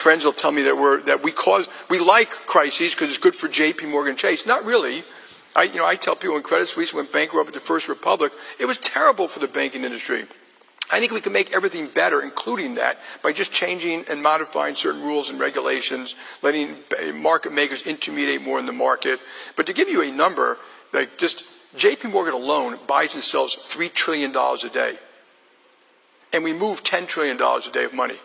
Friends will tell me that we like crises because it's good for J.P. Morgan Chase. Not really. I tell people when Credit Suisse went bankrupt at the First Republic, it was terrible for the banking industry. I think we can make everything better, including that, by just changing and modifying certain rules and regulations, letting market makers intermediate more in the market. But to give you a number, like just J.P. Morgan alone buys and sells $3 trillion a day. And we move $10 trillion a day of money.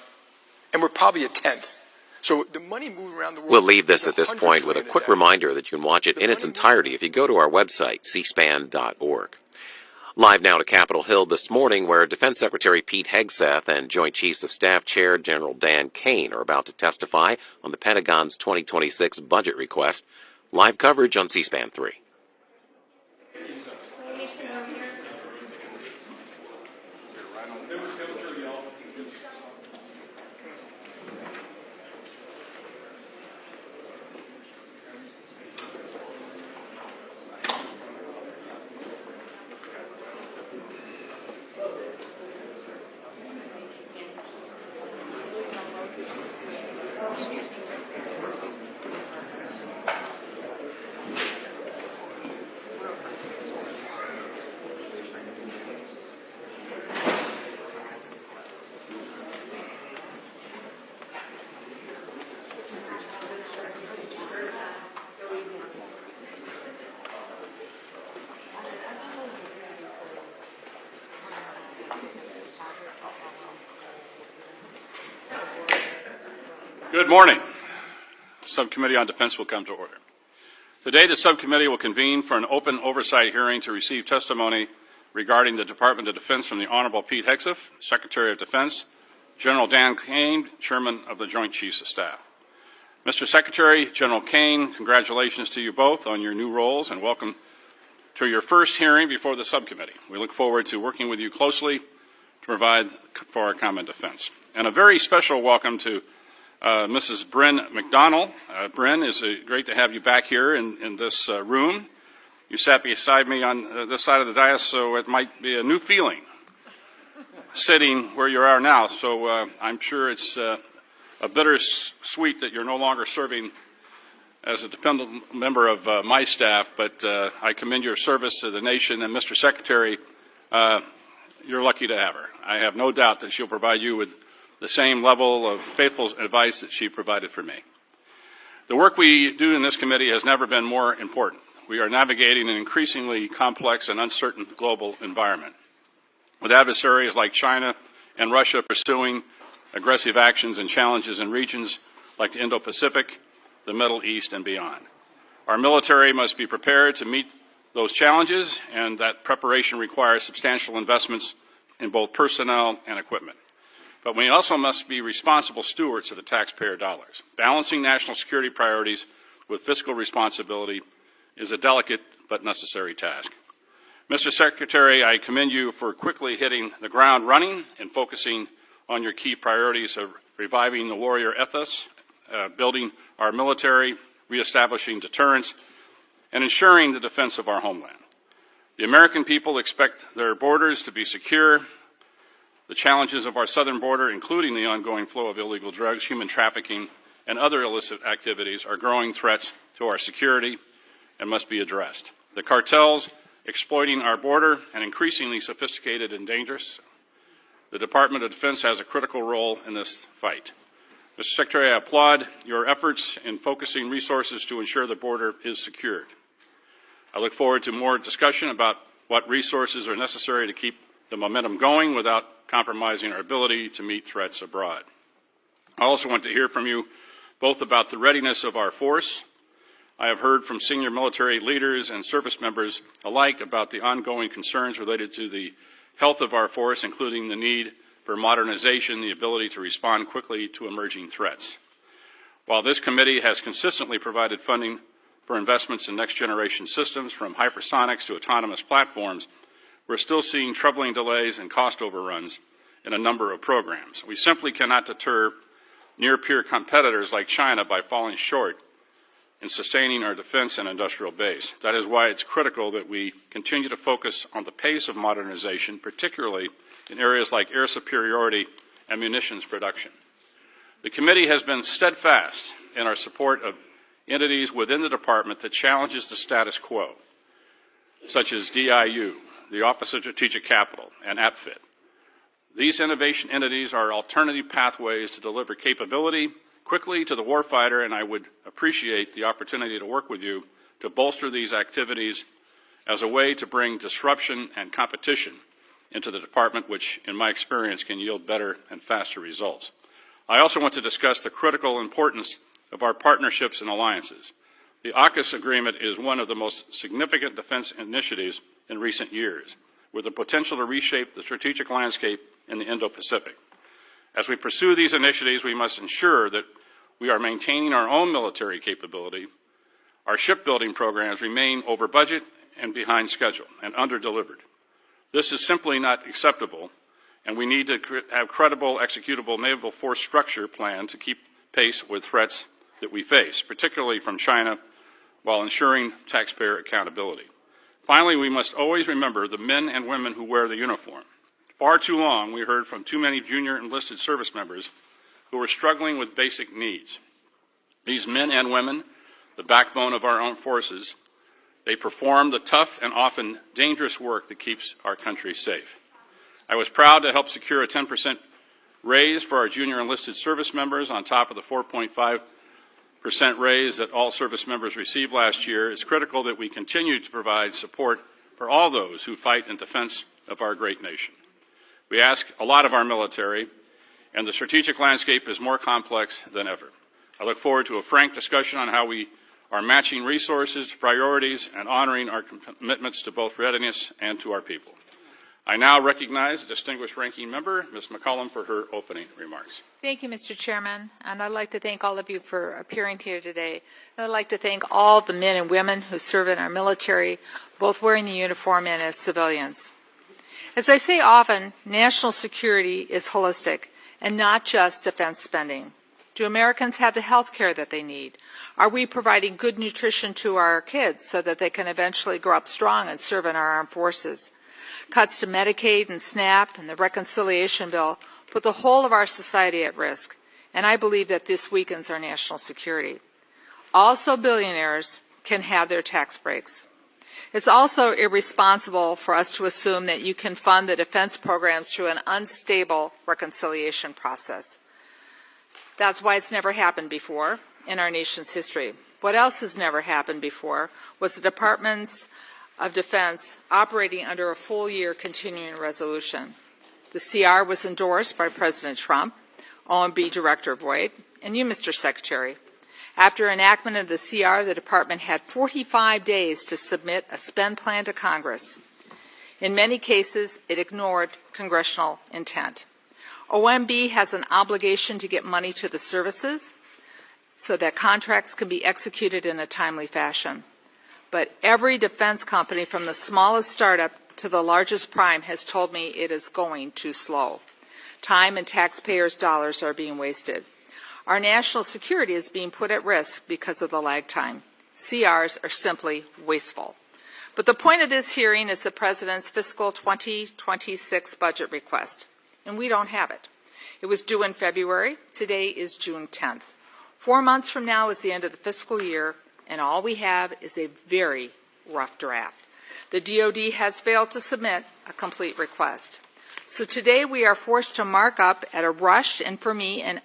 And we're probably a tenth. So the money moving around the world... We'll leave this at this point with a quick reminder that you can watch it in its entirety if you go to our website, cspan.org. Live now to Capitol Hill this morning, where Defense Secretary Pete Hegseth and Joint Chiefs of Staff Chair General Dan Kane are about to testify on the Pentagon's 2026 budget request. Live coverage on C-SPAN 3. Good morning. The Subcommittee on Defense will come to order. Today, the subcommittee will convene for an open oversight hearing to receive testimony regarding the Department of Defense from the Honorable Pete Hegseth, Secretary of Defense, General Dan Kane, Chairman of the Joint Chiefs of Staff. Mr. Secretary, General Kane, congratulations to you both on your new roles and welcome to your first hearing before the subcommittee. We look forward to working with you closely to provide for our common defense. And a very special welcome to Mrs. Bryn McDonnell. Bryn, it's great to have you back here in this room. You sat beside me on this side of the dais, so it might be a new feeling sitting where you are now. So I'm sure it's a bittersweet that you're no longer serving as a dependent member of my staff, but I commend your service to the nation. And Mr. Secretary, you're lucky to have her. I have no doubt that she'll provide you with the same level of faithful advice that she provided for me. The work we do in this committee has never been more important. We are navigating an increasingly complex and uncertain global environment, with adversaries like China and Russia pursuing aggressive actions and challenges in regions like the Indo-Pacific, the Middle East, and beyond. Our military must be prepared to meet those challenges, and that preparation requires substantial investments in both personnel and equipment. But we also must be responsible stewards of the taxpayer dollars. Balancing national security priorities with fiscal responsibility is a delicate but necessary task. Mr. Secretary, I commend you for quickly hitting the ground running and focusing on your key priorities of reviving the warrior ethos, building our military, reestablishing deterrence, and ensuring the defense of our homeland. The American people expect their borders to be secure. The challenges of our southern border, including the ongoing flow of illegal drugs, human trafficking, and other illicit activities, are growing threats to our security and must be addressed. The cartels exploiting our border and increasingly sophisticated and dangerous. The Department of Defense has a critical role in this fight. Mr. Secretary, I applaud your efforts in focusing resources to ensure the border is secured. I look forward to more discussion about what resources are necessary to keep the momentum going without compromising our ability to meet threats abroad. I also want to hear from you both about the readiness of our force. I have heard from senior military leaders and service members alike about the ongoing concerns related to the health of our force, including the need for modernization, the ability to respond quickly to emerging threats. While this committee has consistently provided funding for investments in next-generation systems, from hypersonics to autonomous platforms, we're still seeing troubling delays and cost overruns in a number of programs. We simply cannot deter near-peer competitors like China by falling short in sustaining our defense and industrial base. That is why it's critical that we continue to focus on the pace of modernization, particularly in areas like air superiority and munitions production. The committee has been steadfast in our support of entities within the department that challenges the status quo, such as DIU, the Office of Strategic Capital, and APFIT. These innovation entities are alternative pathways to deliver capability quickly to the warfighter, and I would appreciate the opportunity to work with you to bolster these activities as a way to bring disruption and competition into the department, which, in my experience, can yield better and faster results. I also want to discuss the critical importance of our partnerships and alliances. The AUKUS agreement is one of the most significant defense initiatives in recent years, with the potential to reshape the strategic landscape in the Indo-Pacific. As we pursue these initiatives, we must ensure that we are maintaining our own military capability. Our shipbuilding programs remain over budget and behind schedule and under-delivered. This is simply not acceptable, and we need to have credible, executable naval force structure plan to keep pace with threats that we face, particularly from China, while ensuring taxpayer accountability. Finally, we must always remember the men and women who wear the uniform. Far too long, we heard from too many junior enlisted service members who were struggling with basic needs. These men and women, the backbone of our armed forces, they perform the tough and often dangerous work that keeps our country safe. I was proud to help secure a 10% raise for our junior enlisted service members on top of the 4.5% raise that all service members received last year. It's critical that we continue to provide support for all those who fight in defense of our great nation. We ask a lot of our military, and the strategic landscape is more complex than ever. I look forward to a frank discussion on how we are matching resources to priorities and honoring our commitments to both readiness and to our people. I now recognize the distinguished ranking member, Ms. McCollum, for her opening remarks. Thank you, Mr. Chairman, and I'd like to thank all of you for appearing here today. And I'd like to thank all the men and women who serve in our military, both wearing the uniform and as civilians. As I say often, national security is holistic and not just defense spending. Do Americans have the health care that they need? Are we providing good nutrition to our kids so that they can eventually grow up strong and serve in our armed forces? Cuts to Medicaid and SNAP and the reconciliation bill put the whole of our society at risk, and I believe that this weakens our national security. Also, billionaires can have their tax breaks. It's also irresponsible for us to assume that you can fund the defense programs through an unstable reconciliation process. That's why it's never happened before in our nation's history. What else has never happened before was the Departments of Defense operating under a full-year continuing resolution. The CR was endorsed by President Trump, OMB Director Voigt, and you, Mr. Secretary. After enactment of the CR, the Department had 45 days to submit a spend plan to Congress. In many cases, it ignored congressional intent. OMB has an obligation to get money to the services so that contracts can be executed in a timely fashion. But every defense company, from the smallest startup to the largest prime, has told me it is going too slow. Time and taxpayers' dollars are being wasted. Our national security is being put at risk because of the lag time. CRs are simply wasteful. But the point of this hearing is the President's fiscal 2026 budget request, and we don't have it. It was due in February. Today is June 10th. 4 months from now is the end of the fiscal year, and all we have is a very rough draft. The DoD has failed to submit a complete request. So today we are forced to mark up at a rushed and, for me, an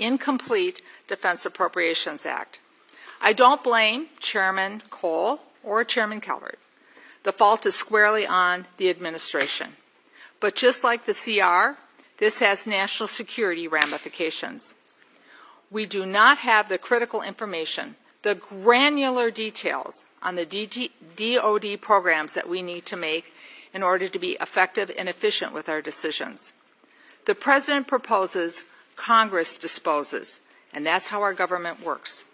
incomplete Defense Appropriations Act. I don't blame Chairman Cole or Chairman Calvert. The fault is squarely on the administration. But just like the CR, this has national security ramifications. We do not have the critical information, the granular details on the DoD programs that we need to make in order to be effective and efficient with our decisions. The President proposes, Congress disposes, and that's how our government works.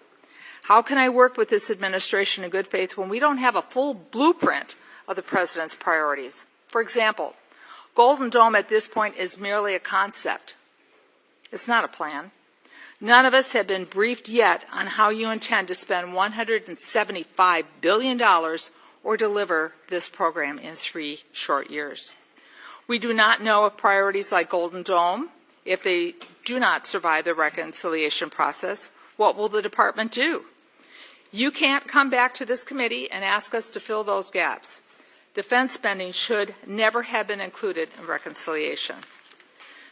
How can I work with this administration in good faith when we don't have a full blueprint of the President's priorities? For example, Golden Dome at this point is merely a concept. It's not a plan. None of us have been briefed yet on how you intend to spend $175 billion or deliver this program in 3 short years. We do not know if priorities like Golden Dome, If they do not survive the reconciliation process, what will the department do? You can't come back to this committee and ask us to fill those gaps. Defense spending should never have been included in reconciliation.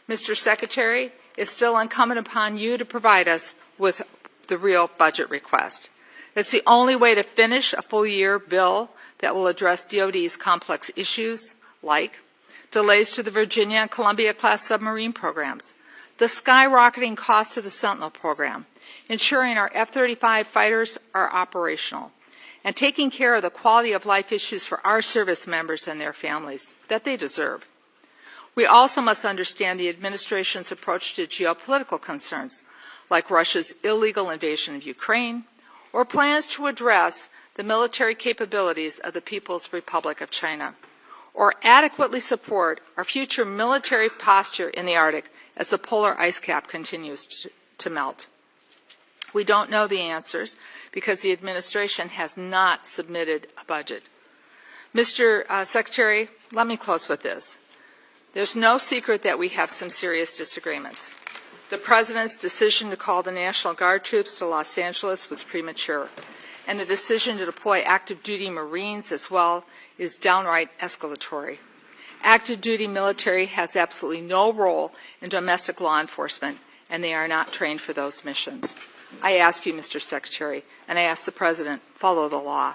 Mr. Secretary, it's still incumbent upon you to provide us with the real budget request. It's the only way to finish a full-year bill that will address DoD's complex issues, like delays to the Virginia and Columbia-class submarine programs, the skyrocketing cost of the Sentinel program, ensuring our F-35 fighters are operational, and taking care of the quality of life issues for our service members and their families that they deserve. We also must understand the administration's approach to geopolitical concerns, like Russia's illegal invasion of Ukraine, or plans to address the military capabilities of the People's Republic of China, or adequately support our future military posture in the Arctic as the polar ice cap continues to melt. We don't know the answers because the administration has not submitted a budget. Mr. Secretary, let me close with this. There's no secret that we have some serious disagreements. The President's decision to call the National Guard troops to Los Angeles was premature, and the decision to deploy active duty Marines as well is downright escalatory. Active duty military has absolutely no role in domestic law enforcement, and they are not trained for those missions. I ask you, Mr. Secretary, and I ask the President, follow the law.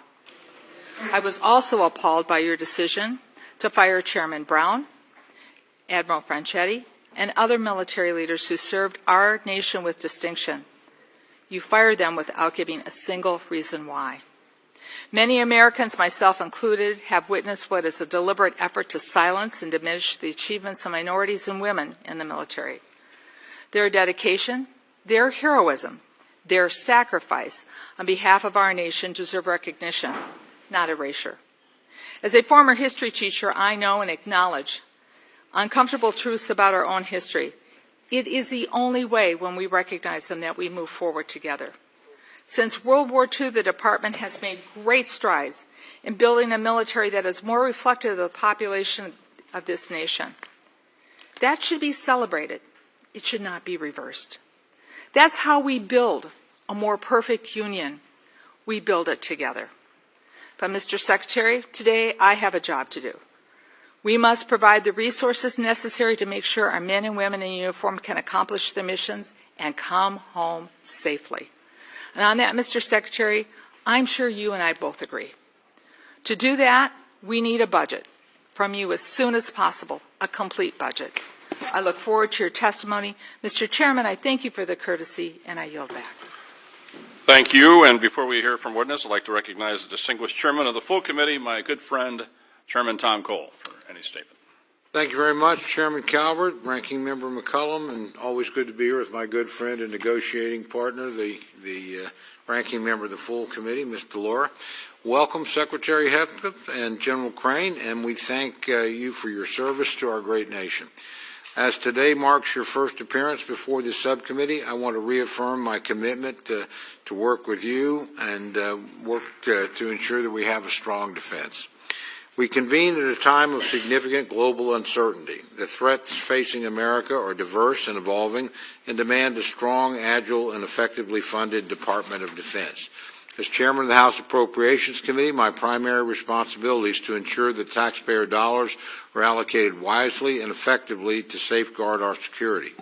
I was also appalled by your decision to fire Chairman Brown, Admiral Franchetti, and other military leaders who served our nation with distinction. You fired them without giving a single reason why. Many Americans, myself included, have witnessed what is a deliberate effort to silence and diminish the achievements of minorities and women in the military. Their dedication, their heroism, their sacrifice on behalf of our nation deserve recognition, not erasure. As a former history teacher, I know and acknowledge uncomfortable truths about our own history. It is the only way, when we recognize them, that we move forward together. Since World War II, the Department has made great strides in building a military that is more reflective of the population of this nation. That should be celebrated. It should not be reversed. That's how we build a more perfect union. We build it together. But, Mr. Secretary, today I have a job to do. We must provide the resources necessary to make sure our men and women in uniform can accomplish their missions and come home safely. And on that, Mr. Secretary, I'm sure you and I both agree. To do that, we need a budget from you as soon as possible, a complete budget. I look forward to your testimony. Mr. Chairman, I thank you for the courtesy, and I yield back. Thank you. And before we hear from witness, I'd like to recognize the distinguished chairman of the full committee, my good friend, Chairman Tom Cole, for any statement. Thank you very much, Chairman Calvert, Ranking Member McCollum, and always good to be here with my good friend and negotiating partner, the Ranking Member of the full committee, Ms. Delora. Welcome, Secretary Hethcott and General Crane, and we thank you for your service to our great nation. As today marks your first appearance before this subcommittee, I want to reaffirm my commitment to work with you and work to ensure that we have a strong defense. We convene at a time of significant global uncertainty. The threats facing America are diverse and evolving and demand a strong, agile, and effectively funded Department of Defense. As Chairman of the House Appropriations Committee, my primary responsibility is to ensure that taxpayer dollars are allocated wisely and effectively to safeguard our security.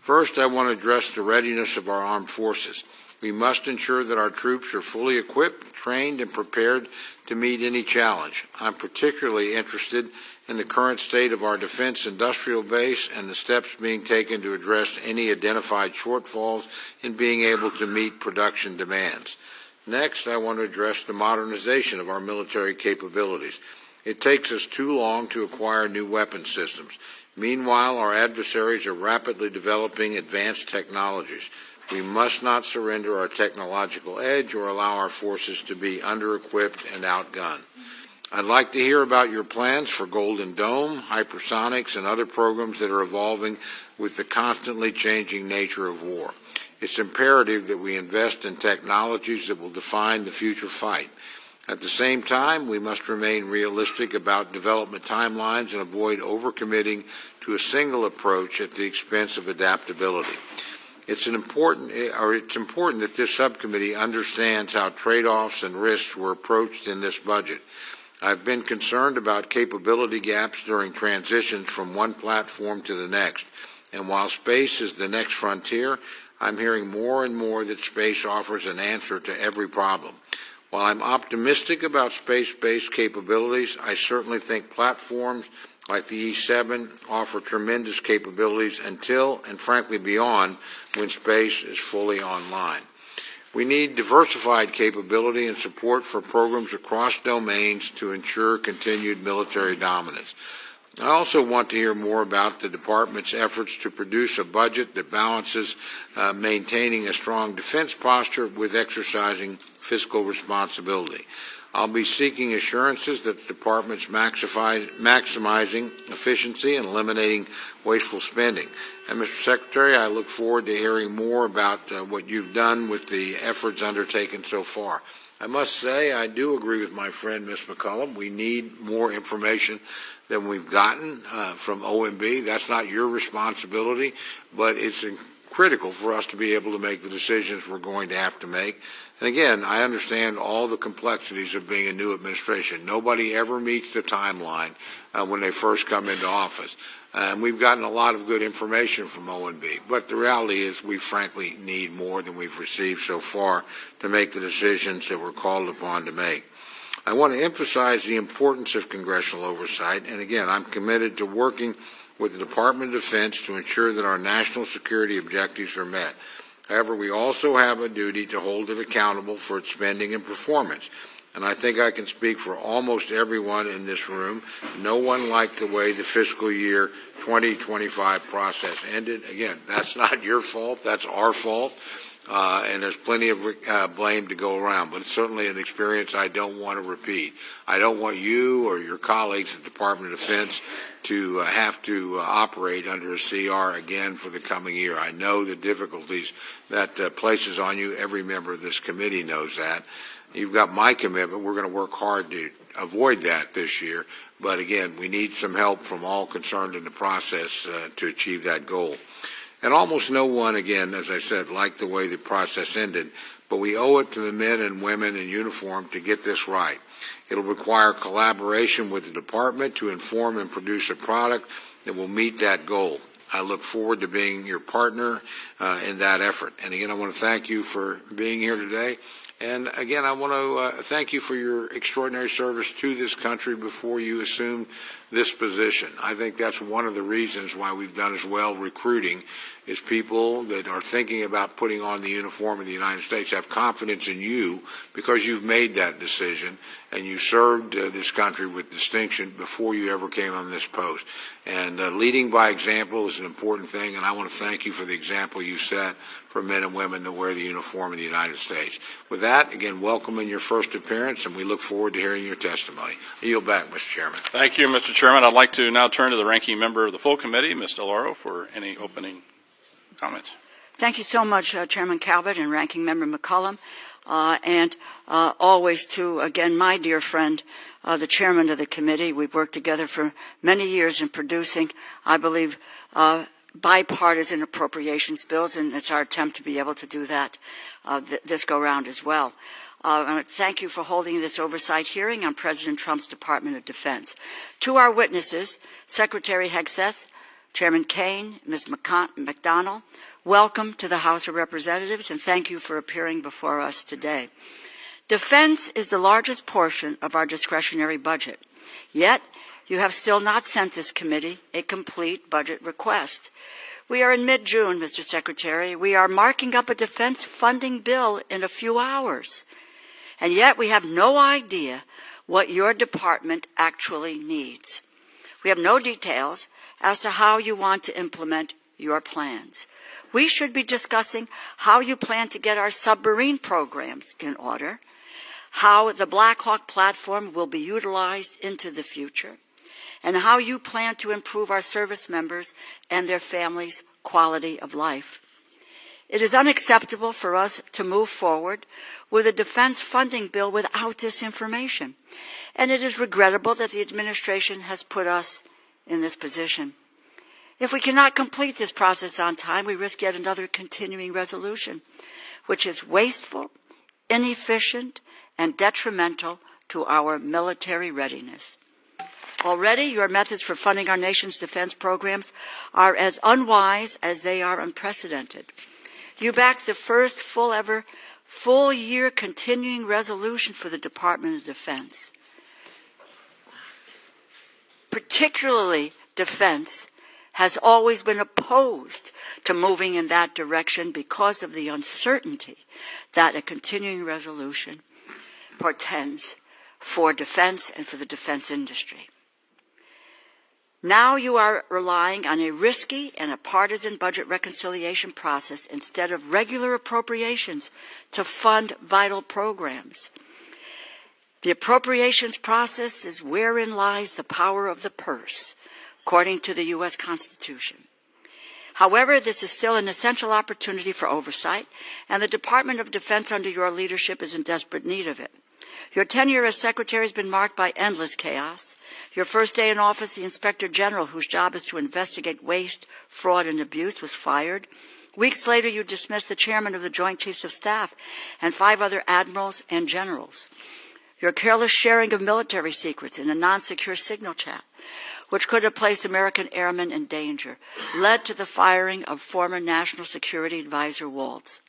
First, I want to address the readiness of our armed forces. We must ensure that our troops are fully equipped, trained, and prepared to meet any challenge. I'm particularly interested in the current state of our defense industrial base and the steps being taken to address any identified shortfalls in being able to meet production demands. Next, I want to address the modernization of our military capabilities. It takes us too long to acquire new weapon systems. Meanwhile, our adversaries are rapidly developing advanced technologies. We must not surrender our technological edge or allow our forces to be under-equipped and outgunned. I'd like to hear about your plans for Golden Dome, hypersonics, and other programs that are evolving with the constantly changing nature of war. It's imperative that we invest in technologies that will define the future fight. At the same time, we must remain realistic about development timelines and avoid overcommitting to a single approach at the expense of adaptability. It's important that this subcommittee understands how trade-offs and risks were approached in this budget. I've been concerned about capability gaps during transitions from one platform to the next, and while space is the next frontier, I'm hearing more and more that space offers an answer to every problem. While I'm optimistic about space-based capabilities, I certainly think platforms like the E7 offer tremendous capabilities until, and frankly beyond, when space is fully online. We need diversified capability and support for programs across domains to ensure continued military dominance. I also want to hear more about the Department's efforts to produce a budget that balances maintaining a strong defense posture with exercising fiscal responsibility. I'll be seeking assurances that the Department's maximizing efficiency and eliminating wasteful spending. And, Mr. Secretary, I look forward to hearing more about what you've done with the efforts undertaken so far. I must say I do agree with my friend, Ms. McCollum. We need more information than we've gotten from OMB. That's not your responsibility, but it's critical for us to be able to make the decisions we're going to have to make. And again, I understand all the complexities of being a new administration. Nobody ever meets the timeline when they first come into office. And we've gotten a lot of good information from OMB, but the reality is we frankly need more than we've received so far to make the decisions that we're called upon to make. I want to emphasize the importance of congressional oversight, and again, I'm committed to working with the Department of Defense to ensure that our national security objectives are met. However, we also have a duty to hold it accountable for its spending and performance. And I think I can speak for almost everyone in this room. No one liked the way the fiscal year 2025 process ended. Again, that's not your fault. That's our fault. And there's plenty of blame to go around, but it's certainly an experience I don't want to repeat. I don't want you or your colleagues at the Department of Defense to have to operate under a CR again for the coming year. I know the difficulties that places on you. Every member of this committee knows that. You've got my commitment. We're going to work hard to avoid that this year. But again, we need some help from all concerned in the process to achieve that goal. And almost no one, again, as I said, liked the way the process ended, but we owe it to the men and women in uniform to get this right. It'll require collaboration with the department to inform and produce a product that will meet that goal. I look forward to being your partner in that effort. And again, I want to thank you for being here today. And again, I want to thank you for your extraordinary service to this country before you assumed this position. I think that's one of the reasons why we've done as well recruiting is people that are thinking about putting on the uniform of the United States have confidence in you because you've made that decision and you served this country with distinction before you ever came on this post. And leading by example is an important thing, and I want to thank you for the example you set for men and women that wear the uniform of the United States. With that, again, welcome in your first appearance, and we look forward to hearing your testimony. I yield back, Mr. Chairman. Thank you, Mr. Chairman. I'd like to now turn to the ranking member of the full committee, Ms. DeLauro, for any opening comments. Thank you so much, Chairman Calvert and Ranking Member McCollum, and always to, again, my dear friend, the chairman of the committee. We've worked together for many years in producing, I believe, bipartisan appropriations bills, and it's our attempt to be able to do that this go-round as well. Thank you for holding this oversight hearing on President Trump's Department of Defense. To our witnesses, Secretary Hegseth, Chairman Kaine, Ms. McDonnell, welcome to the House of Representatives, and thank you for appearing before us today. Defense is the largest portion of our discretionary budget, yet you have still not sent this committee a complete budget request. We are in mid-June, Mr. Secretary. We are marking up a defense funding bill in a few hours, and yet we have no idea what your department actually needs. We have no details as to how you want to implement your plans. We should be discussing how you plan to get our submarine programs in order, how the Black Hawk platform will be utilized into the future, and how you plan to improve our service members and their families' quality of life. It is unacceptable for us to move forward with a defense funding bill without this information, and it is regrettable that the administration has put us in this position. If we cannot complete this process on time, we risk yet another continuing resolution, which is wasteful, inefficient, and detrimental to our military readiness. Already, your methods for funding our nation's defense programs are as unwise as they are unprecedented. You backed the first full-year continuing resolution for the Department of Defense. Particularly defense has always been opposed to moving in that direction because of the uncertainty that a continuing resolution portends for defense and for the defense industry. Now you are relying on a risky and a partisan budget reconciliation process instead of regular appropriations to fund vital programs. The appropriations process is wherein lies the power of the purse, according to the U.S. Constitution. However, this is still an essential opportunity for oversight, and the Department of Defense under your leadership is in desperate need of it. Your tenure as Secretary has been marked by endless chaos. Your first day in office, the Inspector General, whose job is to investigate waste, fraud, and abuse, was fired. Weeks later, you dismissed the Chairman of the Joint Chiefs of Staff and 5 other admirals and generals. Your careless sharing of military secrets in a non-secure signal chat, which could have placed American airmen in danger, led to the firing of former National Security Advisor Waltz.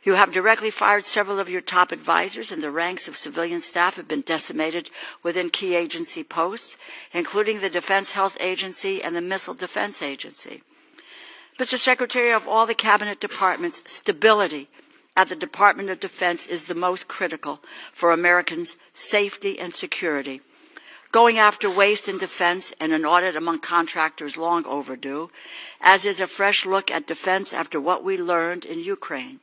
You have directly fired several of your top advisors, and the ranks of civilian staff have been decimated within key agency posts, including the Defense Health Agency and the Missile Defense Agency. Mr. Secretary, of all the cabinet departments, stability at the Department of Defense is the most critical for Americans' safety and security. Going after waste in defense and an audit among contractors long overdue, as is a fresh look at defense after what we learned in Ukraine.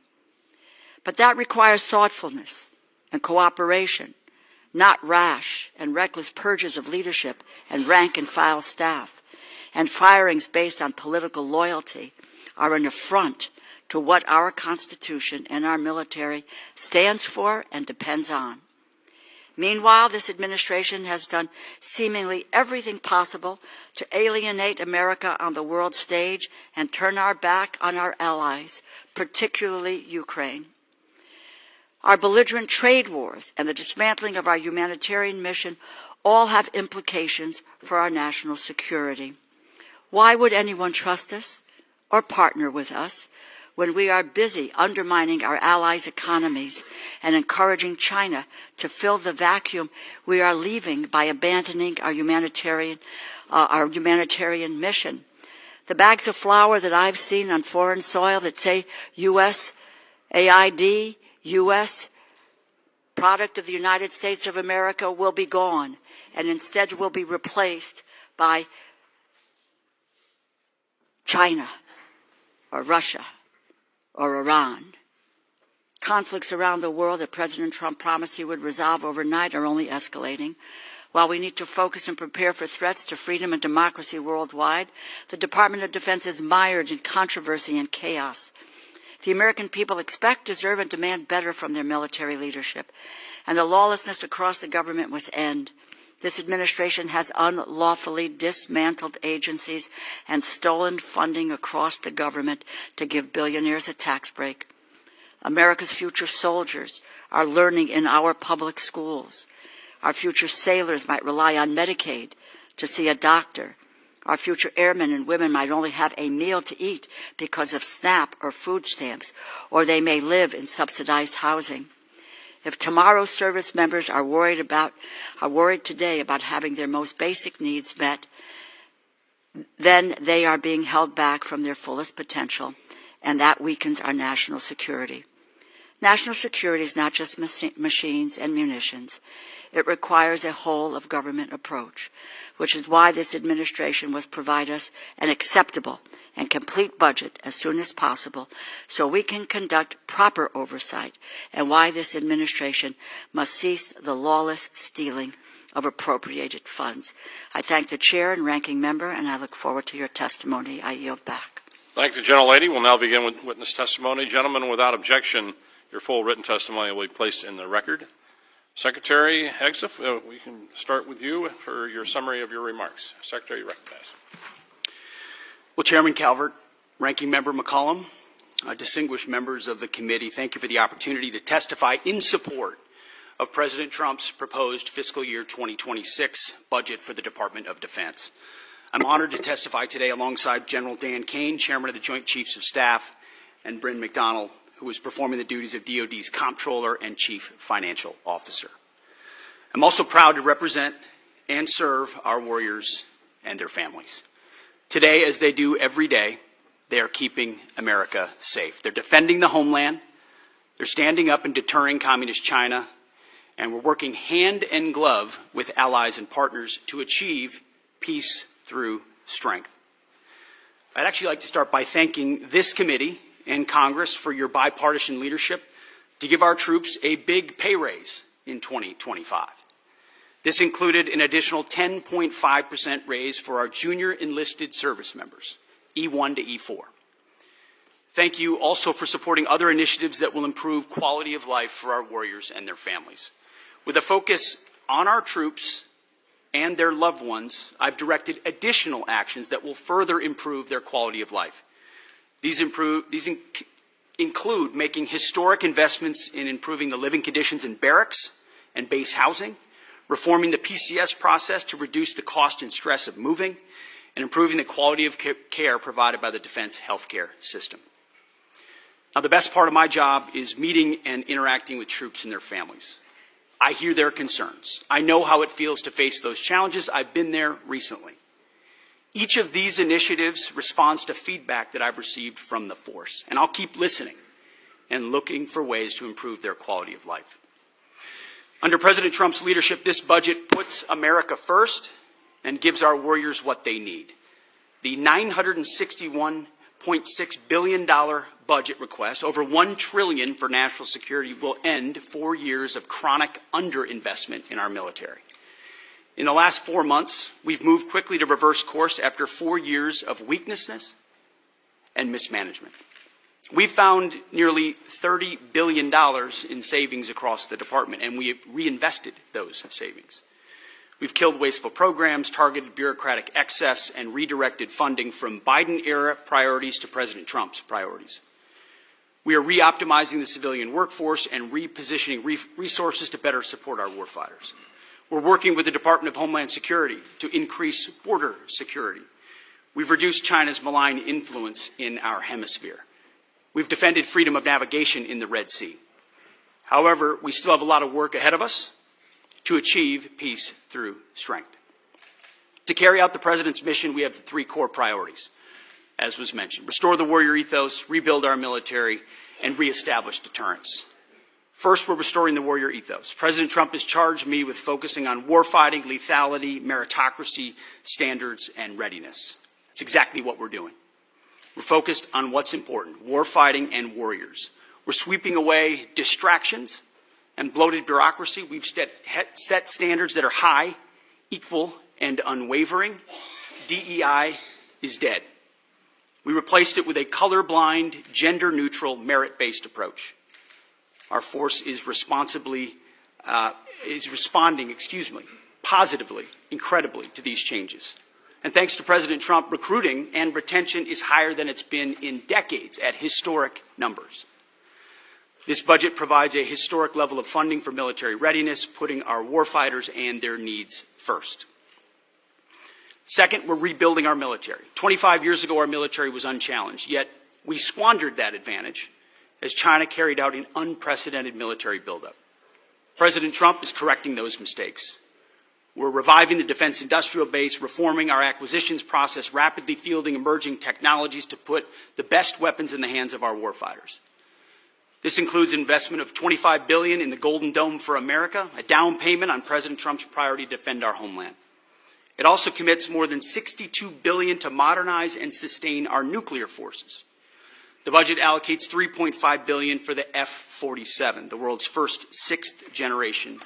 But that requires thoughtfulness and cooperation, not rash and reckless purges of leadership and rank-and-file staff. And firings based on political loyalty are an affront to what our Constitution and our military stands for and depends on. Meanwhile, this administration has done seemingly everything possible to alienate America on the world stage and turn our back on our allies, particularly Ukraine. Our belligerent trade wars and the dismantling of our humanitarian mission all have implications for our national security. Why would anyone trust us or partner with us when we are busy undermining our allies' economies and encouraging China to fill the vacuum we are leaving by abandoning our humanitarian mission? The bags of flour that I've seen on foreign soil that say USAID, U.S. product of the United States of America, will be gone and instead will be replaced by China or Russia or Iran. Conflicts around the world that President Trump promised he would resolve overnight are only escalating. While we need to focus and prepare for threats to freedom and democracy worldwide, the Department of Defense is mired in controversy and chaos. The American people expect, deserve, and demand better from their military leadership, and the lawlessness across the government must end. This administration has unlawfully dismantled agencies and stolen funding across the government to give billionaires a tax break. America's future soldiers are learning in our public schools. Our future sailors might rely on Medicaid to see a doctor. Our future airmen and women might only have a meal to eat because of SNAP or food stamps, or they may live in subsidized housing. If tomorrow's service members are worried today about having their most basic needs met, then they are being held back from their fullest potential, and that weakens our national security. National security is not just machines and munitions. It requires a whole-of-government approach, which is why this administration must provide us an acceptable and complete budget as soon as possible so we can conduct proper oversight, and why this administration must cease the lawless stealing of appropriated funds. I thank the Chair and Ranking Member, and I look forward to your testimony. I yield back. Thank the gentlelady. We'll now begin with witness testimony. Gentlemen, without objection, your full written testimony will be placed in the record. Secretary Hegseth, we can start with you for your summary of your remarks. Secretary, you recognize. Well, Chairman Calvert, Ranking Member McCollum, distinguished members of the committee, thank you for the opportunity to testify in support of President Trump's proposed fiscal year 2026 budget for the Department of Defense. I'm honored to testify today alongside General Dan Kane, Chairman of the Joint Chiefs of Staff, and Bryn McDonald, who is performing the duties of DoD's Comptroller and Chief Financial Officer. I'm also proud to represent and serve our warriors and their families. Today, as they do every day, they are keeping America safe. They're defending the homeland, they're standing up and deterring communist China, and we're working hand in glove with allies and partners to achieve peace through strength. I'd actually like to start by thanking this committee and Congress for your bipartisan leadership to give our troops a big pay raise in 2025. This included an additional 10.5% raise for our junior enlisted service members, E1 to E4. Thank you also for supporting other initiatives that will improve quality of life for our warriors and their families. With a focus on our troops and their loved ones, I've directed additional actions that will further improve their quality of life. These include making historic investments in improving the living conditions in barracks and base housing, reforming the PCS process to reduce the cost and stress of moving, and improving the quality of care provided by the defense healthcare system. Now, the best part of my job is meeting and interacting with troops and their families. I hear their concerns. I know how it feels to face those challenges. I've been there recently. Each of these initiatives responds to feedback that I've received from the force, and I'll keep listening and looking for ways to improve their quality of life. Under President Trump's leadership, this budget puts America first and gives our warriors what they need. The $961.6 billion budget request, over $1 trillion for national security, will end 4 years of chronic underinvestment in our military. In the last 4 months, we've moved quickly to reverse course after 4 years of weakness and mismanagement. We've found nearly $30 billion in savings across the department, and we have reinvested those savings. We've killed wasteful programs, targeted bureaucratic excess, and redirected funding from Biden-era priorities to President Trump's priorities. We are re-optimizing the civilian workforce and repositioning resources to better support our warfighters. We're working with the Department of Homeland Security to increase border security. We've reduced China's malign influence in our hemisphere. We've defended freedom of navigation in the Red Sea. However, we still have a lot of work ahead of us to achieve peace through strength. To carry out the President's mission, we have 3 core priorities, as was mentioned: restore the warrior ethos, rebuild our military, and reestablish deterrence. First, we're restoring the warrior ethos. President Trump has charged me with focusing on warfighting, lethality, meritocracy, standards, and readiness. That's exactly what we're doing. We're focused on what's important: warfighting and warriors. We're sweeping away distractions and bloated bureaucracy. We've set standards that are high, equal, and unwavering. DEI is dead. We replaced it with a colorblind, gender-neutral, merit-based approach. Our force is responding positively, incredibly, to these changes. And thanks to President Trump, recruiting and retention is higher than it's been in decades at historic numbers. This budget provides a historic level of funding for military readiness, putting our warfighters and their needs first. Second, we're rebuilding our military. 25 years ago, our military was unchallenged, yet we squandered that advantage as China carried out an unprecedented military buildup. President Trump is correcting those mistakes. We're reviving the defense industrial base, reforming our acquisitions process, rapidly fielding emerging technologies to put the best weapons in the hands of our warfighters. This includes investment of $25 billion in the Golden Dome for America, a down payment on President Trump's priority to defend our homeland. It also commits more than $62 billion to modernize and sustain our nuclear forces. The budget allocates $3.5 billion for the F-47, the world's first 6th-generation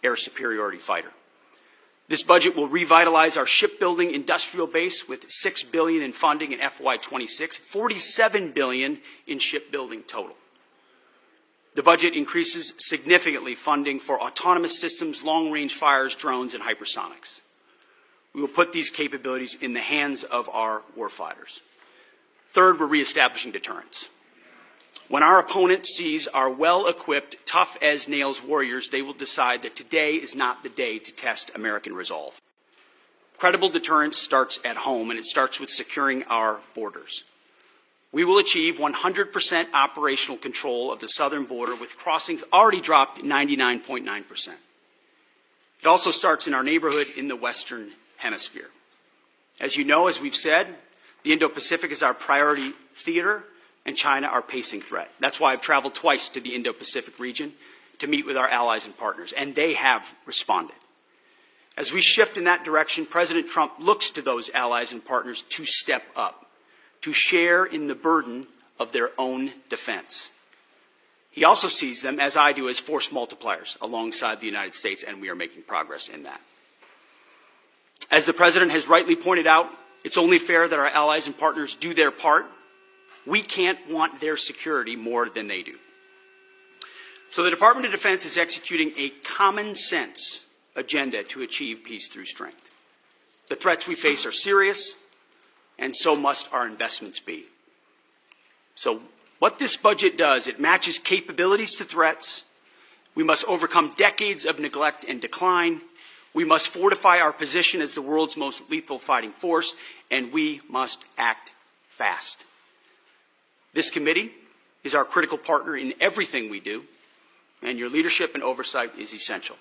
air superiority fighter. This budget will revitalize our shipbuilding industrial base with $6 billion in funding in FY26, $47 billion in shipbuilding total. The budget increases significantly funding for autonomous systems, long-range fires, drones, and hypersonics. We will put these capabilities in the hands of our warfighters. Third, we're reestablishing deterrence. When our opponent sees our well-equipped, tough-as-nails warriors, they will decide that today is not the day to test American resolve. Credible deterrence starts at home, and it starts with securing our borders. We will achieve 100% operational control of the southern border, with crossings already dropped 99.9%. It also starts in our neighborhood in the Western Hemisphere. As you know, as we've said, the Indo-Pacific is our priority theater, and China our pacing threat. That's why I've traveled twice to the Indo-Pacific region to meet with our allies and partners, and they have responded. As we shift in that direction, President Trump looks to those allies and partners to step up, to share in the burden of their own defense. He also sees them, as I do, as force multipliers alongside the United States, and we are making progress in that. As the President has rightly pointed out, it's only fair that our allies and partners do their part. We can't want their security more than they do. So the Department of Defense is executing a common sense agenda to achieve peace through strength. The threats we face are serious, and so must our investments be. So what this budget does, it matches capabilities to threats. We must overcome decades of neglect and decline. We must fortify our position as the world's most lethal fighting force, and we must act fast. This committee is our critical partner in everything we do, and your leadership and oversight is essential.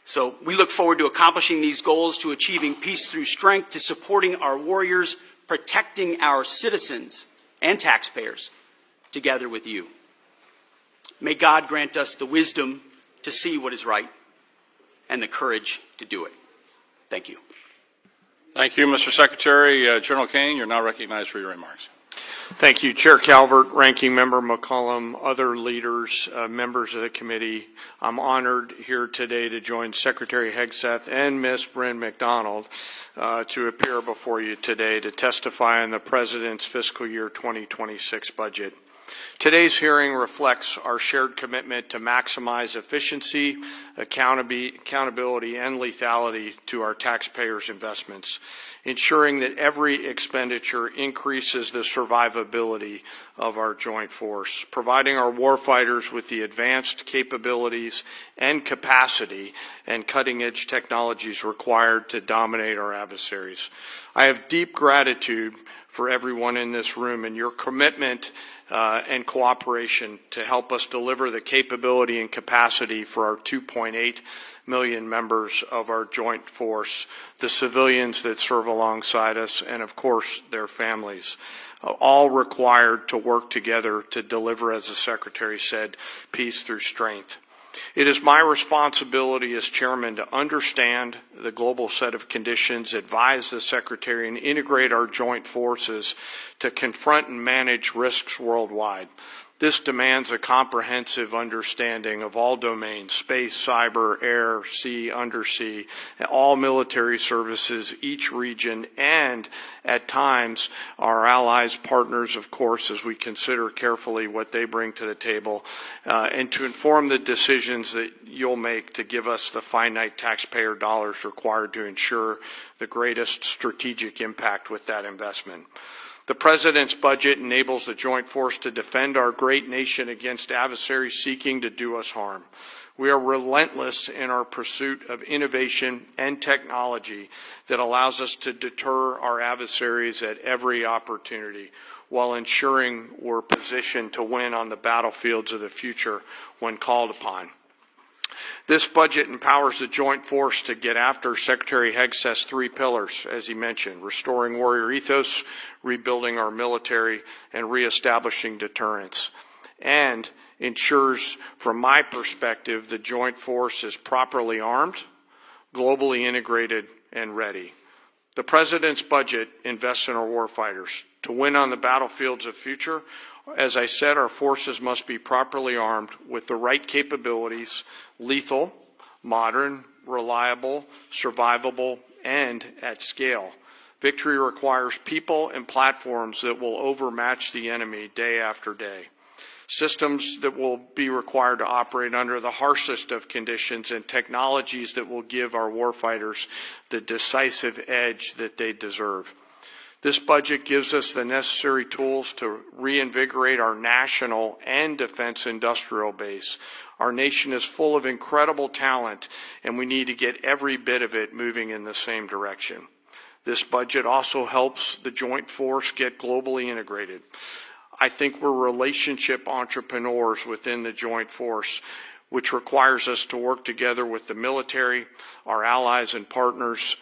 So we look forward to accomplishing these goals, to achieving peace through strength, to supporting our warriors, protecting our citizens and taxpayers, together with you. May God grant us the wisdom to see what is right and the courage to do it. Thank you. Thank you, Mr. Secretary. General Kane, you're now recognized for your remarks. Thank you, Chair Calvert, Ranking Member McCollum, other leaders, members of the committee. I'm honored here today to join Secretary Hegseth and Ms. Bryn McDonald to appear before you today to testify on the President's fiscal year 2026 budget. Today's hearing reflects our shared commitment to maximize efficiency, accountability, and lethality to our taxpayers' investments, ensuring that every expenditure increases the survivability of our joint force, providing our warfighters with the advanced capabilities and capacity and cutting-edge technologies required to dominate our adversaries. I have deep gratitude for everyone in this room and your commitment and cooperation to help us deliver the capability and capacity for our 2.8 million members of our joint force, the civilians that serve alongside us, and of course their families, all required to work together to deliver, as the Secretary said, peace through strength. It is my responsibility as chairman to understand the global set of conditions, advise the Secretary, and integrate our joint forces to confront and manage risks worldwide. This demands a comprehensive understanding of all domains: space, cyber, air, sea, undersea, all military services, each region, and at times our allies, partners, of course, as we consider carefully what they bring to the table, and to inform the decisions that you'll make to give us the finite taxpayer dollars required to ensure the greatest strategic impact with that investment. The President's budget enables the joint force to defend our great nation against adversaries seeking to do us harm. We are relentless in our pursuit of innovation and technology that allows us to deter our adversaries at every opportunity, while ensuring we're positioned to win on the battlefields of the future when called upon. This budget empowers the joint force to get after Secretary Hegseth's three pillars, as he mentioned: restoring warrior ethos, rebuilding our military, and reestablishing deterrence, and ensures, from my perspective, the joint force is properly armed, globally integrated, and ready. The President's budget invests in our warfighters. To win on the battlefields of future, as I said, our forces must be properly armed with the right capabilities: lethal, modern, reliable, survivable, and at scale. Victory requires people and platforms that will overmatch the enemy day after day. Systems that will be required to operate under the harshest of conditions, and technologies that will give our warfighters the decisive edge that they deserve. This budget gives us the necessary tools to reinvigorate our national and defense industrial base. Our nation is full of incredible talent, and we need to get every bit of it moving in the same direction. This budget also helps the Joint Force get globally integrated. I think we're relationship entrepreneurs within the Joint Force, which requires us to work together with the military, our allies and partners,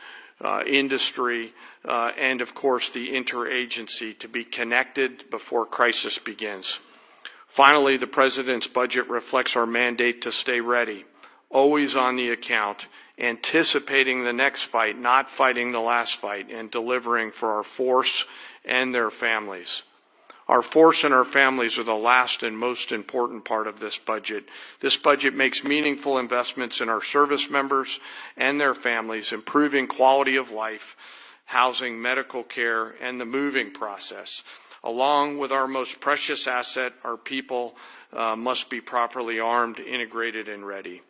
industry, and of course the interagency to be connected before crisis begins. Finally, the President's budget reflects our mandate to stay ready, always on the account, anticipating the next fight, not fighting the last fight, and delivering for our force and their families. Our force and our families are the last and most important part of this budget. This budget makes meaningful investments in our service members and their families, improving quality of life, housing, medical care, and the moving process. Along with our most precious asset, our people must be properly armed, integrated, and ready.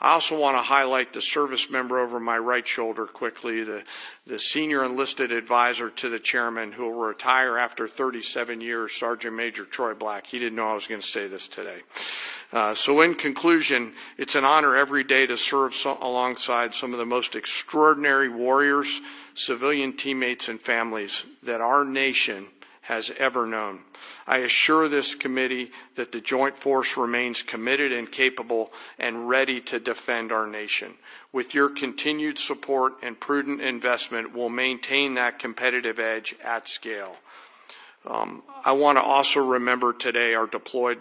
I also want to highlight the service member over my right shoulder quickly, the senior enlisted advisor to the chairman who will retire after 37 years, Sergeant Major Troy Black. He didn't know I was going to say this today. So in conclusion, it's an honor every day to serve alongside some of the most extraordinary warriors, civilian teammates, and families that our nation has ever known. I assure this committee that the Joint Force remains committed and capable and ready to defend our nation. With your continued support and prudent investment, we'll maintain that competitive edge at scale. I want to also remember today our deployed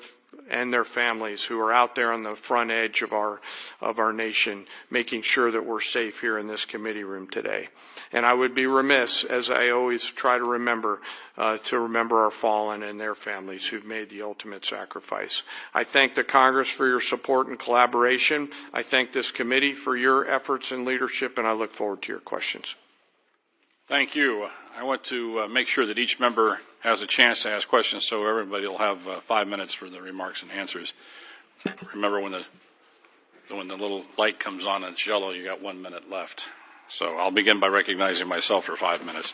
and their families who are out there on the front edge of our nation, making sure that we're safe here in this committee room today. And I would be remiss, as I always try to remember our fallen and their families who've made the ultimate sacrifice. I thank the Congress for your support and collaboration. I thank this committee for your efforts and leadership, and I look forward to your questions. Thank you. I want to make sure that each member has a chance to ask questions, so everybody will have 5 minutes for the remarks and answers. Remember, when the little light comes on and it's yellow, you got 1 minute left. So I'll begin by recognizing myself for 5 minutes.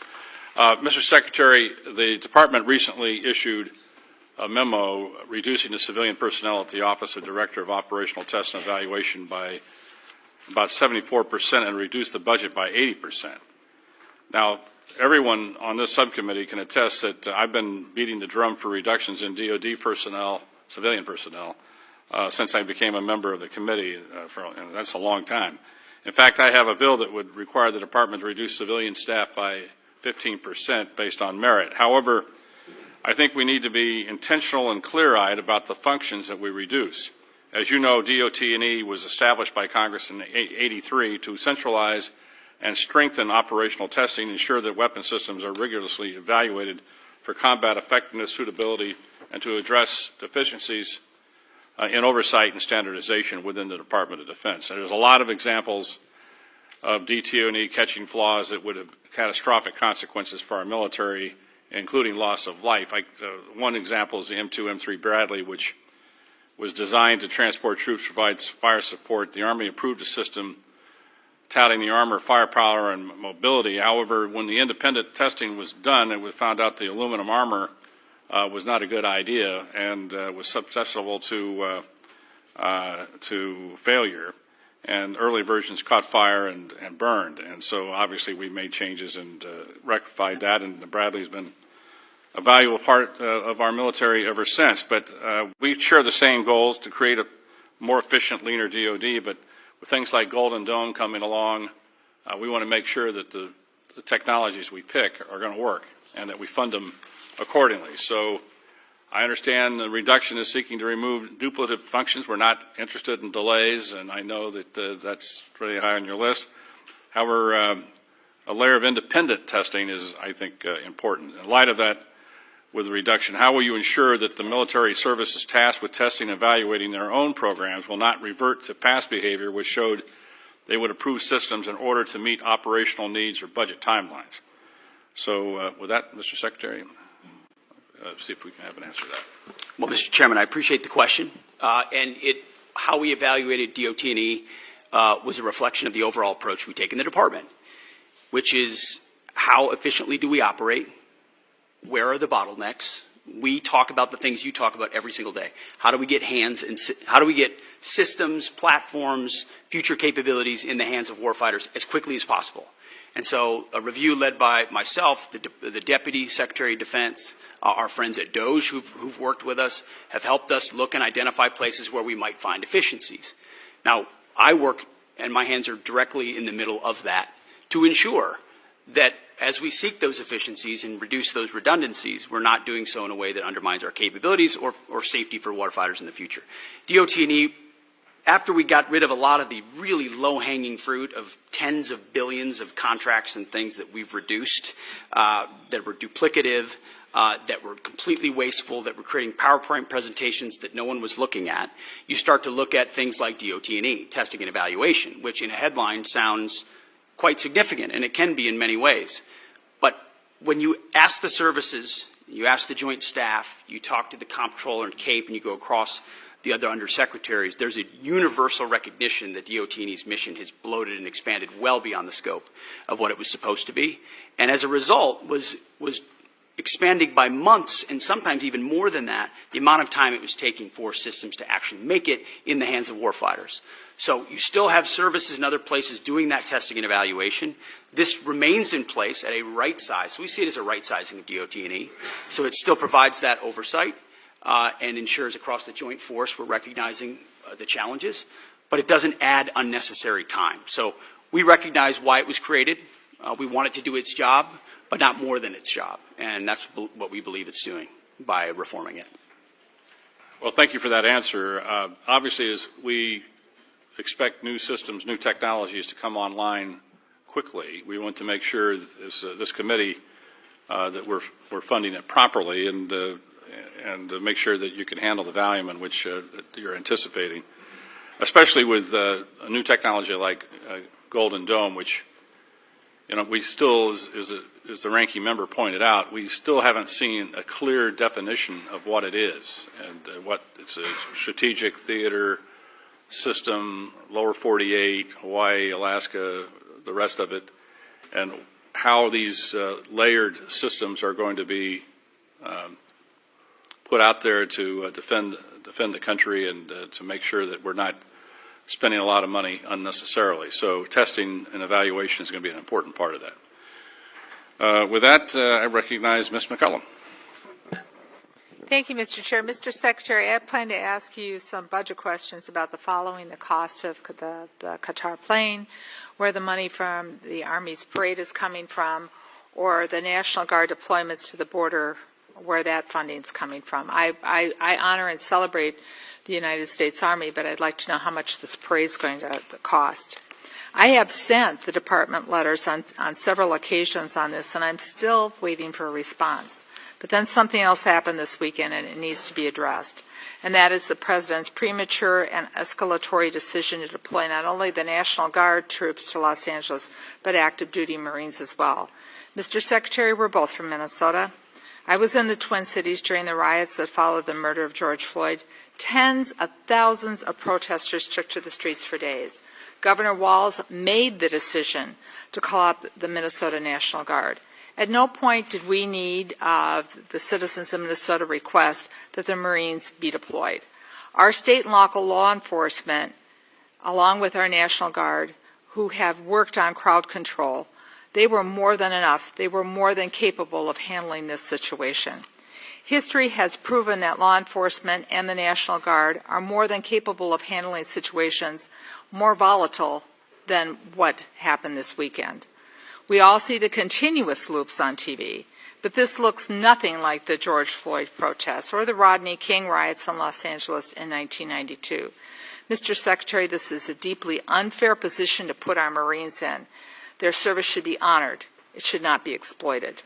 Mr. Secretary, the Department recently issued a memo reducing the civilian personnel at the Office of Director of Operational Test and Evaluation by about 74% and reduced the budget by 80%. Now, everyone on this subcommittee can attest that I've been beating the drum for reductions in DoD personnel, civilian personnel, since I became a member of the committee, and that's a long time. In fact, I have a bill that would require the Department to reduce civilian staff by 15% based on merit. However, I think we need to be intentional and clear-eyed about the functions that we reduce. As you know, DOT&E was established by Congress in '83 to centralize and strengthen operational testing, ensure that weapon systems are rigorously evaluated for combat effectiveness, suitability, and to address deficiencies in oversight and standardization within the Department of Defense. And there's a lot of examples of DT&E catching flaws that would have catastrophic consequences for our military, including loss of life. One example is the M2, M3 Bradley, which was designed to transport troops, provides fire support. The Army approved a system touting the armor, firepower, and mobility. However, when the independent testing was done, it was found out the aluminum armor was not a good idea and was susceptible to failure. And early versions caught fire and burned. And so obviously we made changes and rectified that, and the Bradley's been a valuable part of our military ever since. But we share the same goals to create a more efficient, leaner DoD, but with things like Golden Dome coming along, we want to make sure that the technologies we pick are going to work and that we fund them accordingly. So I understand the reduction is seeking to remove duplicative functions. We're not interested in delays, and I know that that's pretty high on your list. However, a layer of independent testing is, I think, important. In light of that, with the reduction, how will you ensure that the military services tasked with testing and evaluating their own programs will not revert to past behavior, which showed they would approve systems in order to meet operational needs or budget timelines. So with that, Mr. Secretary, see if we can have an answer to that. Well, Mr. Chairman, I appreciate the question. How we evaluated DOT&E was a reflection of the overall approach we take in the department, which is how efficiently do we operate? Where are the bottlenecks? We talk about the things you talk about every single day. How do we get how do we get systems, platforms, future capabilities in the hands of warfighters as quickly as possible? And so a review led by myself, the Deputy Secretary of Defense, our friends at DOJ who've worked with us, have helped us look and identify places where we might find efficiencies. Now, I work, and my hands are directly in the middle of that, to ensure that as we seek those efficiencies and reduce those redundancies, we're not doing so in a way that undermines our capabilities or safety for warfighters in the future. DOT&E, after we got rid of a lot of the really low-hanging fruit of tens of billions of contracts and things that we've reduced, that were duplicative, that were completely wasteful, that were creating PowerPoint presentations that no one was looking at, you start to look at things like DOT&E, testing and evaluation, which in a headline sounds quite significant, and it can be in many ways. But when you ask the services, you ask the joint staff, you talk to the comptroller and CAPE, and you go across the other undersecretaries, there's a universal recognition that DOT&E's mission has bloated and expanded well beyond the scope of what it was supposed to be. And as a result, was expanding by months, and sometimes even more than that, the amount of time it was taking for systems to actually make it in the hands of warfighters. So you still have services in other places doing that testing and evaluation. This remains in place at a right size. So we see it as a right sizing of DOT&E. So it still provides that oversight and ensures across the joint force we're recognizing the challenges, but it doesn't add unnecessary time. So we recognize why it was created. We want it to do its job, but not more than its job. And that's what we believe it's doing by reforming it. Well, thank you for that answer. Obviously, as we expect new systems, new technologies to come online quickly, we want to make sure this committee that we're funding it properly and to make sure that you can handle the volume in which you're anticipating, especially with a new technology like Golden Dome, which we still, as the ranking member pointed out, we still haven't seen a clear definition of what it is and what it's a strategic theater system, lower 48, Hawaii, Alaska, the rest of it, and how these layered systems are going to be put out there to defend the country and to make sure that we're not spending a lot of money unnecessarily. So testing and evaluation is going to be an important part of that. With that, I recognize Ms. McCollum. Thank you, Mr. Chair. Mr. Secretary, I plan to ask you some budget questions about the following: the cost of the Qatar plane, where the money from the Army's parade is coming from, or the National Guard deployments to the border, where that funding is coming from. I honor and celebrate the United States Army, but I'd like to know how much this parade is going to cost. I have sent the department letters on several occasions on this, and I'm still waiting for a response. But then something else happened this weekend, and it needs to be addressed, and that is the President's premature and escalatory decision to deploy not only the National Guard troops to Los Angeles, but active duty Marines as well. Mr. Secretary, we're both from Minnesota. I was in the Twin Cities during the riots that followed the murder of George Floyd. Tens of thousands of protesters took to the streets for days. Governor Walz made the decision to call up the Minnesota National Guard. At no point did we need the citizens of Minnesota request that the Marines be deployed. Our state and local law enforcement, along with our National Guard, who have worked on crowd control, they were more than enough. They were more than capable of handling this situation. History has proven that law enforcement and the National Guard are more than capable of handling situations more volatile than what happened this weekend. We all see the continuous loops on TV, but this looks nothing like the George Floyd protests or the Rodney King riots in Los Angeles in 1992. Mr. Secretary, this is a deeply unfair position to put our Marines in. Their service should be honored. It should not be exploited.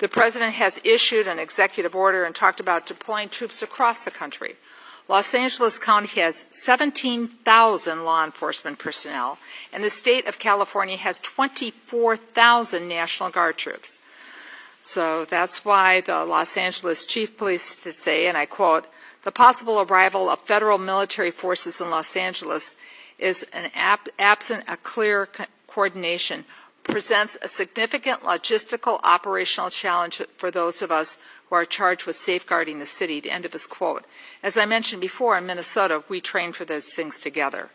The President has issued an executive order and talked about deploying troops across the country. Los Angeles County has 17,000 law enforcement personnel, and the state of California has 24,000 National Guard troops. So that's why the Los Angeles Chief Police to say, and I quote, "The possible arrival of federal military forces in Los Angeles is absent a clear coordination, presents a significant logistical operational challenge for those of us who are charged with safeguarding the city," the end of his quote. As I mentioned before, in Minnesota, we train for those things together.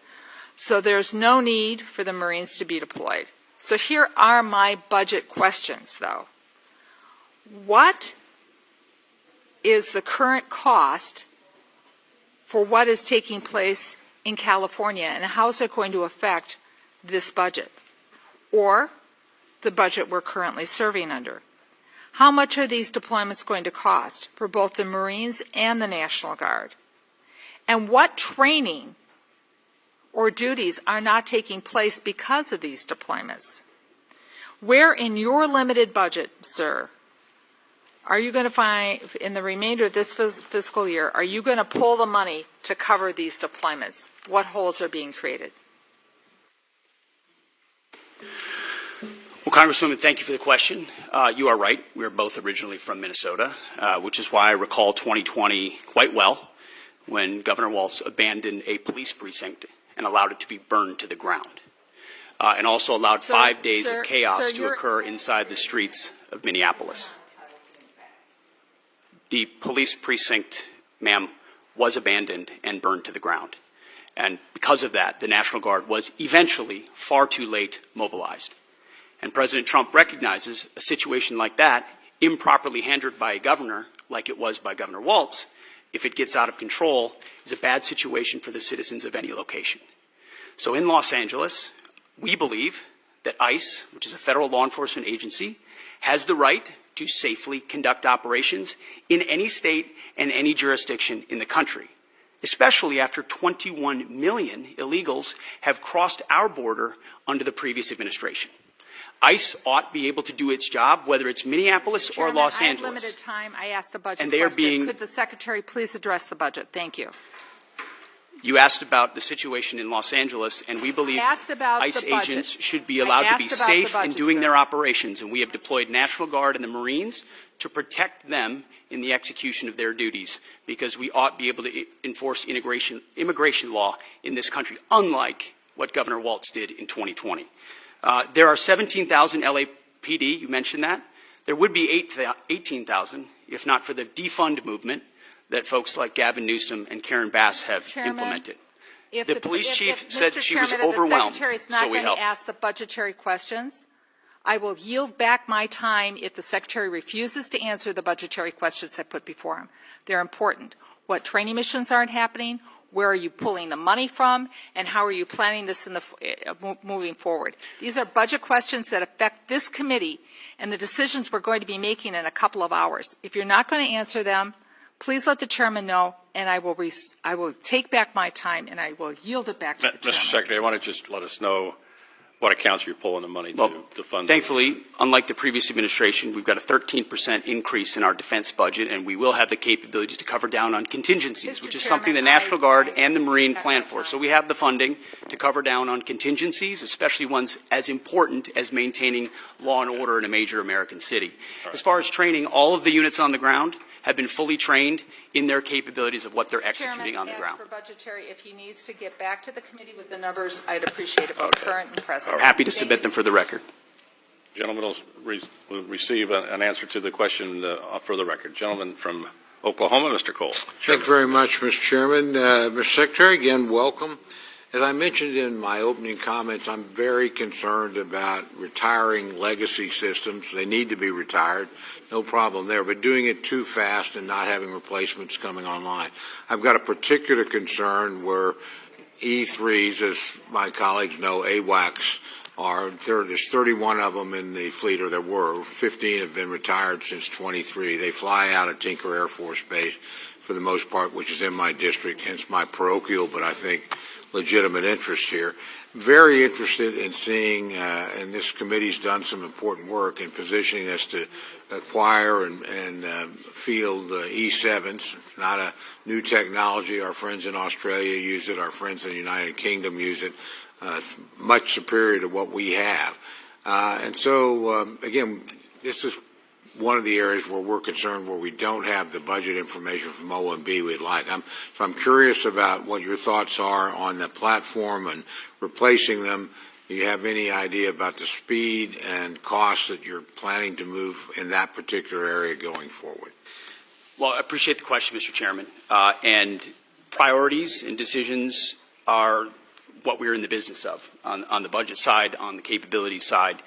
So there's no need for the Marines to be deployed. So here are my budget questions, though. What is the current cost for what is taking place in California, and how is it going to affect this budget or the budget we're currently serving under? How much are these deployments going to cost for both the Marines and the National Guard? And what training or duties are not taking place because of these deployments? Where in your limited budget, sir, are you going to find, in the remainder of this fiscal year, are you going to pull the money to cover these deployments? What holes are being created? Well, Congresswoman, thank you for the question. You are right. We are both originally from Minnesota, which is why I recall 2020 quite well, when Governor Walz abandoned a police precinct and allowed it to be burned to the ground, and also allowed 5 days of chaos to occur inside the streets of Minneapolis. The police precinct, ma'am, was abandoned and burned to the ground. And because of that, the National Guard was eventually far too late mobilized. And President Trump recognizes a situation like that, improperly handled by a governor, like it was by Governor Walz, if it gets out of control, is a bad situation for the citizens of any location. So in Los Angeles, we believe that ICE, which is a federal law enforcement agency, has the right to safely conduct operations in any state and any jurisdiction in the country, especially after 21 million illegals have crossed our border under the previous administration. ICE ought to be able to do its job, whether it's Minneapolis or Los Angeles. I have limited time. I asked a budget and they question. Are being, Could the Secretary please address the budget? Thank you. You asked about the situation in Los Angeles, and we believe ICE agents should be allowed to be safe in doing their operations, and we have deployed National Guard and the Marines to protect them in the execution of their duties, because we ought to be able to enforce immigration law in this country, unlike what Governor Walz did in 2020. There are 17,000 LAPD, you mentioned that. There would be 18,000 if not for the defund movement that folks like Gavin Newsom and Karen Bass have implemented. The police chief said she was overwhelmed, so we helped. If the Secretary is not going to ask the budgetary questions, I will yield back my time if the Secretary refuses to answer the budgetary questions I put before him. They're important. What training missions aren't happening? Where are you pulling the money from? And how are you planning this in the moving forward? These are budget questions that affect this committee and the decisions we're going to be making in a couple of hours. If you're not going to answer them, please let the chairman know, and I will take back my time and I will yield it back to the chairman. Mr. Secretary, I want to just let us know what accounts you're pulling the money to fund. Thankfully, unlike the previous administration, we've got a 13% increase in our defense budget, and we will have the capability to cover down on contingencies, which is something the National Guard and the Marine plan for. So we have the funding to cover down on contingencies, especially ones as important as maintaining law and order in a major American city. As far as training, all of the units on the ground have been fully trained in their capabilities of what they're executing on the ground. For budgetary, if he needs to get back to the committee with the numbers, I'd appreciate it, both current and present. I'm happy to submit them for the record. Gentleman will receive an answer to the question for the record. Gentleman from Oklahoma, Mr. Cole. Thank you very much, Mr. Chairman. Mr. Secretary, again, welcome. As I mentioned in my opening comments, I'm very concerned about retiring legacy systems. They need to be retired, no problem there, but doing it too fast and not having replacements coming online. I've got a particular concern where E3s, as my colleagues know, AWACS, there's 31 of them in the fleet, or there were. 15 have been retired since 23. They fly out of Tinker Air Force Base for the most part, which is in my district, hence my parochial, but I think legitimate interest here. Very interested in seeing, and this committee's done some important work in positioning us to acquire and field E-7s. It's not a new technology. Our friends in Australia use it. Our friends in the United Kingdom use it. It's much superior to what we have. And so, again, this is one of the areas where we're concerned where we don't have the budget information from OMB we'd like. So I'm curious about what your thoughts are on the platform and replacing them. Do you have any idea about the speed and costs that you're planning to move in that particular area going forward? Well, I appreciate the question, Mr. Chairman. And priorities and decisions are what we're in the business of on the budget side, on the capability side.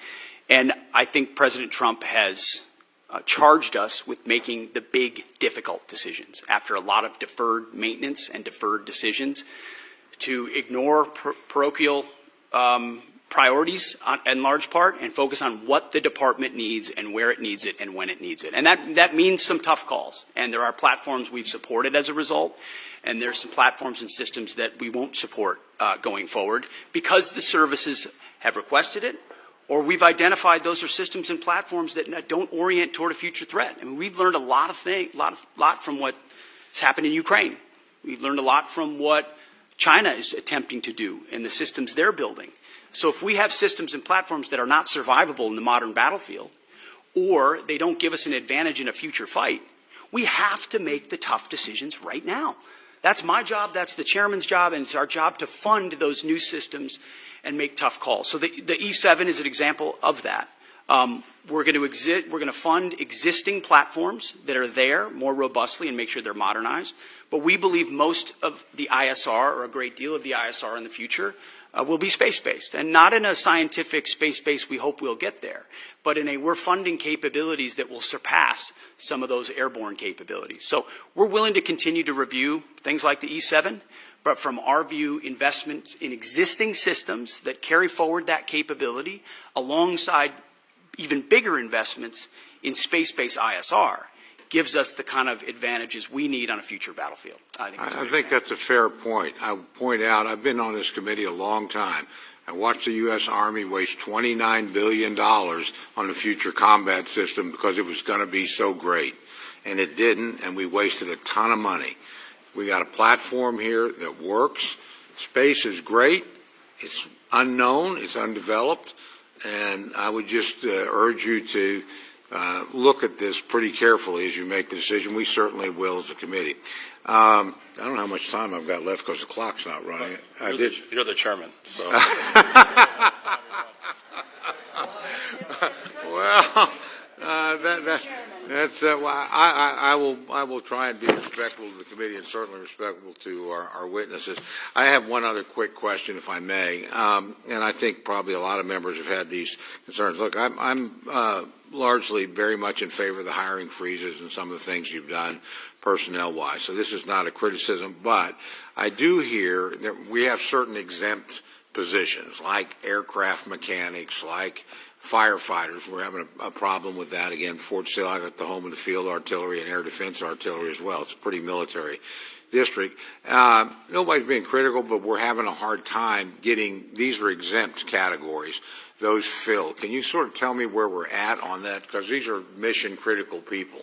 And I think President Trump has charged us with making the big, difficult decisions after a lot of deferred maintenance and deferred decisions to ignore parochial priorities in large part and focus on what the department needs and where it needs it and when it needs it. And that means some tough calls. And there are platforms we've supported as a result, and there's some platforms and systems that we won't support going forward because the services have requested it, or we've identified those are systems and platforms that don't orient toward a future threat. I mean, we've learned a lot from what's happened in Ukraine. We've learned a lot from what China is attempting to do and the systems they're building. So if we have systems and platforms that are not survivable in the modern battlefield, or they don't give us an advantage in a future fight, we have to make the tough decisions right now. That's my job, that's the chairman's job, and it's our job to fund those new systems and make tough calls. So the E7 is an example of that. We're going to fund existing platforms that are there more robustly and make sure they're modernized. But we believe most of the ISR, or a great deal of the ISR in the future, will be space-based. And not in a scientific space-based, we hope we'll get there, but in a we're funding capabilities that will surpass some of those airborne capabilities. So we're willing to continue to review things like the E7, but from our view, investments in existing systems that carry forward that capability alongside even bigger investments in space-based ISR gives us the kind of advantages we need on a future battlefield. I think that's a fair point. I'll point out, I've been on this committee a long time. I watched the U.S. Army waste $29 billion on the future combat system because it was going to be so great. And it didn't, and we wasted a ton of money. We got a platform here that works. Space is great. It's unknown. It's undeveloped. And I would just urge you to look at this pretty carefully as you make the decision. We certainly will as a committee. I don't know how much time I've got left because the clock's not running. You're the chairman, so. Well, I will try and be respectful to the committee and certainly respectful to our witnesses. I have one other quick question, if I may, and I think probably a lot of members have had these concerns. Look, I'm largely very much in favor of the hiring freezes and some of the things you've done personnel-wise. So this is not a criticism, but I do hear that we have certain exempt positions like aircraft mechanics, like firefighters. We're having a problem with that. Again, Fort Sill, I got the home and the field artillery and air defense artillery as well. It's a pretty military district. Nobody's being critical, but we're having a hard time getting, these are exempt categories, those filled. Can you sort of tell me where we're at on that? Because these are mission critical people.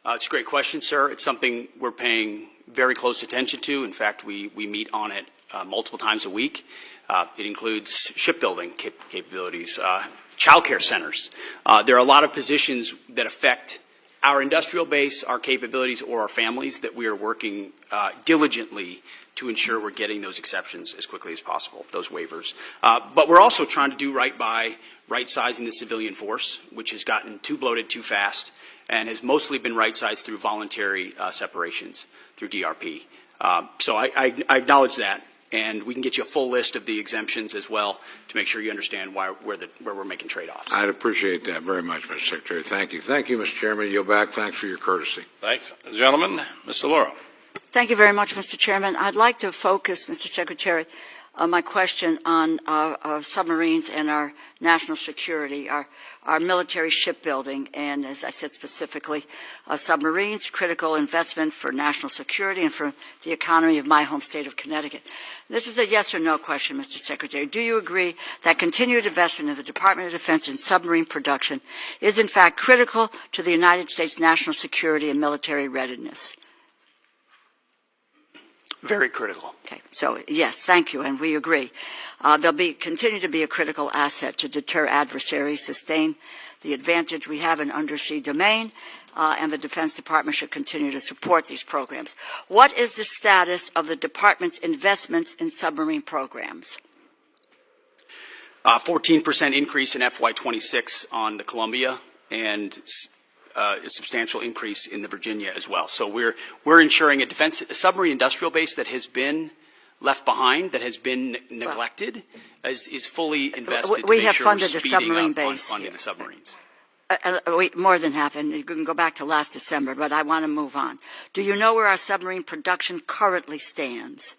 It's a great question, sir. It's something we're paying very close attention to. In fact, we meet on it multiple times a week. It includes shipbuilding capabilities, child care centers. There are a lot of positions that affect our industrial base, our capabilities, or our families that we are working diligently to ensure we're getting those exceptions as quickly as possible, those waivers. But we're also trying to do right by right-sizing the civilian force, which has gotten too bloated too fast and has mostly been right-sized through voluntary separations through DRP. So I acknowledge that. And we can get you a full list of the exemptions as well to make sure you understand where we're making trade-offs. I'd appreciate that very much, Mr. Secretary. Thank you. Thank you, Mr. Chairman. Yield back. Thanks for your courtesy. Thanks. Gentlemen, Mr. Lauro. Thank you very much, Mr. Chairman. I'd like to focus, Mr. Secretary, my question on submarines and our national security, our military shipbuilding, and as I said specifically, submarines, critical investment for national security and for the economy of my home state of Connecticut. This is a yes or no question, Mr. Secretary. Do you agree that continued investment in the Department of Defense in submarine production is in fact critical to the United States national security and military readiness? Very critical. Okay, so yes, thank you, and we agree. They'll continue to be a critical asset to deter adversaries, sustain the advantage we have in undersea domain, and the Defense Department should continue to support these programs. What is the status of the Department's investments in submarine programs? 14% increase in FY26 on the Columbia, and a substantial increase in the Virginia as well. So we're ensuring a submarine industrial base that has been left behind, that has been neglected, is fully invested. We have funded the submarine base. Funding the submarines. More than half, and you can go back to last December, but I want to move on. Do you know where our submarine production currently stands,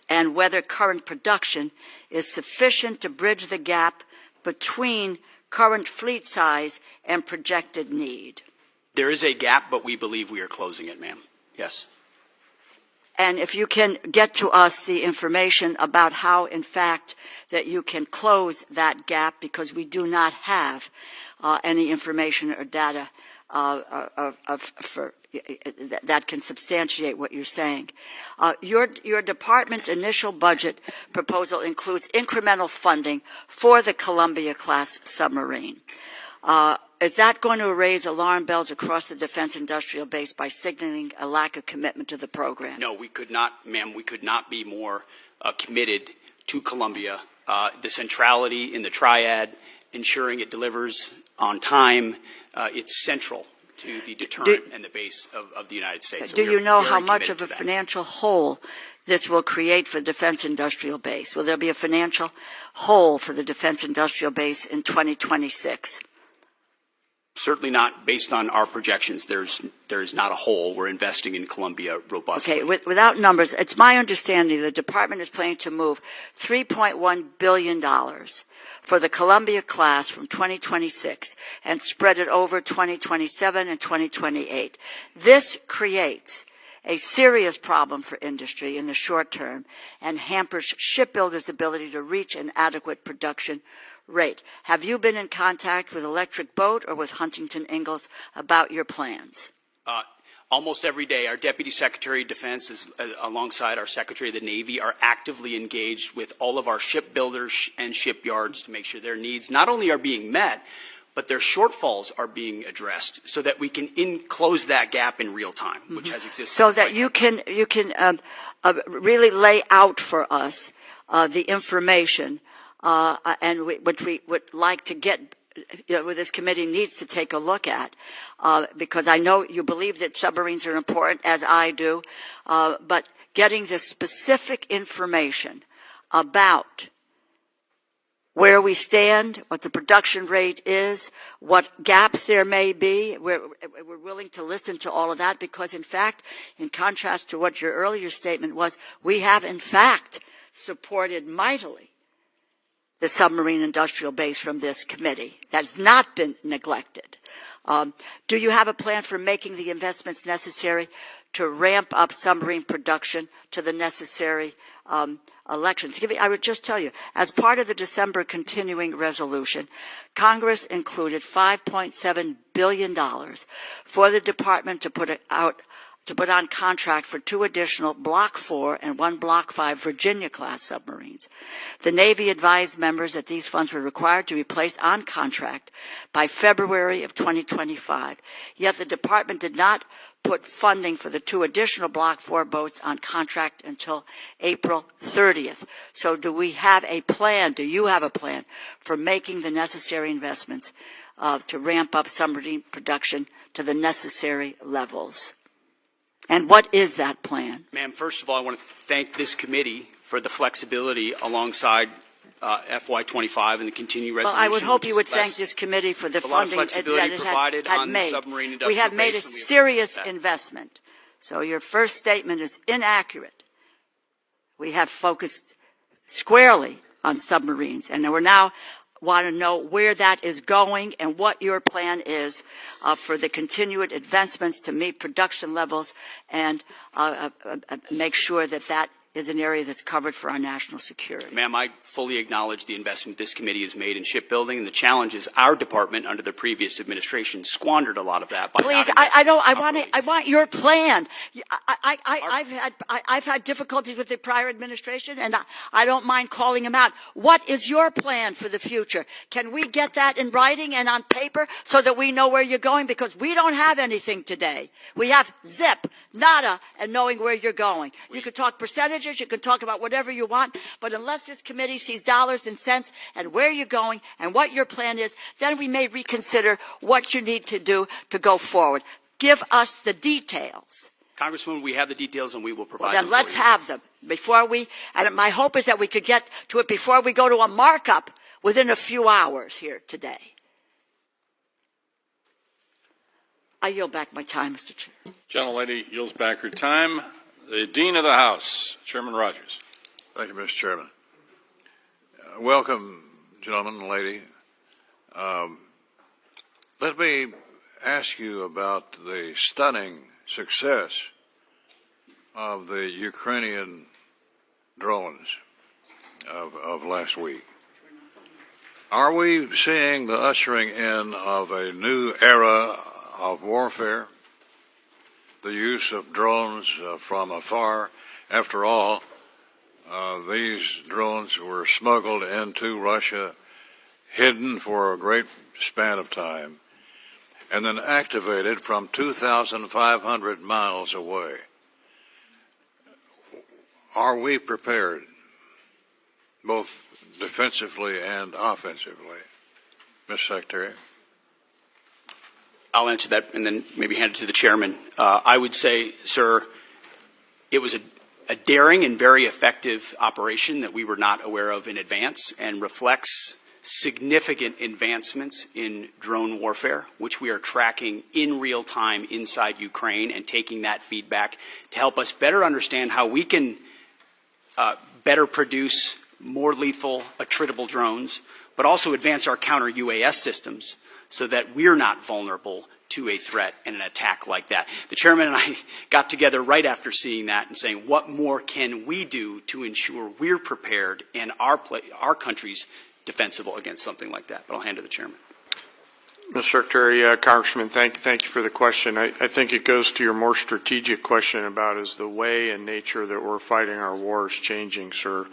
and whether current production is sufficient to bridge the gap between current fleet size and projected need? There is a gap, but we believe we are closing it, ma'am. Yes. And if you can get to us the information about how, in fact, that you can close that gap, because we do not have any information or data that can substantiate what you're saying. Your department's initial budget proposal includes incremental funding for the Columbia-class submarine. Is that going to raise alarm bells across the defense industrial base by signaling a lack of commitment to the program? No, we could not, ma'am. We could not be more committed to Columbia. The centrality in the triad, ensuring it delivers on time, it's central to the deterrent and the base of the United States. So do you know how much of a financial hole this will create for the defense industrial base? Will there be a financial hole for the defense industrial base in 2026? Certainly not based on our projections. There is not a hole. We're investing in Columbia robustly. Okay, without numbers, it's my understanding the department is planning to move $3.1 billion for the Columbia class from 2026 and spread it over 2027 and 2028. This creates a serious problem for industry in the short term and hampers shipbuilders' ability to reach an adequate production rate. Have you been in contact with Electric Boat or with Huntington Ingalls about your plans? Almost every day, our Deputy Secretary of Defense, alongside our Secretary of the Navy, are actively engaged with all of our shipbuilders and shipyards to make sure their needs not only are being met, but their shortfalls are being addressed so that we can close that gap in real time, which has existed. So that you can really lay out for us the information and which we would like to get, this committee needs to take a look at, because I know you believe that submarines are important, as I do, but getting the specific information about where we stand, what the production rate is, what gaps there may be. We're willing to listen to all of that because, in fact, in contrast to what your earlier statement was, we have, in fact, supported mightily the submarine industrial base from this committee. That's not been neglected. Do you have a plan for making the investments necessary to ramp up submarine production to the necessary elections? I would just tell you, as part of the December continuing resolution, Congress included $5.7 billion for the department to put on contract for 2 additional Block 4 and 1 Block 5 Virginia-class submarines. The Navy advised members that these funds were required to be placed on contract by February of 2025, yet the department did not put funding for the 2 additional Block 4 boats on contract until April 30th. So do we have a plan, do you have a plan for making the necessary investments to ramp up submarine production to the necessary levels? And what is that plan? Ma'am, first of all, I want to thank this committee for the flexibility alongside FY25 and the continued resolution. Well, I would hope you would thank this committee for the funding that it had made. We have made a serious investment. So your first statement is inaccurate. We have focused squarely on submarines. And we're now want to know where that is going and what your plan is for the continued advancements to meet production levels and make sure that that is an area that's covered for our national security. Ma'am, I fully acknowledge the investment this committee has made in shipbuilding, and the challenge is our department under the previous administration squandered a lot of that. By Please, I want your plan. I've had difficulties with the prior administration, and I don't mind calling them out. What is your plan for the future? Can we get that in writing and on paper so that we know where you're going? Because we don't have anything today. We have zip, nada, and knowing where you're going. You could talk percentages. You can talk about whatever you want, but unless this committee sees dollars and cents and where you're going and what your plan is, then we may reconsider what you need to do to go forward. Give us the details. Congresswoman, we have the details and we will provide them. Then let's have them before and my hope is that we could get to it before we go to a markup within a few hours here today. I yield back my time, Mr. Chair. Gentlelady yields back her time. The Dean of the House, Chairman Rogers. Thank you, Mr. Chairman. Welcome, gentlemen and lady. Let me ask you about the stunning success of the Ukrainian drones of last week. Are we seeing the ushering in of a new era of warfare? The use of drones from afar. After all, these drones were smuggled into Russia, hidden for a great span of time, and then activated from 2,500 miles away. Are we prepared, both defensively and offensively, Mr. Secretary? I'll answer that and then maybe hand it to the chairman. I would say, sir, it was a daring and very effective operation that we were not aware of in advance and reflects significant advancements in drone warfare, which we are tracking in real time inside Ukraine and taking that feedback to help us better understand how we can better produce more lethal, attritable drones, but also advance our counter-UAS systems so that we're not vulnerable to a threat and an attack like that. The chairman and I got together right after seeing that and saying, what more can we do to ensure we're prepared and our country's defensible against something like that? But I'll hand to the chairman. Mr. Secretary, Congressman, thank you for the question. I think it goes to your more strategic question about is the way and nature that we're fighting our wars changing, sir?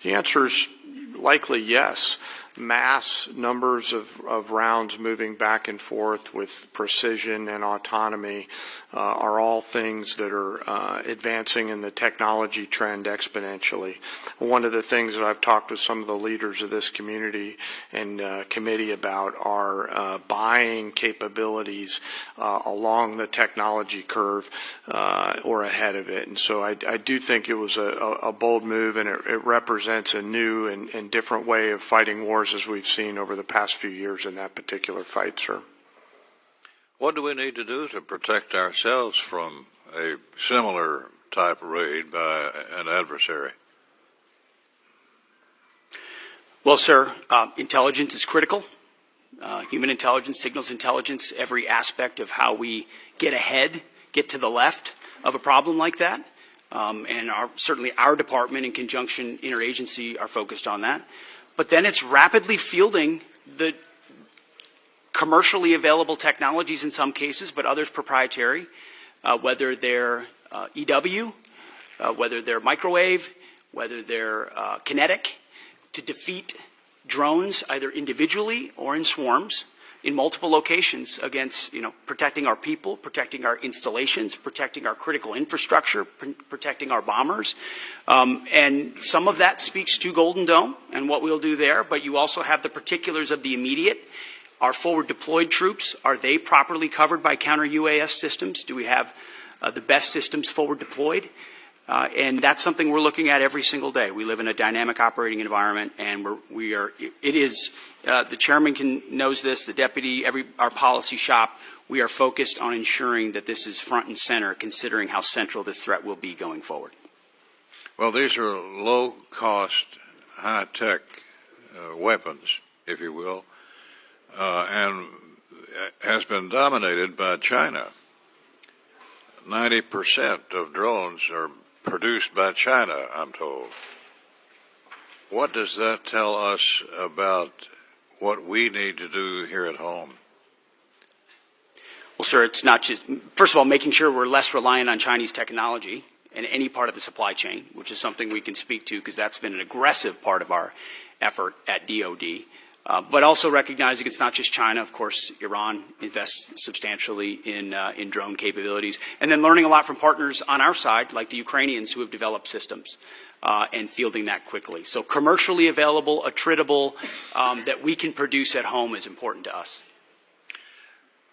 The answer is likely yes. Mass numbers of rounds moving back and forth with precision and autonomy are all things that are advancing in the technology trend exponentially. One of the things that I've talked with some of the leaders of this community and committee about are buying capabilities along the technology curve or ahead of it. And so I do think it was a bold move, and it represents a new and different way of fighting wars as we've seen over the past few years in that particular fight, sir. What do we need to do to protect ourselves from a similar type of raid by an adversary? Well, sir, intelligence is critical. Human intelligence, signals intelligence, every aspect of how we get ahead, get to the left of a problem like that. And certainly our department in conjunction interagency are focused on that. But then it's rapidly fielding the commercially available technologies in some cases, but others proprietary, whether they're EW, whether they're microwave, whether they're kinetic, to defeat drones either individually or in swarms in multiple locations against, protecting our people, protecting our installations, protecting our critical infrastructure, protecting our bombers. And some of that speaks to Golden Dome and what we'll do there, but you also have the particulars of the immediate. Our forward deployed troops, are they properly covered by counter-UAS systems? Do we have the best systems forward deployed? And that's something we're looking at every single day. We live in a dynamic operating environment, and the chairman knows this, the deputy, our policy shop, we are focused on ensuring that this is front and center, considering how central this threat will be going forward. Well, these are low-cost high-tech weapons, if you will, and has been dominated by China. 90% of drones are produced by China, I'm told. What does that tell us about what we need to do here at home? Well, sir, it's not just, first of all, making sure we're less reliant on Chinese technology in any part of the supply chain, which is something we can speak to because that's been an aggressive part of our effort at DOD. But also recognizing it's not just China. Of course, Iran invests substantially in drone capabilities. And then learning a lot from partners on our side, like the Ukrainians who have developed systems and fielding that quickly. So commercially available, attritable, that we can produce at home is important to us.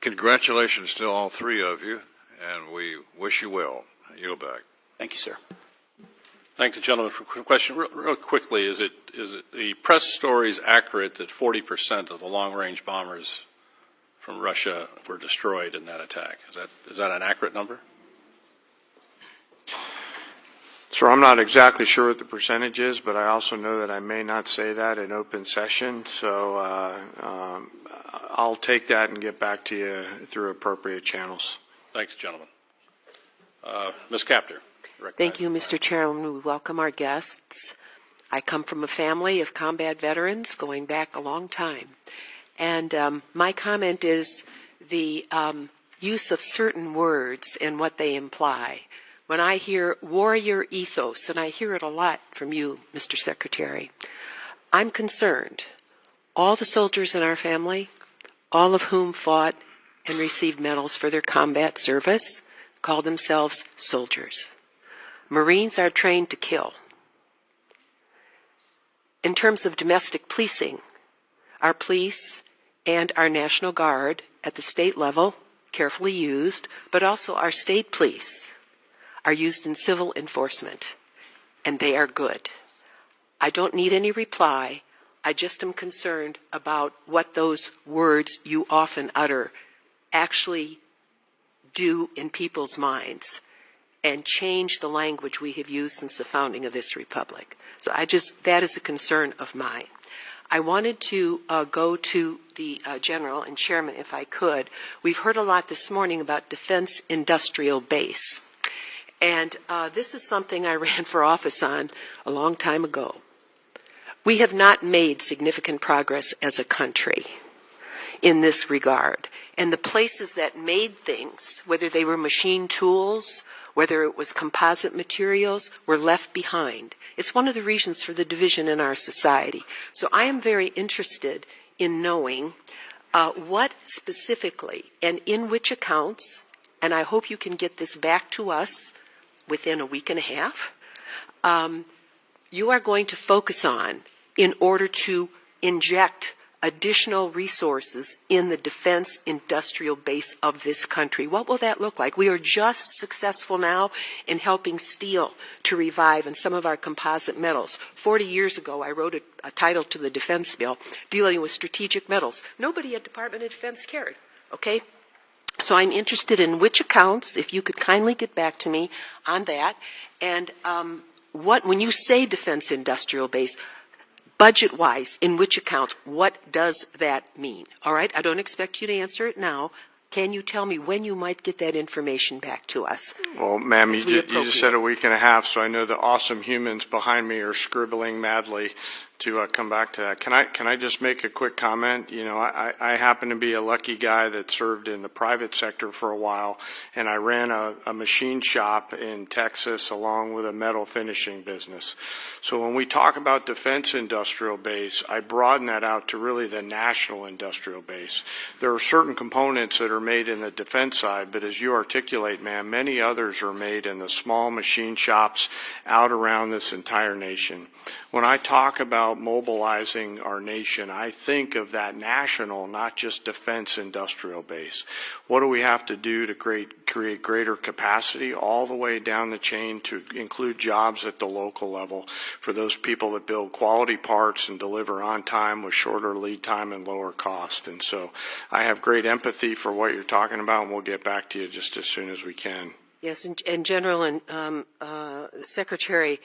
Congratulations to all three of you, and we wish you well. Yield back. Thank you, sir. Thank the gentleman for a question. Real quickly, is it the press stories accurate that 40% of the long-range bombers from Russia were destroyed in that attack? Is that an accurate number? Sir, I'm not exactly sure what the percentage is, but I also know that I may not say that in open session. So I'll take that and get back to you through appropriate channels. Thanks, gentlemen. Ms. Capter. Thank you, Mr. Chairman. We welcome our guests. I come from a family of combat veterans going back a long time. And my comment is the use of certain words and what they imply. When I hear warrior ethos, and I hear it a lot from you, Mr. Secretary, I'm concerned. All the soldiers in our family, all of whom fought and received medals for their combat service, call themselves soldiers. Marines are trained to kill. In terms of domestic policing, our police and our National Guard at the state level, carefully used, but also our state police are used in civil enforcement, and they are good. I don't need any reply. I just am concerned about what those words you often utter actually do in people's minds and change the language we have used since the founding of this republic. So that is a concern of mine. I wanted to go to the General and Chairman, if I could. We've heard a lot this morning about defense industrial base. And this is something I ran for office on a long time ago. We have not made significant progress as a country in this regard. And the places that made things, whether they were machine tools, whether it was composite materials, were left behind. It's one of the reasons for the division in our society. So I am very interested in knowing what specifically and in which accounts, and I hope you can get this back to us within a week and a half, you are going to focus on in order to inject additional resources in the defense industrial base of this country. What will that look like? We are just successful now in helping steel to revive and some of our composite metals. 40 years ago, I wrote a title to the defense bill dealing with strategic metals. Nobody at Department of Defense cared, okay? So I'm interested in which accounts, if you could kindly get back to me on that, and when you say defense industrial base, budget-wise, in which accounts, what does that mean? All right, I don't expect you to answer it now. Can you tell me when you might get that information back to us? Well, ma'am, you just said a week and a half, so I know the awesome humans behind me are scribbling madly to come back to that. Can I just make a quick comment? You know, I happen to be a lucky guy that served in the private sector for a while, and I ran a machine shop in Texas along with a metal finishing business. So when we talk about defense industrial base, I broaden that out to really the national industrial base. There are certain components that are made in the defense side, but as you articulate, ma'am, many others are made in the small machine shops out around this entire nation. When I talk about mobilizing our nation, I think of that national, not just defense industrial base. What do we have to do to create greater capacity all the way down the chain to include jobs at the local level for those people that build quality parts and deliver on time with shorter lead time and lower cost? And so I have great empathy for what you're talking about, and we'll get back to you just as soon as we can. Yes, and General and Secretary,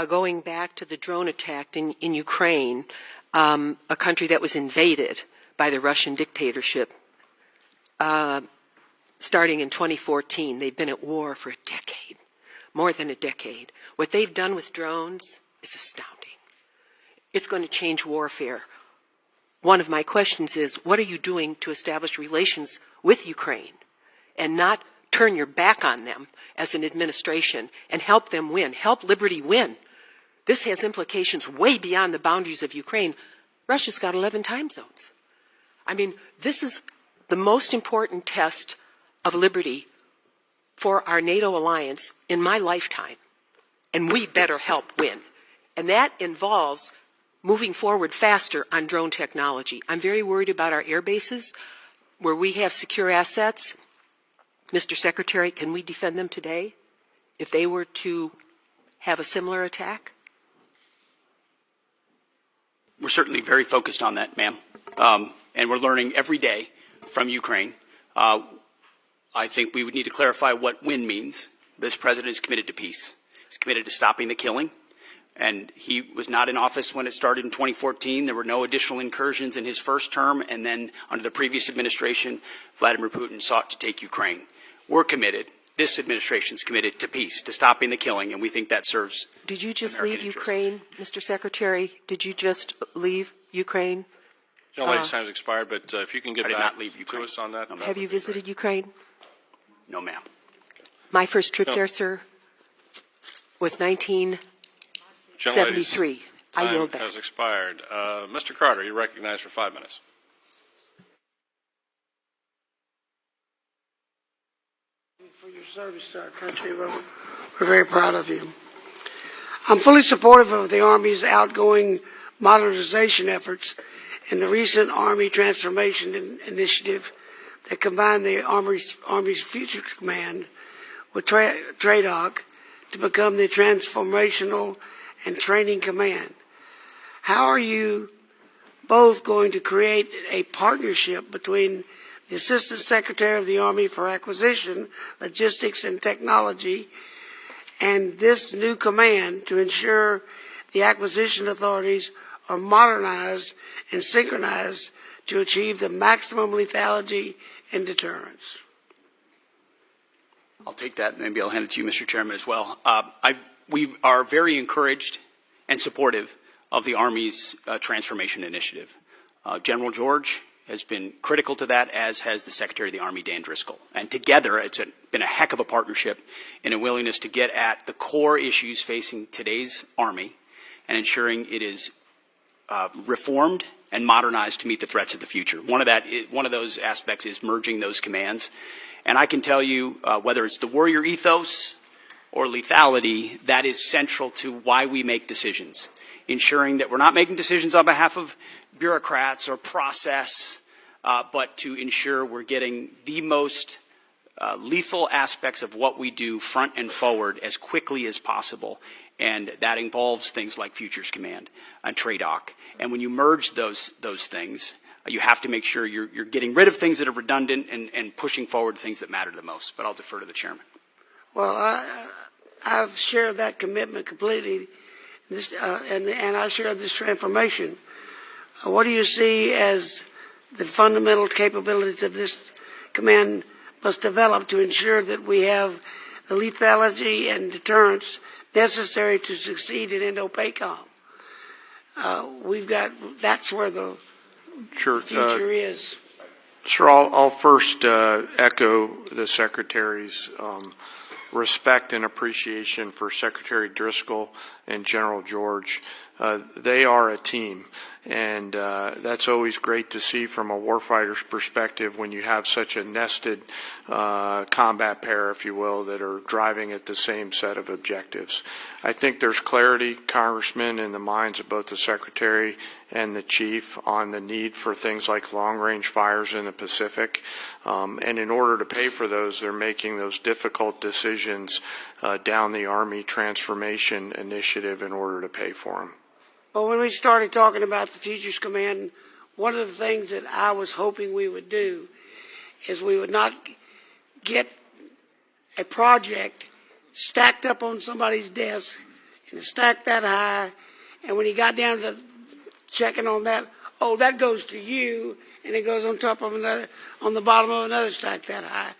going back to the drone attack in Ukraine, a country that was invaded by the Russian dictatorship, starting in 2014. They've been at war for a decade, more than a decade. What they've done with drones is astounding. It's going to change warfare. One of my questions is, what are you doing to establish relations with Ukraine and not turn your back on them as an administration and help them win, help liberty win? This has implications way beyond the boundaries of Ukraine. Russia's got 11 time zones. I mean, this is the most important test of liberty for our NATO alliance in my lifetime, and we better help win. And that involves moving forward faster on drone technology. I'm very worried about our air bases where we have secure assets. Mr. Secretary, can we defend them today if they were to have a similar attack? We're certainly very focused on that, ma'am. And we're learning every day from Ukraine. I think we would need to clarify what win means. This president is committed to peace. He's committed to stopping the killing. And he was not in office when it started in 2014. There were no additional incursions in his first term. And then under the previous administration, Vladimir Putin sought to take Ukraine. We're committed. This administration is committed to peace, to stopping the killing, and we think that serves. Did you just American leave interests. Ukraine, Mr. Secretary? Did you just leave Ukraine? Young lady's time has expired, but if you can get I did back not leave to Ukraine. us on that. Have you visited Ukraine? No, ma'am. My first trip No. there, sir, was 1973. I yield Time back. has expired. Mr. Carter, you're recognized for 5 minutes. For your service to our country. We're very proud of you. I'm fully supportive of the Army's outgoing modernization efforts and the recent Army Transformation Initiative that combined the Army's Future Command with TRADOC to become the Transformational and Training Command. How are you both going to create a partnership between the Assistant Secretary of the Army for Acquisition, Logistics, and Technology, and this new command to ensure the acquisition authorities are modernized and synchronized to achieve the maximum lethality and deterrence? I'll take that. Maybe I'll hand it to you, Mr. Chairman, as well. We are very encouraged and supportive of the Army's transformation initiative. General George has been critical to that, as has the Secretary of the Army, Dan Driscoll. And together, it's been a heck of a partnership in a willingness to get at the core issues facing today's Army and ensuring it is reformed and modernized to meet the threats of the future. One of those aspects is merging those commands. And I can tell you, whether it's the warrior ethos or lethality, that is central to why we make decisions, ensuring that we're not making decisions on behalf of bureaucrats or process, but to ensure we're getting the most lethal aspects of what we do front and forward as quickly as possible. And that involves things like Futures Command and TRADOC. And when you merge those things, you have to make sure you're getting rid of things that are redundant and pushing forward things that matter the most. But I'll defer to the chairman. Well, I've shared that commitment completely, and I share this transformation. What do you see as the fundamental capabilities of this command must develop to ensure that we have the lethality and deterrence necessary to succeed in Indo-PACOM? That's where the future is. Sure, I'll first echo the Secretary's respect and appreciation for Secretary Driscoll and General George. They are a team, and that's always great to see from a warfighter's perspective when you have such a nested combat pair, if you will, that are driving at the same set of objectives. I think there's clarity, Congressman, in the minds of both the Secretary and the Chief on the need for things like long-range fires in the Pacific. And in order to pay for those, they're making those difficult decisions down the Army Transformation Initiative in order to pay for them. Well, when we started talking about the Futures Command, one of the things that I was hoping we would do is we would not get a project stacked up on somebody's desk and stacked that high. And when he got down to checking on that, oh, that goes to you, and it goes on top of another, on the bottom of another stack that high.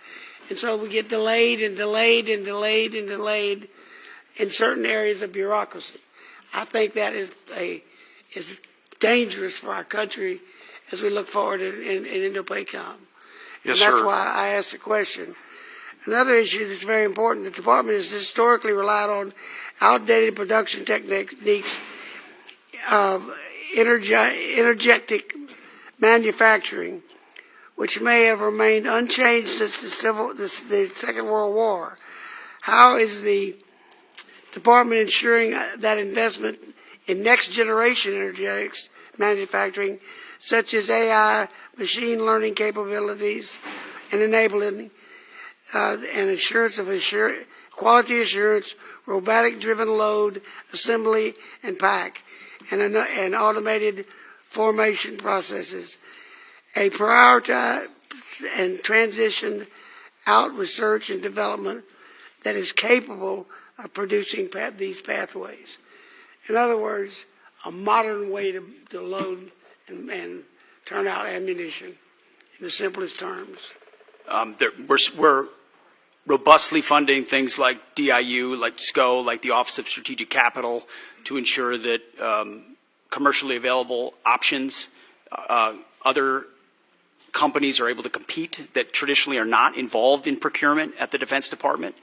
And so we get delayed and delayed and delayed and delayed in certain areas of bureaucracy. I think that is dangerous for our country as we look forward in Indo-PACOM. Yes, and that's sir. why I asked the question. Another issue that's very important, the department has historically relied on outdated production techniques of energetic manufacturing, which may have remained unchanged since the Second World War. How is the department ensuring that investment in next-generation energetics manufacturing, such as AI, machine learning capabilities, and enabling and assurance of quality assurance, robotic-driven load, assembly, and pack, and automated formation processes, a prioritize and transition out research and development that is capable of producing these pathways. In other words, a modern way to load and turn out ammunition in the simplest terms. We're robustly funding things like DIU, like SCO, like the Office of Strategic Capital, to ensure that commercially available options, other companies are able to compete that traditionally are not involved in procurement at the Defense Department,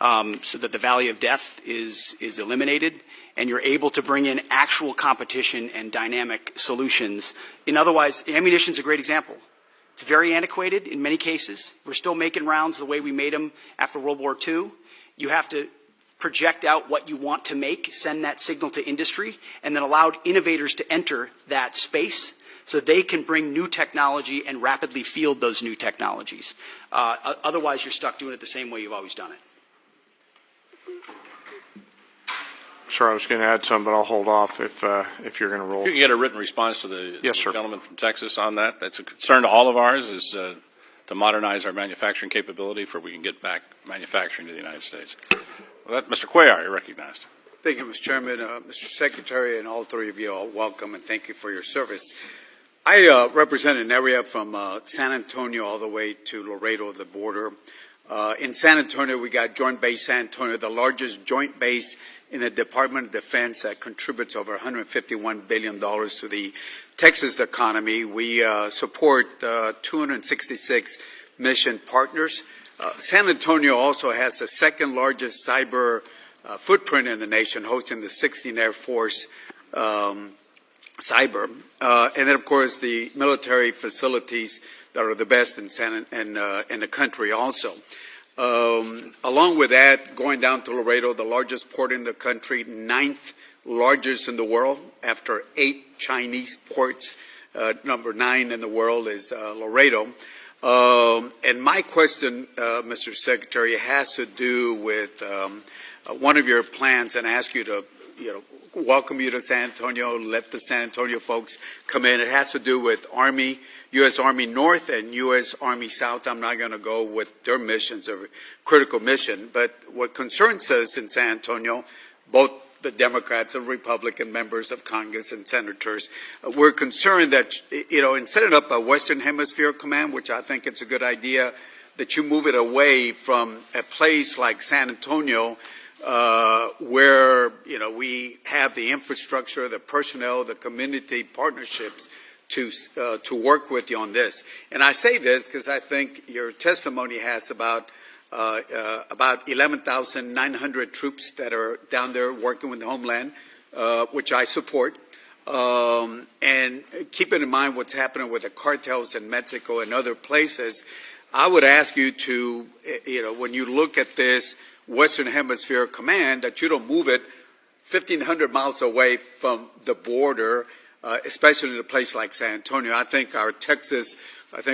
so that the valley of death is eliminated, and you're able to bring in actual competition and dynamic solutions. Otherwise, ammunition is a great example. It's very antiquated in many cases. We're still making rounds the way we made them after World War II. You have to project out what you want to make, send that signal to industry, and then allow innovators to enter that space so they can bring new technology and rapidly field those new technologies. Otherwise, you're stuck doing it the same way you've always done it. Sir, I was going to add some, but I'll hold off if you're going to roll. If you can get a written response to the Yes, sir. gentleman from Texas on that. That's a concern to all of ours, is to modernize our manufacturing capability for we can get back manufacturing to the United States. Well, Mr. Cuellar, you're recognized. Thank you, Mr. Chairman. Mr. Secretary, and all three of you all, welcome and thank you for your service. I represent an area from San Antonio all the way to Laredo, the border. In San Antonio, we got Joint Base San Antonio, the largest joint base in the Department of Defense that contributes over $151 billion to the Texas economy. We support 266 mission partners. San Antonio also has the second largest cyber footprint in the nation, hosting the 16th Air Force cyber. And then, of course, the military facilities that are the best in the country also. Along with that, going down to Laredo, the largest port in the country, 9th largest in the world after 8 Chinese ports. Number 9 in the world is Laredo. And my question, Mr. Secretary, has to do with one of your plans, and ask you to, welcome you to San Antonio, let the San Antonio folks come in. It has to do with Army, U.S. Army North and U.S. Army South. I'm not going to go with their missions or critical mission, but what concerns us in San Antonio, both the Democrats and Republican members of Congress and senators, we're concerned that, in setting up a Western Hemisphere Command, which I think it's a good idea, that you move it away from a place like San Antonio, where, we have the infrastructure, the personnel, the community partnerships to work with you on this. And I say this because I think your testimony has about 11,900 troops that are down there working with the Homeland, which I support. And keeping in mind what's happening with the cartels in Mexico and other places, I would ask you to, when you look at this Western Hemisphere Command, that you don't move it 1,500 miles away from the border, especially in a place like San Antonio. I think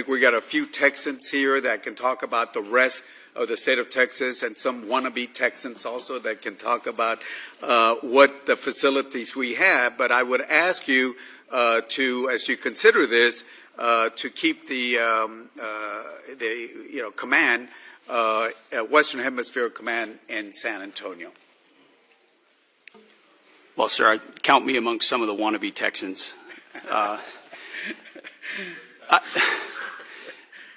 we got a few Texans here that can talk about the rest of the state of Texas, and some wannabe Texans also that can talk about what the facilities we have. But I would ask you to, as you consider this, to keep the command, Western Hemisphere Command in San Antonio. Well, sir, count me amongst some of the wannabe Texans.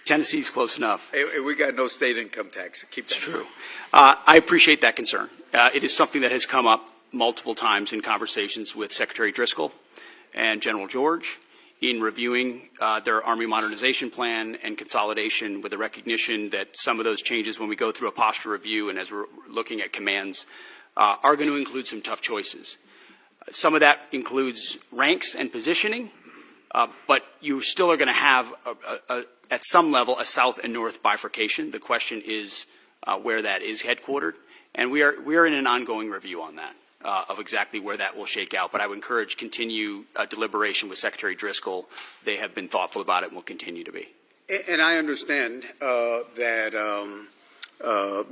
Tennessee's close enough. Hey, we got no state income tax. Keep that. It's true. I appreciate that concern. It is something that has come up multiple times in conversations with Secretary Driscoll and General George in reviewing their Army modernization plan and consolidation, with the recognition that some of those changes, when we go through a posture review and as we're looking at commands, are going to include some tough choices. Some of that includes ranks and positioning, but you still are going to have, at some level, a south and north bifurcation. The question is where that is headquartered, and we are in an ongoing review on that, of exactly where that will shake out. But I would encourage continue deliberation with Secretary Driscoll. They have been thoughtful about it and will continue to be. And I understand that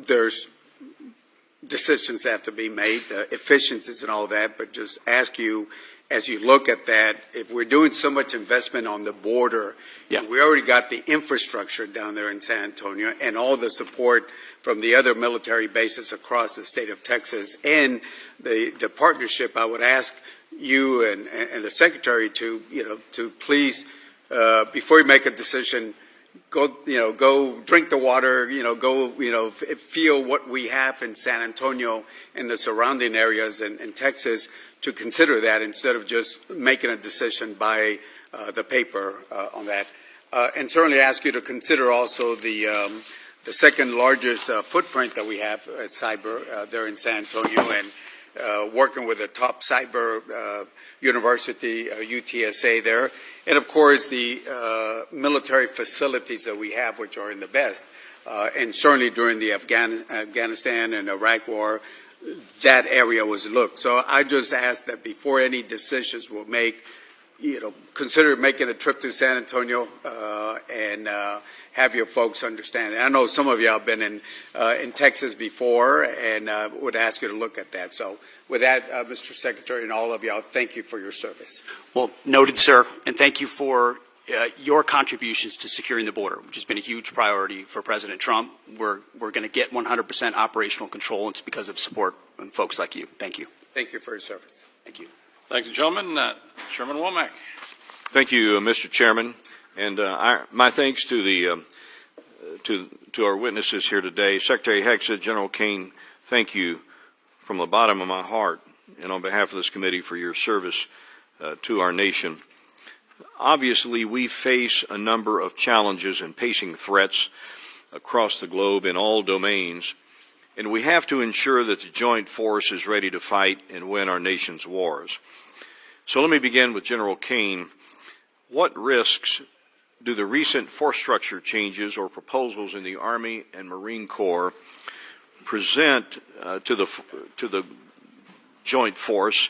there's decisions that have to be made, efficiencies and all that, but just ask you, as you look at that, if we're doing so much investment on the border, and we already got the infrastructure down there in San Antonio and all the support from the other military bases across the state of Texas and the partnership, I would ask you and the Secretary to please, before you make a decision, go drink the water, go, feel what we have in San Antonio and the surrounding areas in Texas, to consider that instead of just making a decision by the paper on that. And certainly ask you to consider also the second largest footprint that we have at cyber there in San Antonio, and working with the top cyber university, UTSA there. And of course the military facilities that we have, which are in the best. And certainly during the Afghanistan and Iraq war, that area was looked. So I just ask that before any decisions we'll make, consider making a trip to San Antonio and have your folks understand. And I know some of you have been in Texas before, and would ask you to look at that. So with that, Mr. Secretary, and all of y'all, thank you for your service. Well, noted, sir, and thank you for your contributions to securing the border, which has been a huge priority for President Trump. We're going to get 100% operational control, and it's because of support from folks like you. Thank you. Thank you for your service. Thank you. Thank you, gentlemen. Chairman Womack. Thank you, Mr. Chairman, and my thanks to the to our witnesses here today. Secretary Hegseth, General Kane, thank you from the bottom of my heart and on behalf of this committee for your service to our nation. Obviously, we face a number of challenges and pacing threats across the globe in all domains, and we have to ensure that the joint force is ready to fight and win our nation's wars. So let me begin with General Kane. What risks do the recent force structure changes or proposals in the Army and Marine Corps present to the joint force,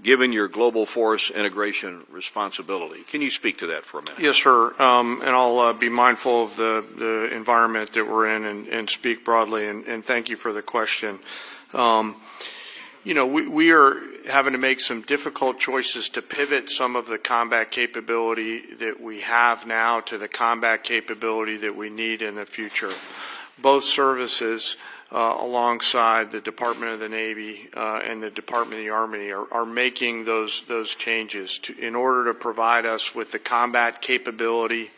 given your global force integration responsibility? Can you speak to that for a minute? Yes, sir. And I'll be mindful of the environment that we're in and speak broadly. And thank you for the question. We are having to make some difficult choices to pivot some of the combat capability that we have now to the combat capability that we need in the future. Both services, alongside the Department of the Navy and the Department of the Army, are making those changes in order to provide us with the combat capability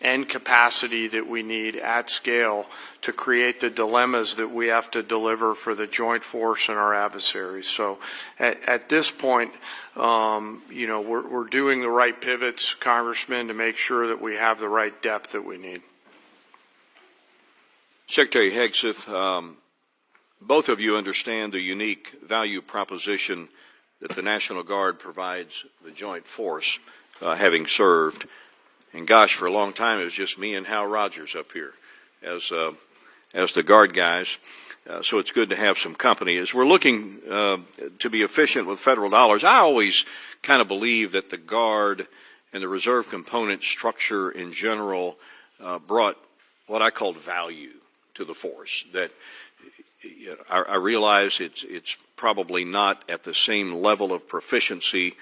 and capacity that we need at scale to create the dilemmas that we have to deliver for the joint force and our adversaries. So at this point, we're doing the right pivots, Congressman, to make sure that we have the right depth that we need. Secretary Hegseth, both of you understand the unique value proposition that the National Guard provides the joint force, having served. And gosh, for a long time, it was just me and Hal Rogers up here as the Guard guys. So it's good to have some company. As we're looking to be efficient with federal dollars, I always kind of believe that the Guard and the reserve component structure in general brought what I called value to the force. That I realize it's probably not at the same level of proficiency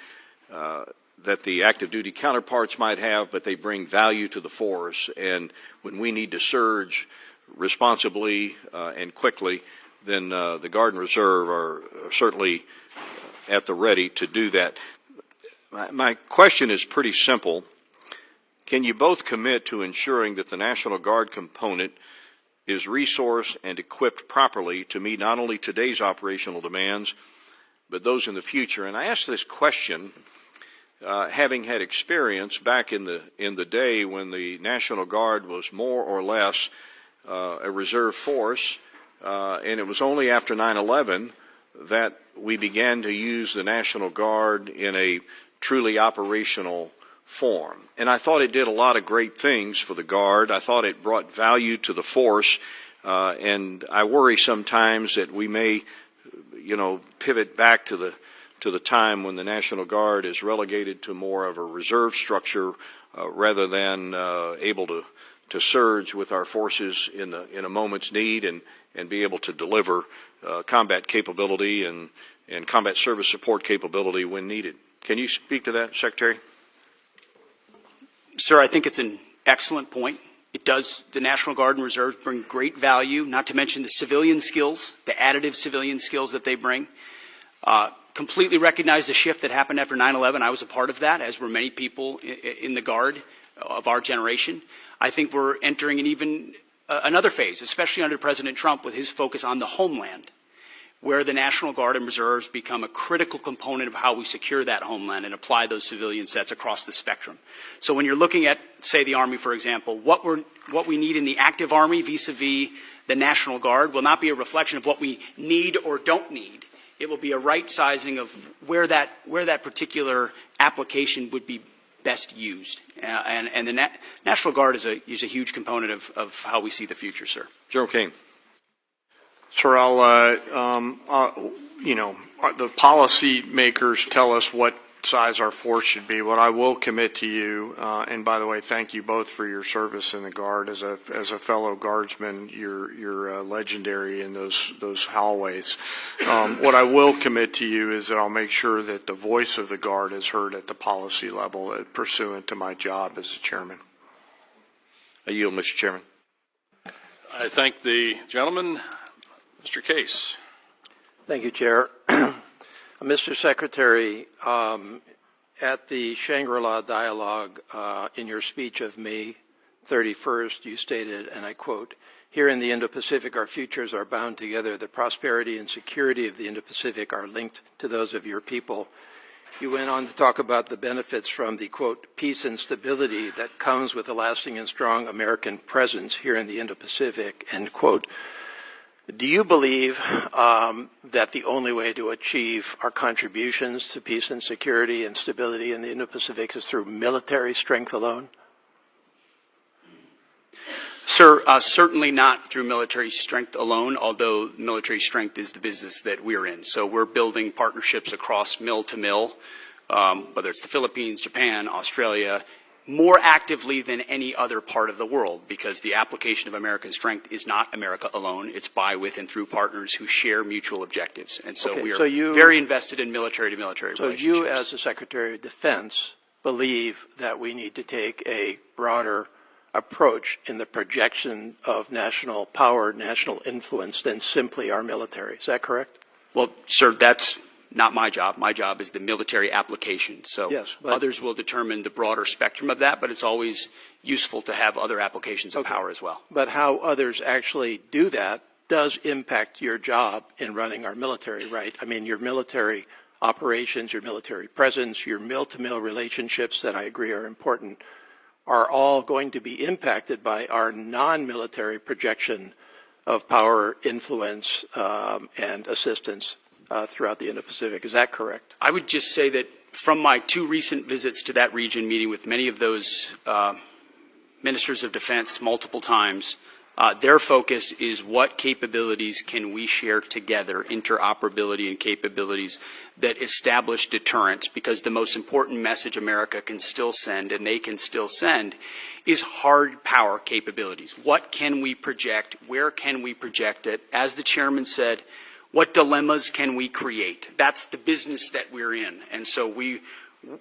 that the active duty counterparts might have, but they bring value to the force. And when we need to surge responsibly and quickly, then the Guard and Reserve are certainly at the ready to do that. My question is pretty simple. Can you both commit to ensuring that the National Guard component is resourced and equipped properly to meet not only today's operational demands, but those in the future? And I ask this question having had experience back in the day when the National Guard was more or less a reserve force, and it was only after 9/11 that we began to use the National Guard in a truly operational form. And I thought it did a lot of great things for the Guard. I thought it brought value to the force, and I worry sometimes that we may, pivot back to the time when the National Guard is relegated to more of a reserve structure rather than able to surge with our forces in a moment's need and be able to deliver combat capability and combat service support capability when needed. Can you speak to that, Secretary? Sir, I think it's an excellent point. It does, the National Guard and Reserves bring great value, not to mention the civilian skills, the additive civilian skills that they bring. Completely recognize the shift that happened after 9/11. I was a part of that, as were many people in the Guard of our generation. I think we're entering an even another phase, especially under President Trump, with his focus on the homeland, where the National Guard and Reserves become a critical component of how we secure that homeland and apply those civilian sets across the spectrum. So when you're looking at, say, the Army, for example, what we need in the active Army vis-a-vis the National Guard will not be a reflection of what we need or don't need. It will be a right sizing of where that particular application would be best used. And the National Guard is a huge component of how we see the future, sir. General Kane. Sir, the policy makers tell us what size our force should be. What I will commit to you, and by the way, thank you both for your service in the Guard. As a fellow Guardsman, you're legendary in those hallways. What I will commit to you is that I'll make sure that the voice of the Guard is heard at the policy level, pursuant to my job as a chairman. I yield, Mr. Chairman. I thank the gentleman. Mr. Case. Thank you, Chair. Mr. Secretary, at the Shangri-La Dialogue in your speech of May 31st, you stated, and I quote, "Here in the Indo-Pacific, our futures are bound together. The prosperity and security of the Indo-Pacific are linked to those of your people." You went on to talk about the benefits from the, quote, "peace and stability that comes with a lasting and strong American presence here in the Indo-Pacific," end quote. Do you believe that the only way to achieve our contributions to peace and security and stability in the Indo-Pacific is through military strength alone? Sir, certainly not through military strength alone, although military strength is the business that we're in. So we're building partnerships across mill to mill, whether it's the Philippines, Japan, Australia, more actively than any other part of the world, because the application of American strength is not America alone. It's by, with, and through partners who share mutual objectives. And so we are very invested in military-to-military relationships. So you, as the Secretary of Defense, believe that we need to take a broader approach in the projection of national power, national influence than simply our military. Is that correct? Well, sir, that's not my job. My job is the military application. So yes, others will determine the broader spectrum of that, but it's always useful to have other applications of power as well. But how others actually do that does impact your job in running our military, right? I mean, your military operations, your military presence, your mill-to-mill relationships that I agree are important are all going to be impacted by our non-military projection of power, influence, and assistance throughout the Indo-Pacific. Is that correct? I would just say that from my 2 recent visits to that region, meeting with many of those ministers of defense multiple times, their focus is what capabilities can we share together, interoperability and capabilities that establish deterrence, because the most important message America can still send, and they can still send, is hard power capabilities. What can we project? Where can we project it? As the chairman said, what dilemmas can we create? That's the business that we're in. And so we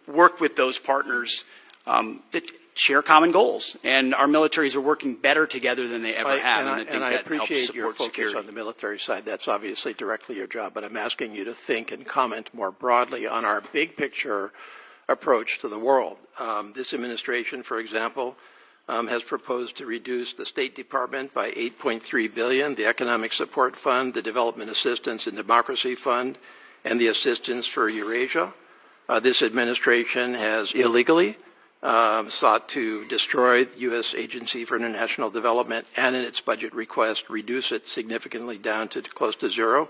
work with those partners that share common goals, and our militaries are working better together than they ever have. And I appreciate your focus security. on the military side. That's obviously directly your job, but I'm asking you to think and comment more broadly on our big picture approach to the world. This administration, for example, has proposed to reduce the State Department by $8.3 billion, the Economic Support Fund, the Development Assistance and Democracy Fund, and the Assistance for Eurasia. This administration has illegally sought to destroy the U.S. Agency for International Development and in its budget request reduce it significantly down to close to zero.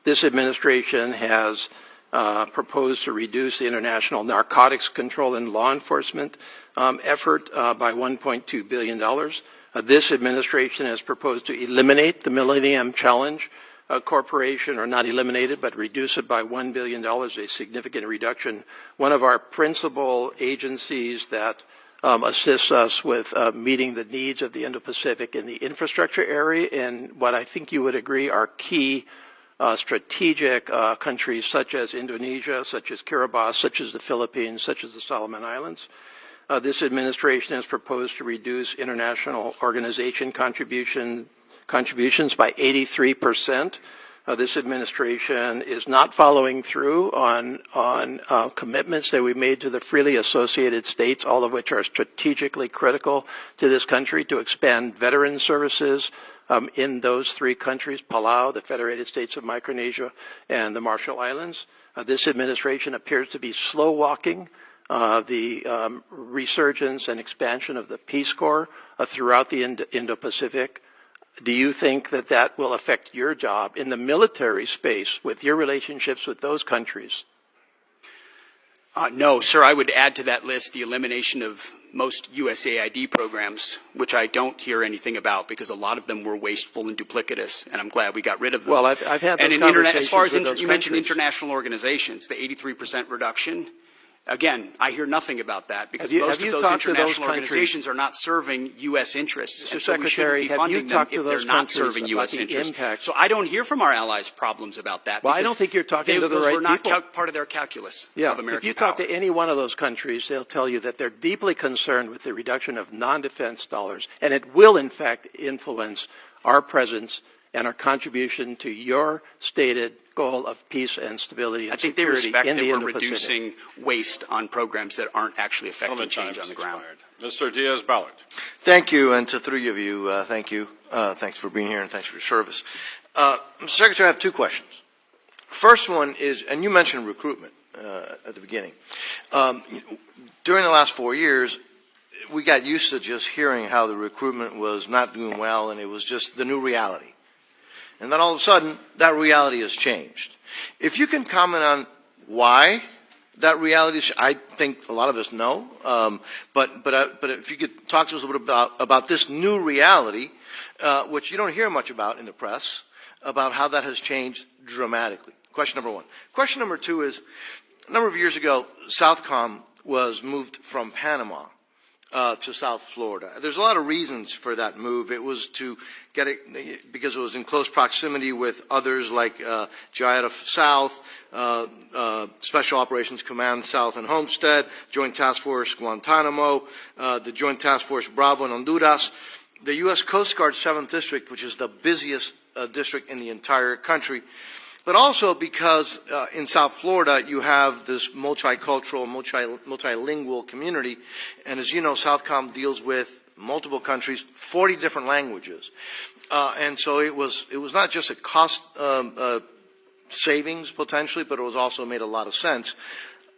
This administration has proposed to reduce the international narcotics control and law enforcement effort by $1.2 billion. This administration has proposed to eliminate the Millennium Challenge Corporation, or not eliminate it, but reduce it by $1 billion, a significant reduction. One of our principal agencies that assists us with meeting the needs of the Indo-Pacific in the infrastructure area, and what I think you would agree are key strategic countries such as Indonesia, such as Kiribati, such as the Philippines, such as the Solomon Islands. This administration has proposed to reduce international organization contributions by 83%. This administration is not following through on commitments that we made to the freely associated states, all of which are strategically critical to this country, to expand veteran services in those three countries, Palau, the Federated States of Micronesia, and the Marshall Islands. This administration appears to be slow walking the resurgence and expansion of the Peace Corps throughout the Indo-Pacific. Do you think that that will affect your job in the military space with your relationships with those countries? No, sir. I would add to that list the elimination of most USAID programs, which I don't hear anything about because a lot of them were wasteful and duplicitous, and I'm glad we got rid of them. Well, I've had those conversations as far as with those you mentioned international organizations, the 83% reduction. Again, I hear nothing about that because most of those international organizations are not serving U.S. interests. Mr. So we shouldn't be funding them if they're not serving U.S. interests. So I don't hear from our allies problems about that. Well, I don't think you're talking to the right people. Those were not part of their calculus of American if you power. talk to any one of those countries, they'll tell you that they're deeply concerned with the reduction of non-defense dollars, and it will, in fact, influence our presence and our contribution to your stated goal of peace and stability and I think they security respect in that the we're Indo-Pacific. reducing waste on programs that aren't actually affecting change on the ground. Mr. Diaz-Balart. Thank you, and to three of you, thank you. Thanks for being here, and thanks for your service. Mr. Secretary, I have two questions. First one is, and you mentioned recruitment at the beginning. During the last 4 years, we got used to just hearing how the recruitment was not doing well, and it was just the new reality. And then all of a sudden, that reality has changed. If you can comment on why that reality is, I think a lot of us know, but if you could talk to us a little bit about this new reality, which you don't hear much about in the press, about how that has changed dramatically. Question number one. Question number two is, a number of years ago, Southcom was moved from Panama to South Florida. There's a lot of reasons for that move. It was to get it because it was in close proximity with others like Jayada South, Special Operations Command South and Homestead, Joint Task Force Guantanamo, the Joint Task Force Bravo in Honduras, the U.S. Coast Guard 7th District, which is the busiest district in the entire country, but also because in South Florida you have this multicultural, multilingual community, and as you know, Southcom deals with multiple countries, 40 different languages, and so it was not just a cost savings potentially, but it was also made a lot of sense.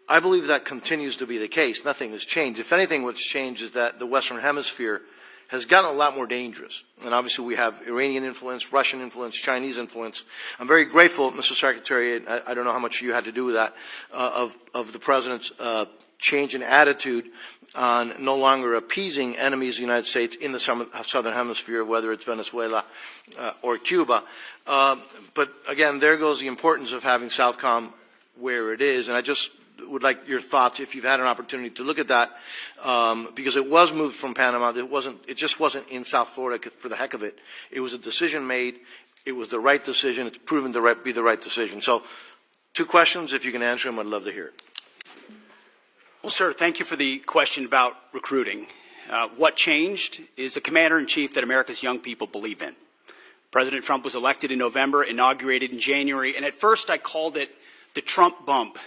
I believe that continues to be the case. Nothing has changed. If anything, what's changed is that the Western Hemisphere has gotten a lot more dangerous. And obviously we have Iranian influence, Russian influence, Chinese influence. I'm very grateful, Mr. Secretary, I don't know how much you had to do with that, of the President's change in attitude on no longer appeasing enemies of the United States in the Southern Hemisphere, whether it's Venezuela or Cuba. But again, there goes the importance of having Southcom where it is. And I just would like your thoughts, if you've had an opportunity to look at that, because it was moved from Panama. It just wasn't in South Florida for the heck of it. It was a decision made. It was the right decision. It's proven to be the right decision. So, two questions. If you can answer them, I'd love to hear it. Well, sir, thank you for the question about recruiting. What changed is the commander-in-chief that America's young people believe in. President Trump was elected in November, inaugurated in January, and at first I called it the Trump bump.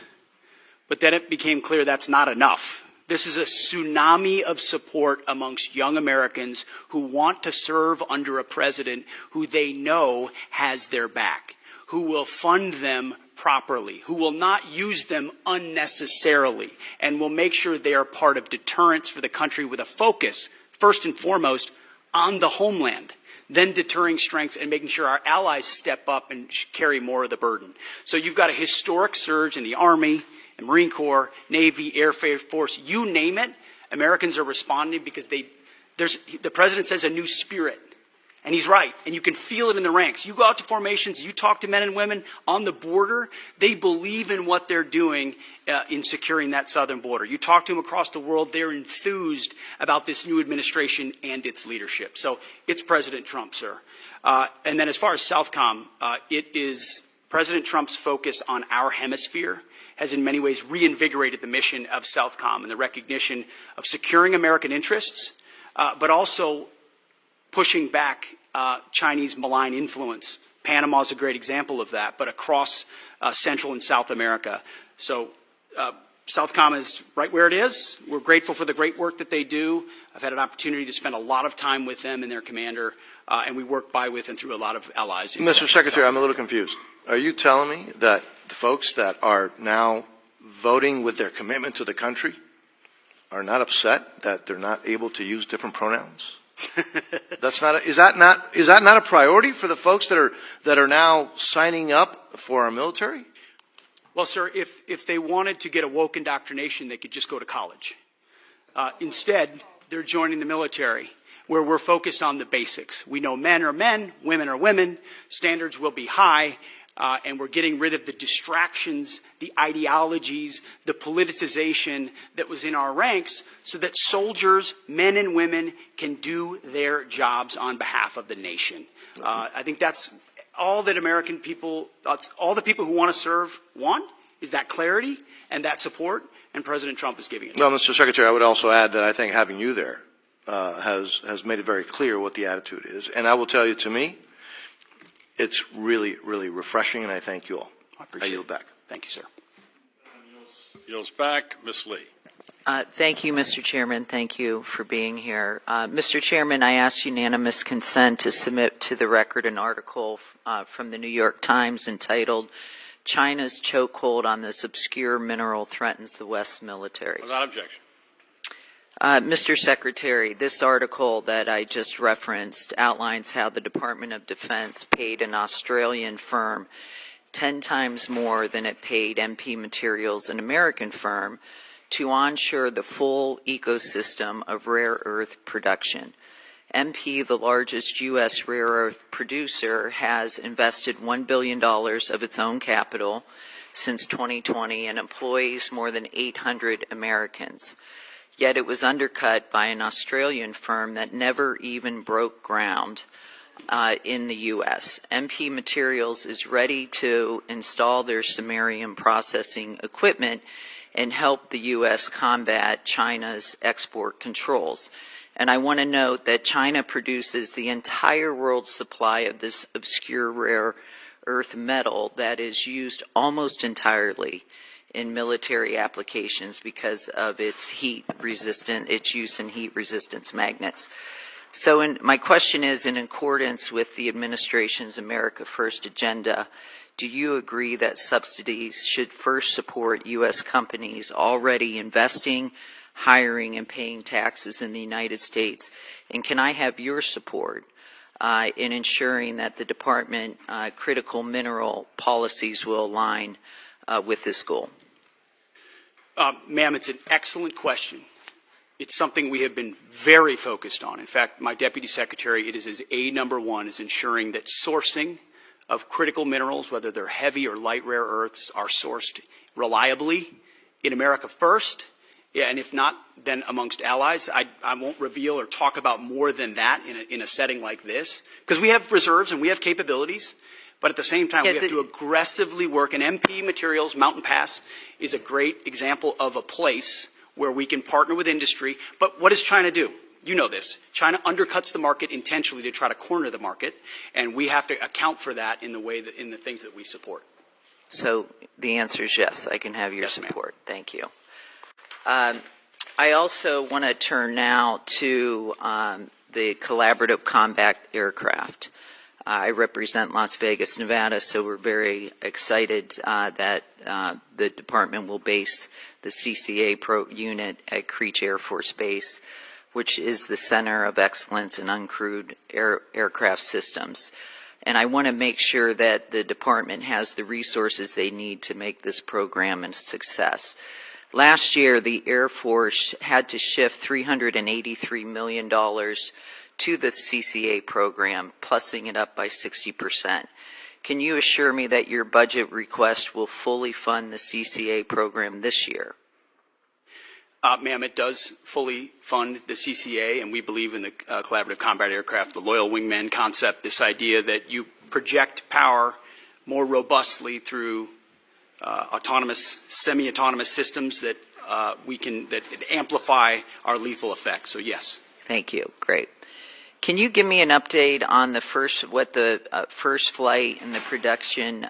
But then it became clear that's not enough. This is a tsunami of support amongst young Americans who want to serve under a president who they know has their back, who will fund them properly, who will not use them unnecessarily, and will make sure they are part of deterrence for the country with a focus, first and foremost, on the homeland, then deterring strengths and making sure our allies step up and carry more of the burden. So you've got a historic surge in the Army, the Marine Corps, Navy, Air Force, you name it. Americans are responding because the president says a new spirit. And he's right, and you can feel it in the ranks. You go out to formations, you talk to men and women on the border, they believe in what they're doing in securing that southern border. You talk to them across the world, they're enthused about this new administration and its leadership. So it's President Trump, sir. And then as far as Southcom, it is President Trump's focus on our hemisphere has in many ways reinvigorated the mission of Southcom and the recognition of securing American interests, but also pushing back Chinese malign influence. Panama is a great example of that, but across Central and South America. So Southcom is right where it is. We're grateful for the great work that they do. I've had an opportunity to spend a lot of time with them and their commander, and we work by, with, and through a lot of allies. Mr. Secretary, I'm a little confused. Are you telling me that the folks that are now voting with their commitment to the country are not upset that they're not able to use different pronouns? Is that not a priority for the folks that are now signing up for our military? Well, sir, if they wanted to get a woke indoctrination, they could just go to college. Instead, they're joining the military, where we're focused on the basics. We know men are men, women are women, standards will be high, and we're getting rid of the distractions, the ideologies, the politicization that was in our ranks so that soldiers, men and women, can do their jobs on behalf of the nation. I think that's all that American people, all the people who want to serve want, is that clarity and that support, and President Trump is giving it. Well, Mr. Secretary, I would also add that I think having you there has made it very clear what the attitude is. And I will tell you, to me, it's really, really refreshing, and I thank you all. I yield back. Thank you, sir. Yields back. Ms. Lee. Thank you, Mr. Chairman. Thank you for being here. Mr. Chairman, I ask unanimous consent to submit to the record an article from the New York Times entitled, "China's Chokehold on This Obscure Mineral Threatens the West Military." Without objection. Mr. Secretary, this article that I just referenced outlines how the Department of Defense paid an Australian firm 10 times more than it paid MP Materials, an American firm, to onshore the full ecosystem of rare earth production. MP, the largest U.S. rare earth producer, has invested $1 billion of its own capital since 2020 and employs more than 800 Americans. Yet it was undercut by an Australian firm that never even broke ground in the U.S. MP Materials is ready to install their samarium processing equipment and help the U.S. combat China's export controls. And I want to note that China produces the entire world's supply of this obscure rare earth metal that is used almost entirely in military applications because of its use in heat resistance magnets. So my question is, in accordance with the administration's America First agenda, do you agree that subsidies should first support U.S. companies already investing, hiring, and paying taxes in the United States? And can I have your support in ensuring that the department critical mineral policies will align with this goal? Ma'am, it's an excellent question. It's something we have been very focused on. In fact, my Deputy Secretary, it is his number one, is ensuring that sourcing of critical minerals, whether they're heavy or light rare earths, are sourced reliably in America first, and if not, then amongst allies. I won't reveal or talk about more than that in a setting like this, because we have reserves and we have capabilities. But at the same time, we have to aggressively work. And MP Materials, Mountain Pass, is a great example of a place where we can partner with industry. But what does China do? you know this, China undercuts the market intentionally to try to corner the market, and we have to account for that in the way that, in the things that we support. So the answer is yes, I can have your Yes, support. Thank you. I also want to turn now to the collaborative combat aircraft. I represent Las Vegas, Nevada, so we're very excited that the department will base the CCA unit at Creech Air Force Base, which is the center of excellence in uncrewed aircraft systems. And I want to make sure that the department has the resources they need to make this program a success. Last year, the Air Force had to shift $383 million to the CCA program, plussing it up by 60%. Can you assure me that your budget request will fully fund the CCA program this year? Ma'am, it does fully fund the CCA, and we believe in the collaborative combat aircraft, the loyal wingman concept, this idea that you project power more robustly through autonomous, semi-autonomous systems that that amplify our lethal effect. So yes. Thank you. Great. Can you give me an update on the first flight and the production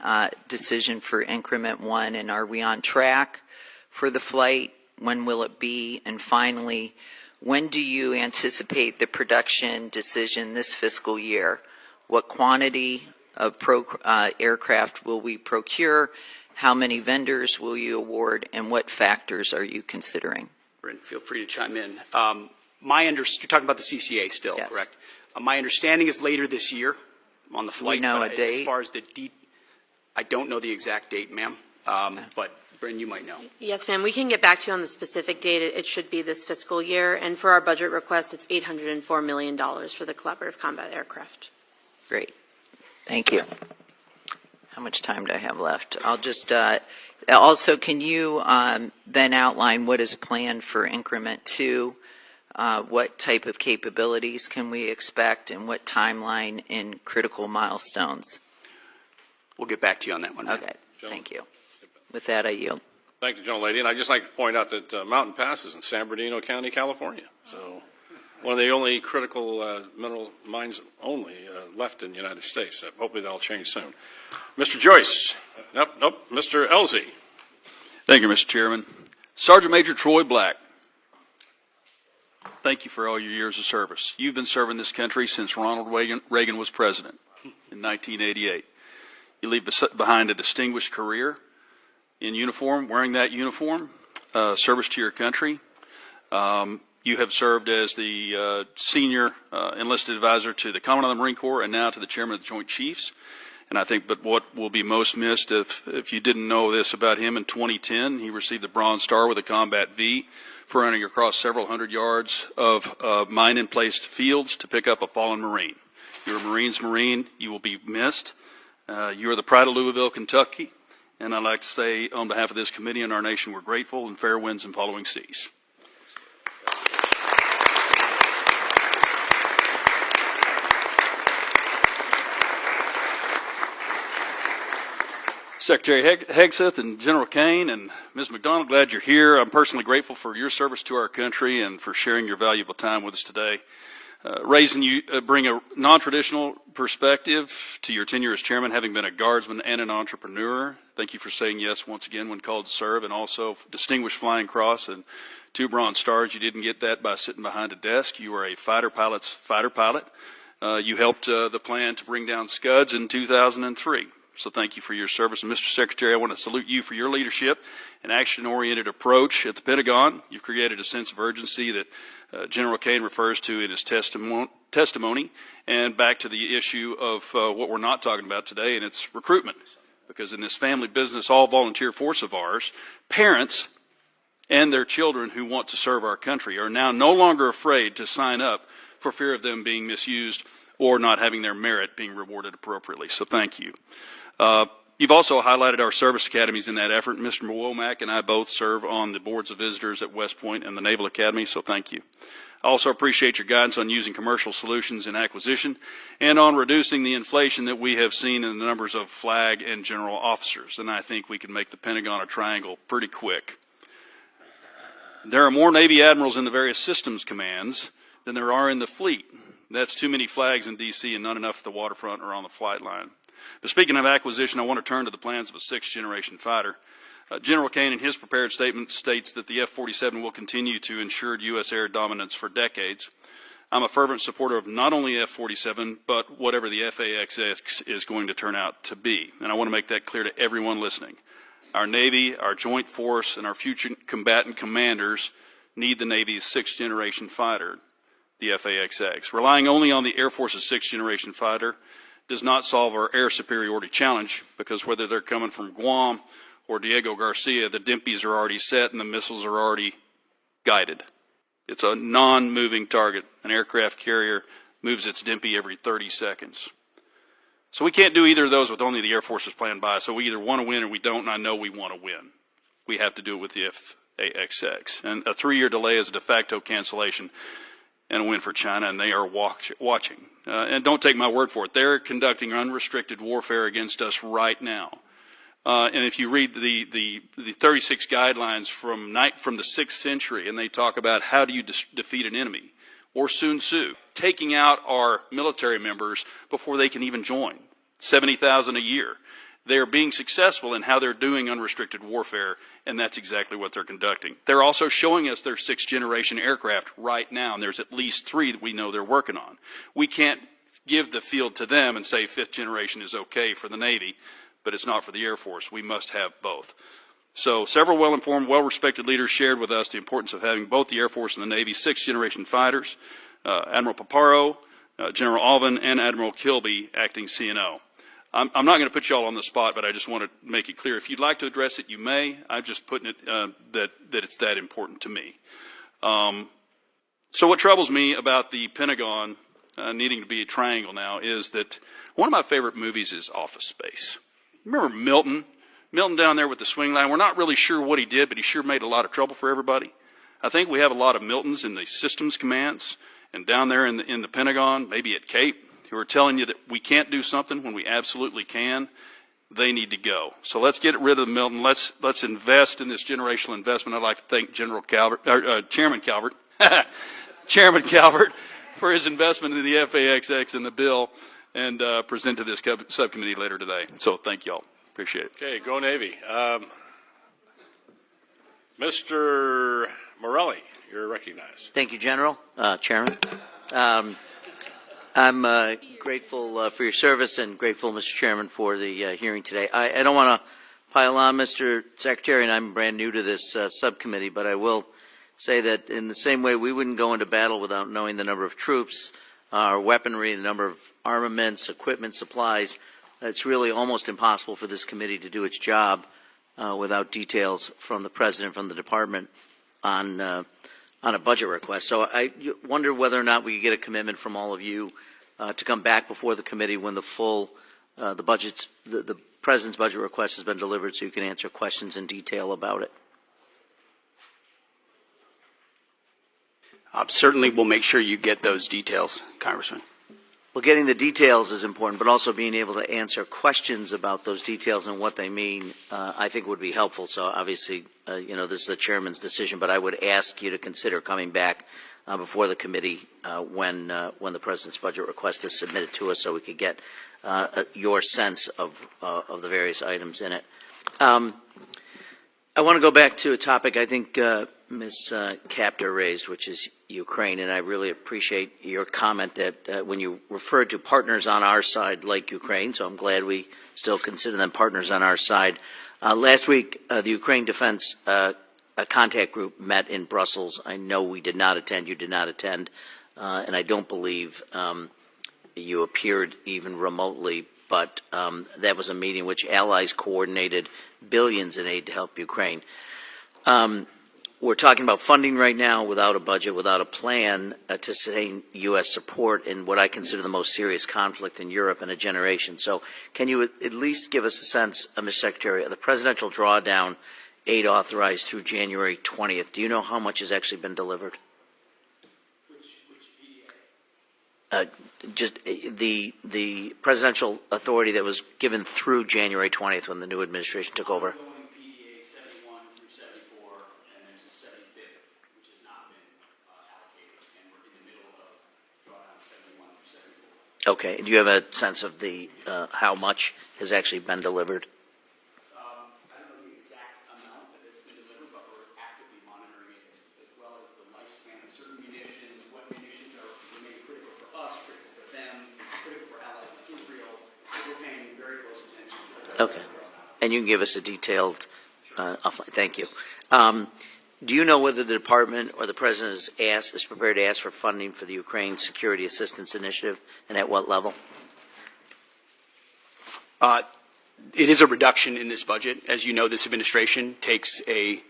decision for Increment 1, and are we on track for the flight? When will it be? And finally, when do you anticipate the production decision this fiscal year? What quantity of aircraft will we procure? How many vendors will you award? And what factors are you considering? Brent, feel free to chime in. You're talking about the CCA still, yes. Correct? My understanding is later this year on the flight. Do we know a date? As far as I don't know the exact date, ma'am, but Bryn, you might know. Yes, ma'am. We can get back to you on the specific date. It should be this fiscal year. And for our budget request, it's $804 million for the collaborative combat aircraft. Great. Thank you. How much time do I have left? I'll just also, can you then outline what is planned for Increment 2? What type of capabilities can we expect, and what timeline in critical milestones? We'll get back to you on that one. Okay. Thank you. With that, I yield. Thank you, gentlelady. And I'd just like to point out that Mountain Pass is in San Bernardino County, California. So one of the only critical mineral mines left in the United States. So hopefully that'll change soon. Mr. Joyce. Nope. Mr. Elzey. Thank you, Mr. Chairman. Sergeant Major Troy Black, thank you for all your years of service. You've been serving this country since Ronald Reagan was president in 1988. You leave behind a distinguished career in uniform, wearing that uniform, service to your country. You have served as the senior enlisted advisor to the Commandant of the Marine Corps and now to the Chairman of the Joint Chiefs. And I think but what will be most missed, if you didn't know this about him, in 2010, he received the Bronze Star with a Combat V for running across several hundred yards of mine-in-placed fields to pick up a fallen Marine. You're a Marine's Marine. You will be missed. You are the pride of Louisville, Kentucky. And I'd like to say, on behalf of this committee and our nation, we're grateful, and fair winds and following seas. Secretary Hegseth and General Kane and Ms. McDonald, glad you're here. I'm personally grateful for your service to our country and for sharing your valuable time with us today. Raising you bring a non-traditional perspective to your tenure as chairman, having been a guardsman and an entrepreneur. Thank you for saying yes once again when called to serve, and also distinguished Flying Cross and 2 Bronze Stars. You didn't get that by sitting behind a desk. You were a fighter pilot's fighter pilot. You helped the plan to bring down Scuds in 2003. So thank you for your service. And Mr. Secretary, I want to salute you for your leadership and action-oriented approach at the Pentagon. You've created a sense of urgency that General Kane refers to in his testimony, and back to the issue of what we're not talking about today, and it's recruitment. Because in this family business, all volunteer force of ours, parents and their children who want to serve our country are now no longer afraid to sign up for fear of them being misused or not having their merit being rewarded appropriately. So thank you. You've also highlighted our service academies in that effort. Mr. Womack and I both serve on the boards of visitors at West Point and the Naval Academy, so thank you. I also appreciate your guidance on using commercial solutions in acquisition and on reducing the inflation that we have seen in the numbers of flag and general officers. And I think we can make the Pentagon a triangle pretty quick. There are more Navy admirals in the various systems commands than there are in the fleet. That's too many flags in D.C. and not enough at the waterfront or on the flight line. But speaking of acquisition, I want to turn to the plans of a sixth-generation fighter. General Kane, in his prepared statement, states that the F-47 will continue to ensure U.S. air dominance for decades. I'm a fervent supporter of not only F-47, but whatever the F/A-XX is going to turn out to be. And I want to make that clear to everyone listening. Our Navy, our Joint Force, and our future combatant commanders need the Navy's sixth-generation fighter, the F/A-XX. Relying only on the Air Force's sixth-generation fighter does not solve our air superiority challenge, because whether they're coming from Guam or Diego Garcia, the DIMPs are already set and the missiles are already guided. It's a non-moving target. An aircraft carrier moves its DIMP every 30 seconds. So we can't do either of those with only the Air Force's plan by. So we either want to win or we don't, and I know we want to win. We have to do it with the F/A-XX. And a 3-year delay is a de facto cancellation and a win for China, and they are watching. And don't take my word for it. They're conducting unrestricted warfare against us right now. And if you read the 36 guidelines from the 6th century, and they talk about how do you defeat an enemy, or Sun Tzu, taking out our military members before they can even join, 70,000 a year. They are being successful in how they're doing unrestricted warfare, and that's exactly what they're conducting. They're also showing us their sixth-generation aircraft right now, and there's at least 3 that we know they're working on. We can't give the field to them and say fifth generation is okay for the Navy, but it's not for the Air Force. We must have both. So several well-informed, well-respected leaders shared with us the importance of having both the Air Force and the Navy sixth-generation fighters, Admiral Paparo, General Alvin, and Admiral Kilby acting CNO. I'm not going to put you all on the spot, but I just want to make it clear. If you'd like to address it, you may. I'm just putting it that it's that important to me. So what troubles me about the Pentagon needing to be a triangle now is that one of my favorite movies is Office Space. Remember Milton? Milton down there with the swing line. We're not really sure what he did, but he sure made a lot of trouble for everybody. I think we have a lot of Miltons in the systems commands and down there in the Pentagon, maybe at Cape, who are telling you that we can't do something when we absolutely can. They need to go. So let's get rid of Milton. Let's invest in this generational investment. I'd like to thank Chairman Calvert, Chairman Calvert, for his investment in the F/A-XX and the bill, and present to this subcommittee later today. So thank you all. Appreciate it. Okay, go Navy. Mr. Morelli, you're recognized. Thank you, General, Chairman. I'm grateful for your service and grateful, Mr. Chairman, for the hearing today. I don't want to pile on, Mr. Secretary, and I'm brand new to this subcommittee, but I will say that in the same way we wouldn't go into battle without knowing the number of troops, our weaponry, the number of armaments, equipment, supplies. It's really almost impossible for this committee to do its job without details from the President, from the Department on a budget request. So I wonder whether or not we could get a commitment from all of you to come back before the committee when the full the President's budget request has been delivered, so you can answer questions in detail about it. Certainly, we'll make sure you get those details, Congressman. Well, getting the details is important, but also being able to answer questions about those details and what they mean, I think would be helpful. So obviously, this is the chairman's decision, but I would ask you to consider coming back before the committee when the President's budget request is submitted to us, so we could get your sense of the various items in it. I want to go back to a topic I think Ms. Kaptur raised, which is Ukraine, and I really appreciate your comment that when you referred to partners on our side like Ukraine, so I'm glad we still consider them partners on our side. Last week, the Ukraine Defense Contact Group met in Brussels. I know we did not attend, you did not attend, and I don't believe you appeared even remotely, but that was a meeting which allies coordinated billions in aid to help Ukraine. We're talking about funding right now without a budget, without a plan to sustain U.S. support in what I consider the most serious conflict in Europe in a generation. So can you at least give us a sense, Mr. Secretary, of the presidential drawdown aid authorized through January 20th? Do you know how much has actually been delivered? Just the presidential authority that was given through January 20th when the new administration took over. Okay. Do you have a sense of the how much has actually been delivered? I don't know the exact amount that has been delivered, but we're actively monitoring it as well as the lifespan of certain munitions, what munitions remain critical for us, critical for them, critical for allies like Israel. We're paying very close attention to that. Okay. And you can give us a detailed, thank you. Do you know whether the department or the president is prepared to ask for funding for the Ukraine Security Assistance Initiative, and at what level? It is a reduction in this budget. As you know, this administration takes a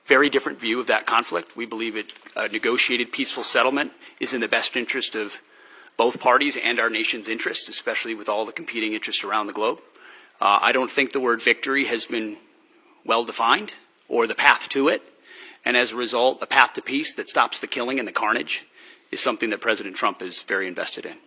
very different view of that conflict. We believe a negotiated peaceful settlement is in the best interest of both parties and our nation's interest, especially with all the competing interests around the globe. I don't think the word victory has been well defined, or the path to it. And as a result, a path to peace that stops the killing and the carnage is something that President Trump is very invested in.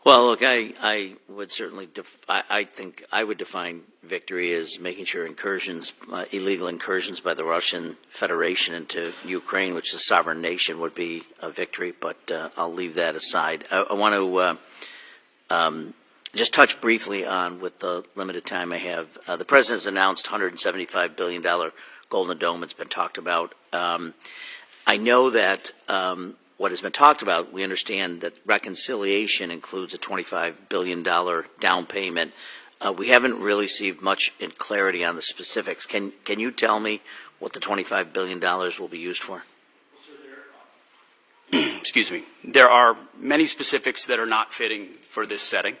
Well, look, I would certainly, I think I would define victory as making sure incursions, illegal incursions by the Russian Federation into Ukraine, which is a sovereign nation, would be a victory. But I'll leave that aside. I want to just touch briefly on, with the limited time I have, the President's announced $175 billion Golden Dome. It's been talked about. I know that what has been talked about, we understand that reconciliation includes a $25 billion down payment. We haven't really received much in clarity on the specifics. Can you tell me what the $25 billion will be used for? Excuse me. There are many specifics that are not fitting for this setting.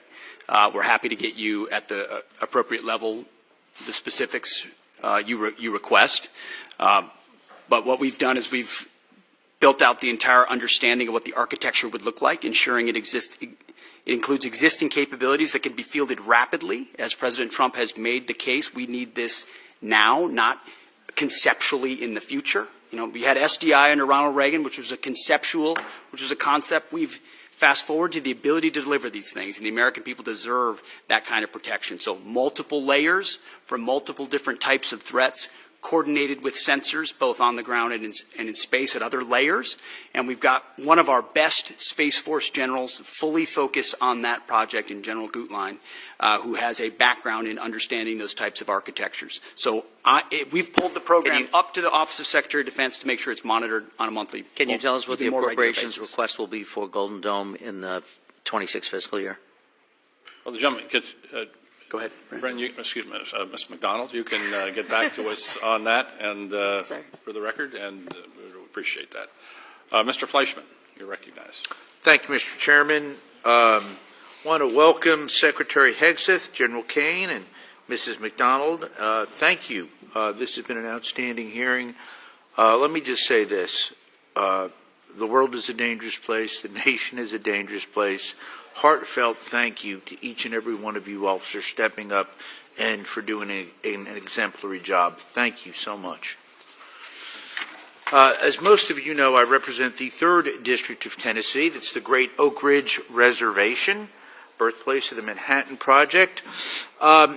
We're happy to get you at the appropriate level the specifics you request. But what we've done is we've built out the entire understanding of what the architecture would look like, ensuring it includes existing capabilities that can be fielded rapidly. As President Trump has made the case, we need this now, not conceptually in the future. You know, we had SDI under Ronald Reagan, which was a concept. We've fast forward to the ability to deliver these things, and the American people deserve that kind of protection. So multiple layers for multiple different types of threats, coordinated with sensors, both on the ground and in space at other layers. And we've got one of our best Space Force generals fully focused on that project in General Gutlein, who has a background in understanding those types of architectures. So we've pulled the program up to the Office of Secretary of Defense to make sure it's monitored on a monthly basis. Can you tell us what the appropriations request will be for Golden Dome in the 26 fiscal year? Well, the gentleman gets... Go ahead. Bren, excuse me, Ms. McDonald, you can get back to us on that and for the record, and we would appreciate that. Mr. Fleischman, you're recognized. Thank you, Mr. Chairman. Want to welcome Secretary Hegseth, General Kane, and Mrs. McDonald. Thank you. This has been an outstanding hearing. Let me just say this. The world is a dangerous place. The nation is a dangerous place. Heartfelt thank you to each and every one of you officers stepping up and for doing an exemplary job. Thank you so much. As most of you know, I represent the 3rd District of Tennessee. That's the Great Oak Ridge Reservation, birthplace of the Manhattan Project.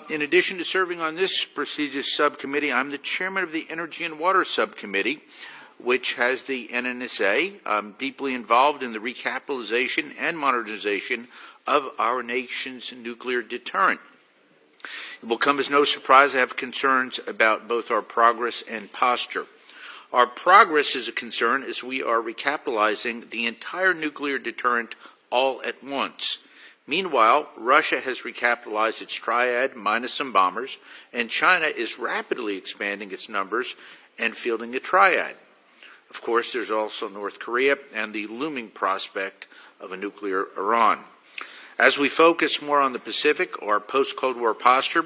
In addition to serving on this prestigious subcommittee, I'm the chairman of the Energy and Water Subcommittee, which has the NNSA. I'm deeply involved in the recapitalization and modernization of our nation's nuclear deterrent. It will come as no surprise I have concerns about both our progress and posture. Our progress is a concern as we are recapitalizing the entire nuclear deterrent all at once. Meanwhile, Russia has recapitalized its triad minus some bombers, and China is rapidly expanding its numbers and fielding a triad. Of course, there's also North Korea and the looming prospect of a nuclear Iran. As we focus more on the Pacific, our post-Cold War posture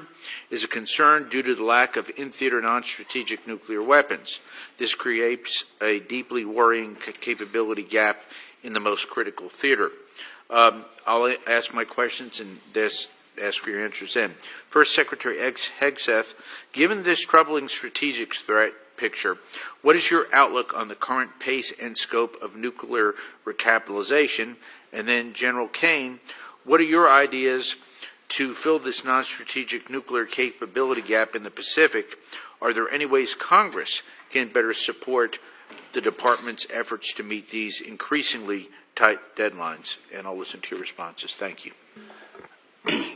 is a concern due to the lack of in-theater non-strategic nuclear weapons. This creates a deeply worrying capability gap in the most critical theater. I'll ask my questions and ask for your answers in. First, Secretary Hegseth, given this troubling strategic threat picture, what is your outlook on the current pace and scope of nuclear recapitalization? And then, General Kane, what are your ideas to fill this non-strategic nuclear capability gap in the Pacific? Are there any ways Congress can better support the Department's efforts to meet these increasingly tight deadlines, and I'll listen to your responses. Thank you.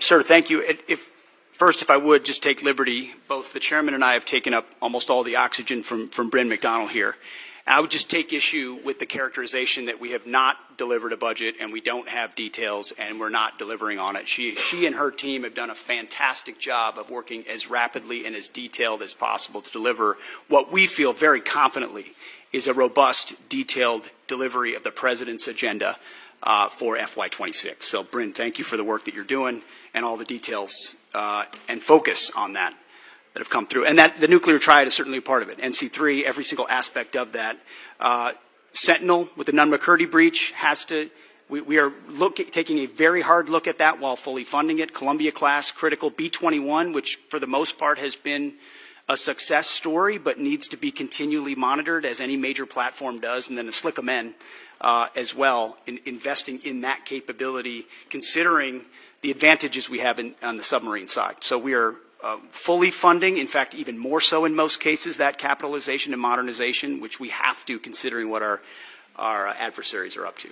Sir, thank you. First, if I would just take liberty, both the chairman and I have taken up almost all the oxygen from Bryn McDonald here. I would just take issue with the characterization that we have not delivered a budget and we don't have details and we're not delivering on it. She and her team have done a fantastic job of working as rapidly and as detailed as possible to deliver what we feel very confidently is a robust, detailed delivery of the President's agenda for FY26. So, Bryn, thank you for the work that you're doing and all the details and focus on that have come through. And that the nuclear triad is certainly a part of it. NC3, every single aspect of that. Sentinel with the Nunn-McCurdy breach has to, we are taking a very hard look at that while fully funding it. Columbia class, critical. B-21, which for the most part has been a success story, but needs to be continually monitored as any major platform does. And then the SLICM-N as well, investing in that capability, considering the advantages we have on the submarine side. So we are fully funding, in fact, even more so in most cases, that capitalization and modernization, which we have to, considering what our adversaries are up to.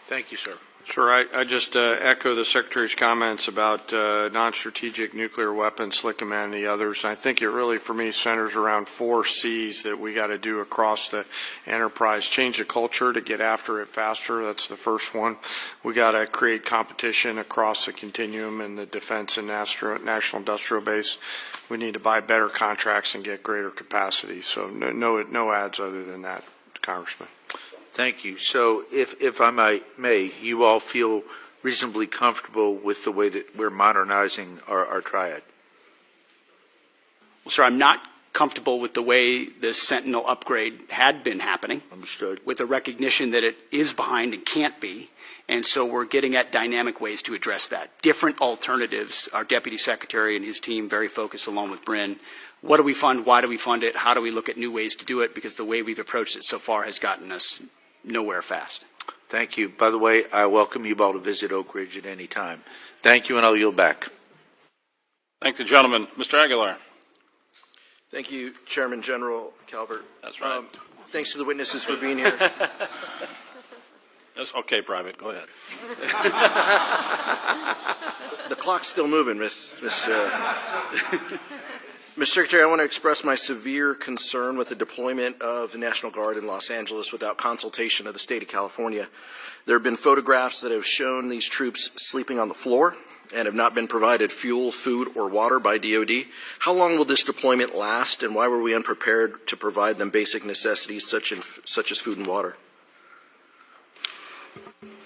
Thank you, sir. Sure. I just echo the Secretary's comments about non-strategic nuclear weapons, SLICM-N, and the others. I think it really, for me, centers around 4 C's that we got to do across the enterprise. Change the culture to get after it faster. That's the first one. We got to create competition across the continuum in the defense and national industrial base. We need to buy better contracts and get greater capacity. So no ads other than that, Congressman. Thank you. So if I may, you all feel reasonably comfortable with the way that we're modernizing our triad? Well, sir, I'm not comfortable with the way the Sentinel upgrade had been happening. Understood. With the recognition that it is behind and can't be. And so we're getting at dynamic ways to address that. Different alternatives. Our Deputy Secretary and his team very focused along with Bryn. What do we fund? Why do we fund it? How do we look at new ways to do it? Because the way we've approached it so far has gotten us nowhere fast. Thank you. By the way, I welcome you all to visit Oak Ridge at any time. Thank you, and I'll yield back. Thank the gentleman. Mr. Aguilar. Thank you, Chairman General Calvert. That's right. Thanks to the witnesses for being here. That's okay, Private. Go ahead. The clock's still moving, Miss Mr. Secretary, I want to express my severe concern with the deployment of the National Guard in Los Angeles without consultation of the state of California. There have been photographs that have shown these troops sleeping on the floor and have not been provided fuel, food, or water by DOD. How long will this deployment last, and why were we unprepared to provide them basic necessities such as food and water?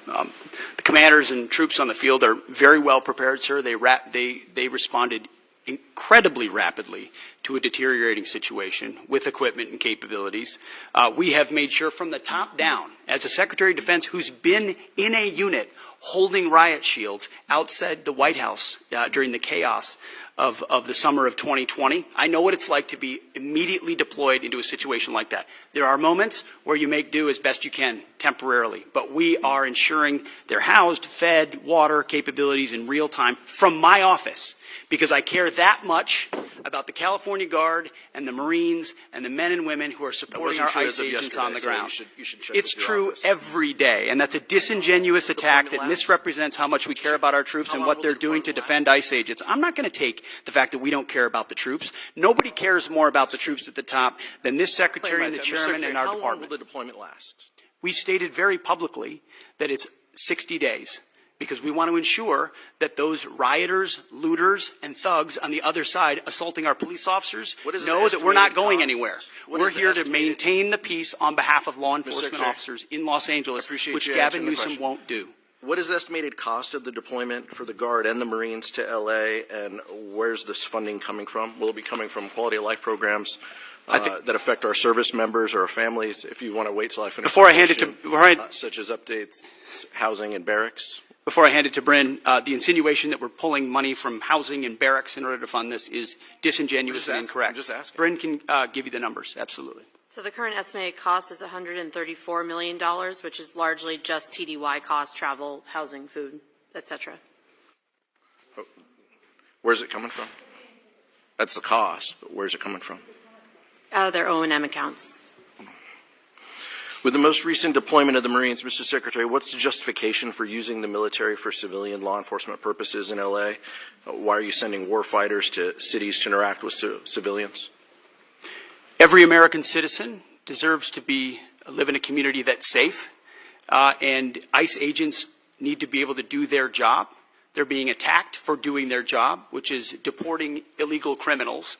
The commanders and troops on the field are very well prepared, sir. They responded incredibly rapidly to a deteriorating situation with equipment and capabilities. We have made sure from the top down, as a Secretary of Defense who's been in a unit holding riot shields outside the White House during the chaos of the summer of 2020. I know what it's like to be immediately deployed into a situation like that. There are moments where you make do as best you can temporarily, but we are ensuring they're housed, fed, water capabilities in real time from my office, because I care that much about the California Guard and the Marines and the men and women who are supporting our ICE agents on the ground. It's true every day, and that's a disingenuous attack that misrepresents how much we care about our troops and what they're doing to defend ICE agents. I'm not going to take the fact that we don't care about the troops. Nobody cares more about the troops at the top than this Secretary and the Chairman and our department. How long will the deployment last? We stated very publicly that it's 60 days. Because we want to ensure that those rioters, looters, and thugs on the other side assaulting our police officers know that we're not going anywhere. We're here to maintain the peace on behalf of law enforcement officers in Los Angeles, which Gavin Newsom won't do. What is the estimated cost of the deployment for the Guard and the Marines to L.A., and where's this funding coming from? Will it be coming from quality of life programs that affect our service members or our families? If you want to wait till I finish, before I hand it to such as updates, housing, and barracks. Before I hand it to Bryn, the insinuation that we're pulling money from housing and barracks in order to fund this is disingenuous and incorrect. Just asking. Bryn can give you the numbers, absolutely. So the current estimated cost is $134 million, which is largely just TDY costs, travel, housing, food, etc. Where's it coming from? That's the cost, but where's it coming from? Out of their O&M accounts. With the most recent deployment of the Marines, Mr. Secretary, what's the justification for using the military for civilian law enforcement purposes in L.A.? Why are you sending war fighters to cities to interact with civilians? Every American citizen deserves to live in a community that's safe, and ICE agents need to be able to do their job. They're being attacked for doing their job, which is deporting illegal criminals.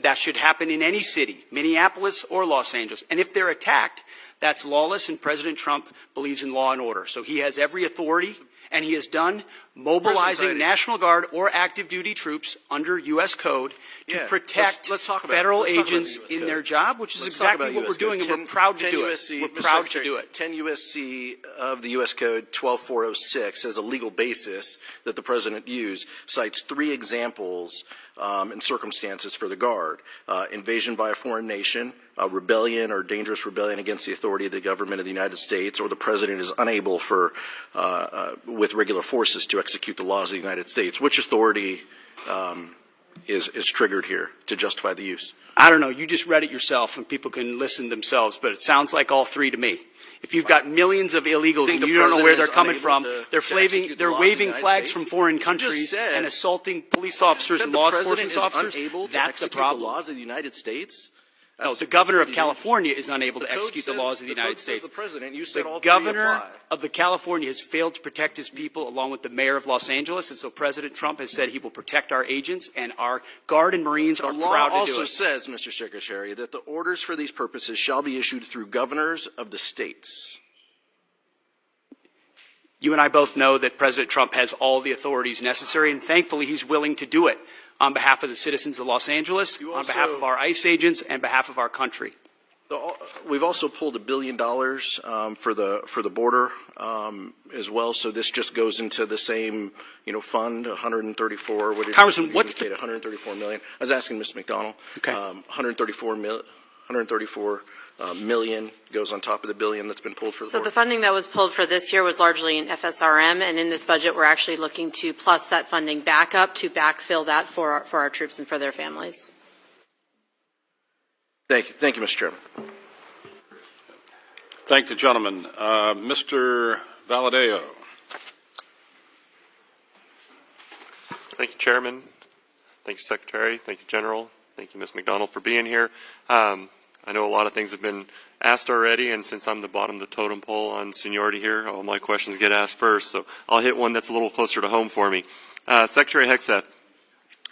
That should happen in any city, Minneapolis or Los Angeles. And if they're attacked, that's lawless, and President Trump believes in law and order. So he has every authority, and he has done mobilizing National Guard or active duty troops under U.S. code to protect federal agents in their job, which is exactly what we're doing, and we're proud to do it. We're proud to do it. 10 U.S.C. of the U.S. Code 12406 as a legal basis that the President used cites 3 examples and circumstances for the Guard: invasion by a foreign nation, rebellion or dangerous rebellion against the authority of the government of the United States, or the President is unable with regular forces to execute the laws of the United States. Which authority is triggered here to justify the use? I don't know. You just read it yourself, and people can listen themselves, but it sounds like all 3 to me. If you've got millions of illegals and you don't know where they're coming from, they're waving flags from foreign countries and assaulting police officers and law enforcement officers, that's the problem. The laws of the United States? No, the governor of California is unable to execute the laws of the United States. The governor of California has failed to protect his people, along with the mayor of Los Angeles, and so President Trump has said he will protect our agents, and our Guard and Marines are proud to do it. The law also says, Mr. Secretary, that the orders for these purposes shall be issued through governors of the states. You and I both know that President Trump has all the authorities necessary, and thankfully he's willing to do it on behalf of the citizens of Los Angeles, on behalf of our ICE agents, and behalf of our country. We've also pulled $1 billion for the border as well. So this just goes into the same fund, 134. What did Congressman, what's the 134 million? I was asking Ms. McDonald. Okay. 134 million goes on top of the $1 billion that's been pulled for the So border. the funding that was pulled for this year was largely in FSRM, and in this budget, we're actually looking to plus that funding back up to backfill that for our troops and for their families. Thank you, Mr. Chairman. Thank the gentleman. Mr. Valadeo. Thank you, Chairman. Thank you, Secretary. Thank you, General. Thank you, Ms. McDonald, for being here. I know a lot of things have been asked already, and since I'm the bottom of the totem pole on seniority here, all my questions get asked first, so I'll hit one that's a little closer to home for me. Secretary Hegseth,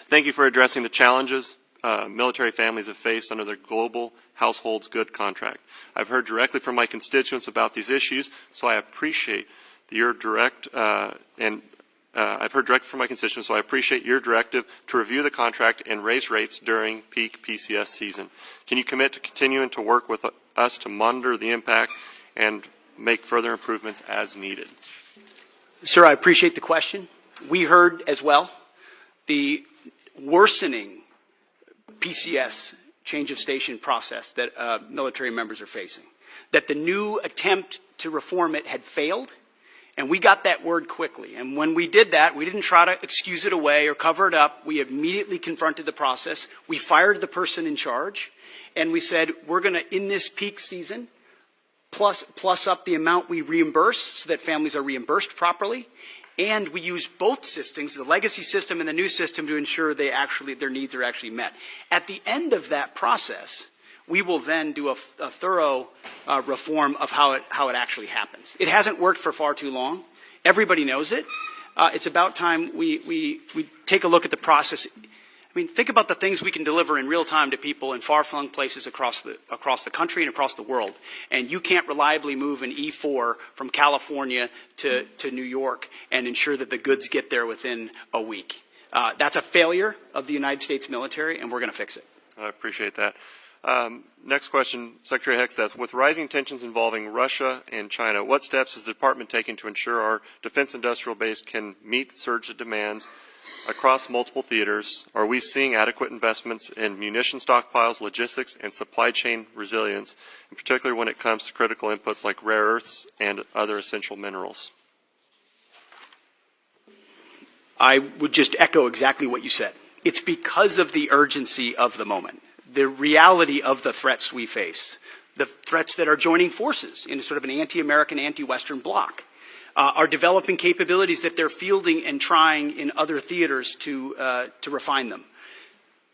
thank you for addressing the challenges military families have faced under their Global Households Good contract. I've heard directly from my constituents about these issues, so I appreciate your I've heard directly from my constituents, so I appreciate your directive to review the contract and raise rates during peak PCS season. Can you commit to continuing to work with us to monitor the impact and make further improvements as needed? Sir, I appreciate the question. We heard as well the worsening PCS change of station process that military members are facing, that the new attempt to reform it had failed. And we got that word quickly. And when we did that, we didn't try to excuse it away or cover it up. We immediately confronted the process. We fired the person in charge. And we said, we're going to, in this peak season, plus up the amount we reimburse so that families are reimbursed properly. And we use both systems, the legacy system and the new system, to ensure their needs are actually met. At the end of that process, we will then do a thorough reform of how it actually happens. It hasn't worked for far too long. Everybody knows it. It's about time we take a look at the process. I mean, think about the things we can deliver in real time to people in far-flung places across the country and across the world. And you can't reliably move an E4 from California to New York and ensure that the goods get there within a week. That's a failure of the United States military, and we're going to fix it. I appreciate that. Next question, Secretary Hegseth. With rising tensions involving Russia and China, what steps is the Department taking to ensure our defense industrial base can meet surge demands across multiple theaters? Are we seeing adequate investments in munition stockpiles, logistics, and supply chain resilience, in particular when it comes to critical inputs like rare earths and other essential minerals? I would just echo exactly what you said. It's because of the urgency of the moment, the reality of the threats we face, the threats that are joining forces in sort of an anti-American, anti-Western bloc, are developing capabilities that they're fielding and trying in other theaters to refine them.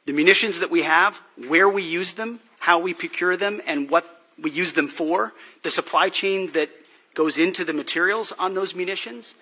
The munitions that we have, where we use them, how we procure them, and what we use them for, the supply chain that goes into the materials on those munitions.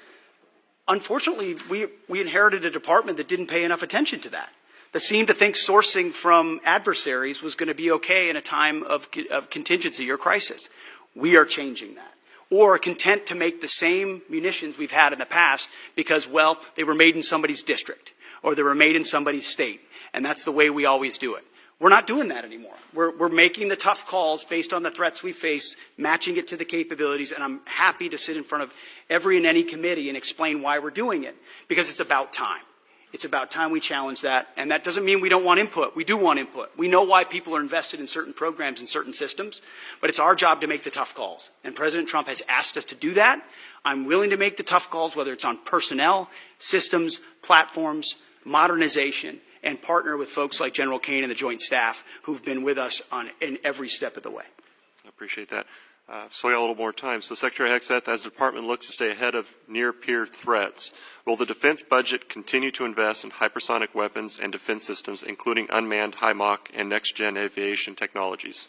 Unfortunately, we inherited a department that didn't pay enough attention to that seemed to think sourcing from adversaries was going to be okay in a time of contingency or crisis. We are changing that. Or content to make the same munitions we've had in the past because, well, they were made in somebody's district or they were made in somebody's state, and that's the way we always do it. We're not doing that anymore. We're making the tough calls based on the threats we face, matching it to the capabilities, and I'm happy to sit in front of every and any committee and explain why we're doing it, because it's about time. It's about time we challenge that, and that doesn't mean we don't want input. We do want input. We know why people are invested in certain programs and certain systems, but it's our job to make the tough calls, and President Trump has asked us to do that. I'm willing to make the tough calls, whether it's on personnel, systems, platforms, modernization, and partner with folks like General Kane and the Joint Staff who've been with us in every step of the way. I appreciate that. So we got a little more time. So Secretary Hegseth, as the department looks to stay ahead of near-peer threats, will the defense budget continue to invest in hypersonic weapons and defense systems, including unmanned, high Mach, and next-gen aviation technologies?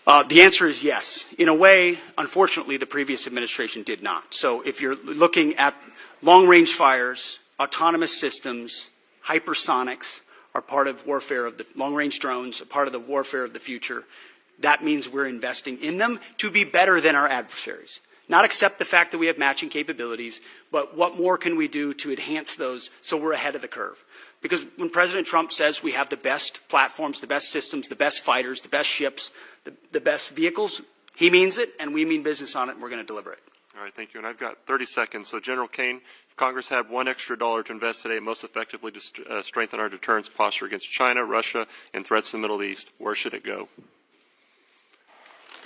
The answer is yes. In a way, unfortunately, the previous administration did not. So if you're looking at long-range fires, autonomous systems, hypersonics are part of warfare of the long-range drones, a part of the warfare of the future. That means we're investing in them to be better than our adversaries. Not accept the fact that we have matching capabilities, but what more can we do to enhance those so we're ahead of the curve? Because when President Trump says we have the best platforms, the best systems, the best fighters, the best ships, the best vehicles, he means it, and we mean business on it, and we're going to deliver it. All right, thank you. And I've got 30 seconds. So, General Kane, if Congress had $1 extra to invest today most effectively to strengthen our deterrence posture against China, Russia, and threats in the Middle East, where should it go?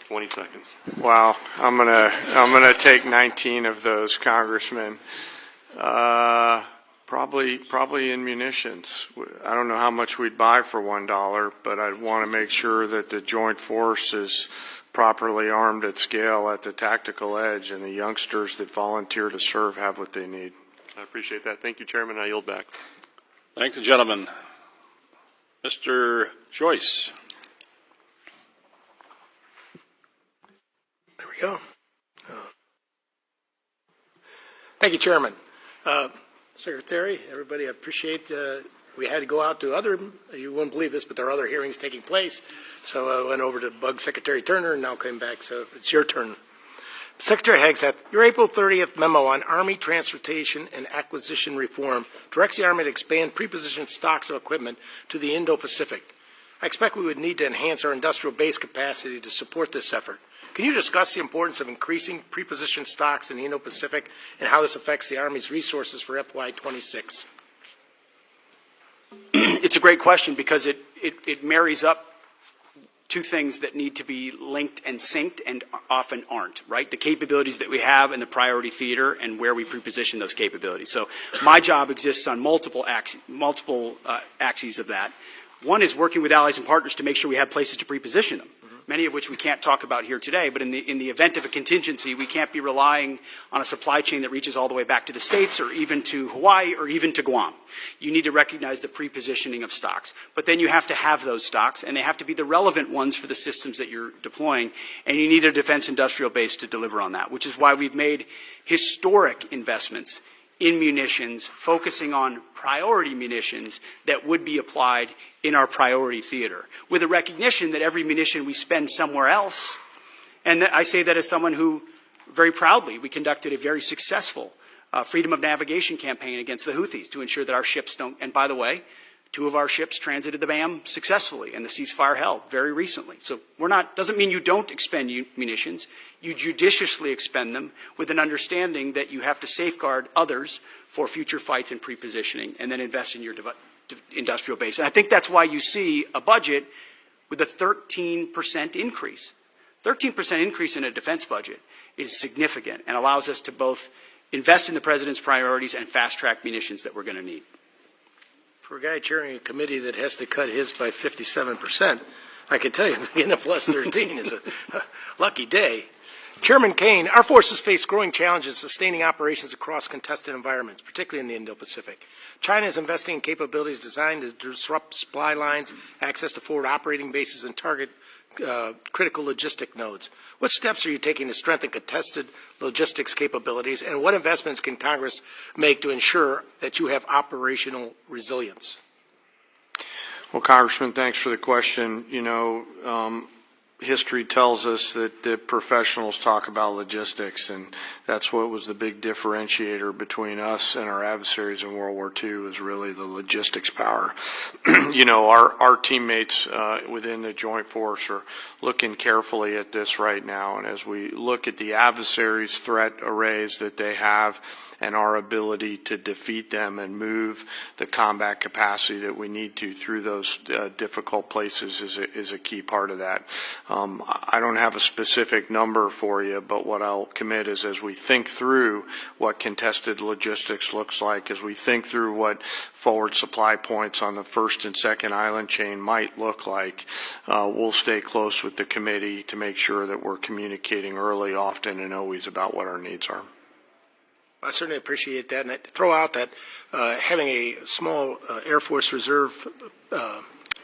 20 seconds. Wow, I'm gonna take 19 of those, Congressman. Probably in munitions. I don't know how much we'd buy for $1, but I'd want to make sure that the joint force is properly armed at scale at the tactical edge, and the youngsters that volunteer to serve have what they need. I appreciate that. Thank you, Chairman. I yield back. Thank the gentleman. Mr. Joyce. There we go. Thank you, Chairman. Secretary, everybody, I appreciate we had to go out to you wouldn't believe this, but there are other hearings taking place. So I went over to bug Secretary Turner and now came back. So it's your turn. Secretary Hegseth, your April 30th memo on Army transportation and acquisition reform directs the Army to expand prepositioned stocks of equipment to the Indo-Pacific. I expect we would need to enhance our industrial base capacity to support this effort. Can you discuss the importance of increasing prepositioned stocks in the Indo-Pacific and how this affects the Army's resources for FY26? It's a great question because it marries up two things that need to be linked and synced and often aren't, right? The capabilities that we have in the priority theater and where we preposition those capabilities. So my job exists on multiple axes of that. One is working with allies and partners to make sure we have places to preposition them. Many of which we can't talk about here today, but in the event of a contingency, we can't be relying on a supply chain that reaches all the way back to the States or even to Hawaii or even to Guam. You need to recognize the prepositioning of stocks. But then you have to have those stocks, and they have to be the relevant ones for the systems that you're deploying, and you need a defense industrial base to deliver on that, which is why we've made historic investments in munitions, focusing on priority munitions that would be applied in our priority theater, with a recognition that every munition we spend somewhere else, and I say that as someone who, very proudly, we conducted a very successful freedom of navigation campaign against the Houthis to ensure that our ships don't, and by the way, 2 of our ships transited the BAM successfully, and the ceasefire held very recently. So doesn't mean you don't expend munitions. You judiciously expend them with an understanding that you have to safeguard others for future fights and prepositioning, and then invest in your industrial base. And I think that's why you see a budget with a 13% increase. 13% increase in a defense budget is significant and allows us to both invest in the President's priorities and fast-track munitions that we're going to need. For a guy chairing a committee that has to cut his by 57%, I can tell you, getting a plus 13 is a lucky day. Chairman Kane, our forces face growing challenges sustaining operations across contested environments, particularly in the Indo-Pacific. China is investing in capabilities designed to disrupt supply lines, access to forward operating bases, and target critical logistic nodes. What steps are you taking to strengthen contested logistics capabilities, and what investments can Congress make to ensure that you have operational resilience? Well, Congressman, thanks for the question. You know, history tells us that the professionals talk about logistics, and that's what was the big differentiator between us and our adversaries in World War II, is really the logistics power. You know, our teammates within the Joint Force are looking carefully at this right now, and as we look at the adversaries' threat arrays that they have and our ability to defeat them and move the combat capacity that we need to through those difficult places is a key part of that. I don't have a specific number for you, but what I'll commit is, as we think through what contested logistics looks like, as we think through what forward supply points on the first and second island chain might look like, we'll stay close with the committee to make sure that we're communicating early, often, and always about what our needs are. I certainly appreciate that, and I throw out that having a small Air Force Reserve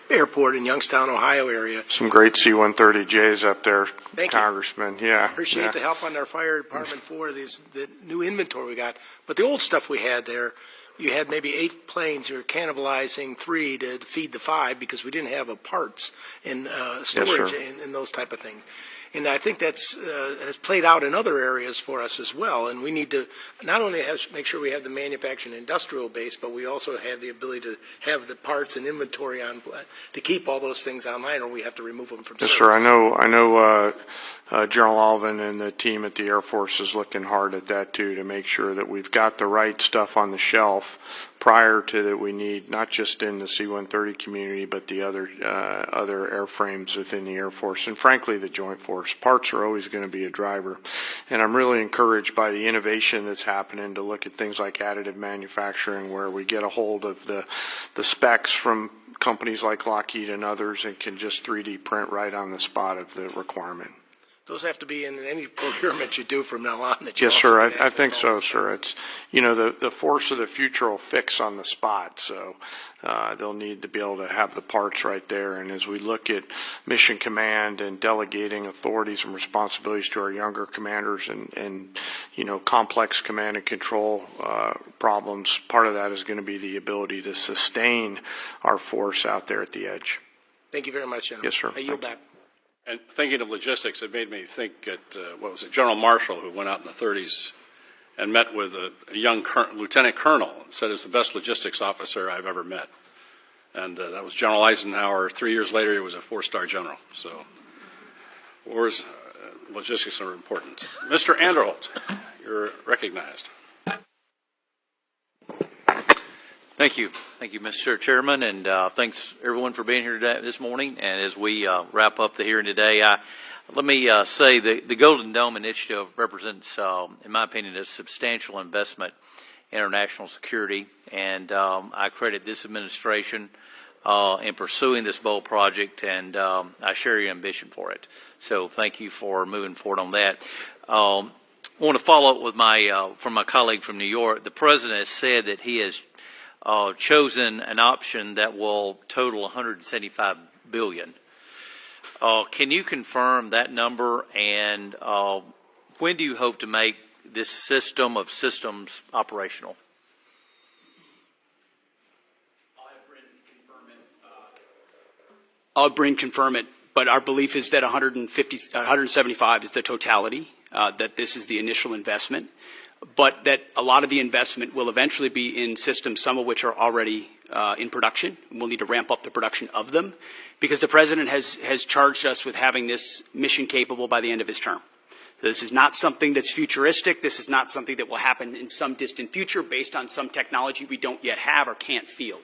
airport in Youngstown, Ohio area. Some great C-130Js up there, Thank you. Congressman. Yeah. Appreciate the help on our fire department for the new inventory we got. But the old stuff we had there, you had maybe 8 planes. You were cannibalizing 3 to feed the 5 because we didn't have parts and storage and those type of things. And I think that's has played out in other areas for us as well. And we need to not only make sure we have the manufacturing industrial base, but we also have the ability to have the parts and inventory on to keep all those things online, or we have to remove them from service. Yes, sir. I know General Alvin and the team at the Air Force is looking hard at that too, to make sure that we've got the right stuff on the shelf prior to that we need, not just in the C-130 community, but the other airframes within the Air Force, and frankly the Joint Force. Parts are always going to be a driver, and I'm really encouraged by the innovation that's happening to look at things like additive manufacturing, where we get a hold of the specs from companies like Lockheed and others and can just 3D print right on the spot of the requirement. Those have to be in any procurement you do from now on. Yes, sir. I think so, sir. It's, you know, the force of the future will fix on the spot, so they'll need to be able to have the parts right there. And as we look at mission command and delegating authorities and responsibilities to our younger commanders and you know, complex command and control problems, part of that is going to be the ability to sustain our force out there at the edge. Thank you very much, General. Yes, sir. I yield back. And thinking of logistics, it made me think at, what was it, General Marshall, who went out in the 30s and met with a young lieutenant colonel, and said it's the best logistics officer I've ever met. And that was General Eisenhower. 3 years later, he was a 4-star general. So wars, logistics are important. Mr. Anderholt, you're recognized. Thank you. Thank you, Mr. Chairman, and thanks everyone for being here today, this morning. And as we wrap up the hearing today, let me say the Golden Dome Initiative represents, in my opinion, a substantial investment in our national security, and I credit this administration in pursuing this bold project, and I share your ambition for it. So thank you for moving forward on that. I want to follow up with from my colleague from New York. The President has said that he has chosen an option that will total $175 billion. Can you confirm that number, and when do you hope to make this system of systems operational? I'll have Bryn confirm it, but our belief is that 175 is the totality, that this is the initial investment, but that a lot of the investment will eventually be in systems, some of which are already in production. We'll need to ramp up the production of them because the President has charged us with having this mission capable by the end of his term. So this is not something that's futuristic. This is not something that will happen in some distant future based on some technology we don't yet have or can't field.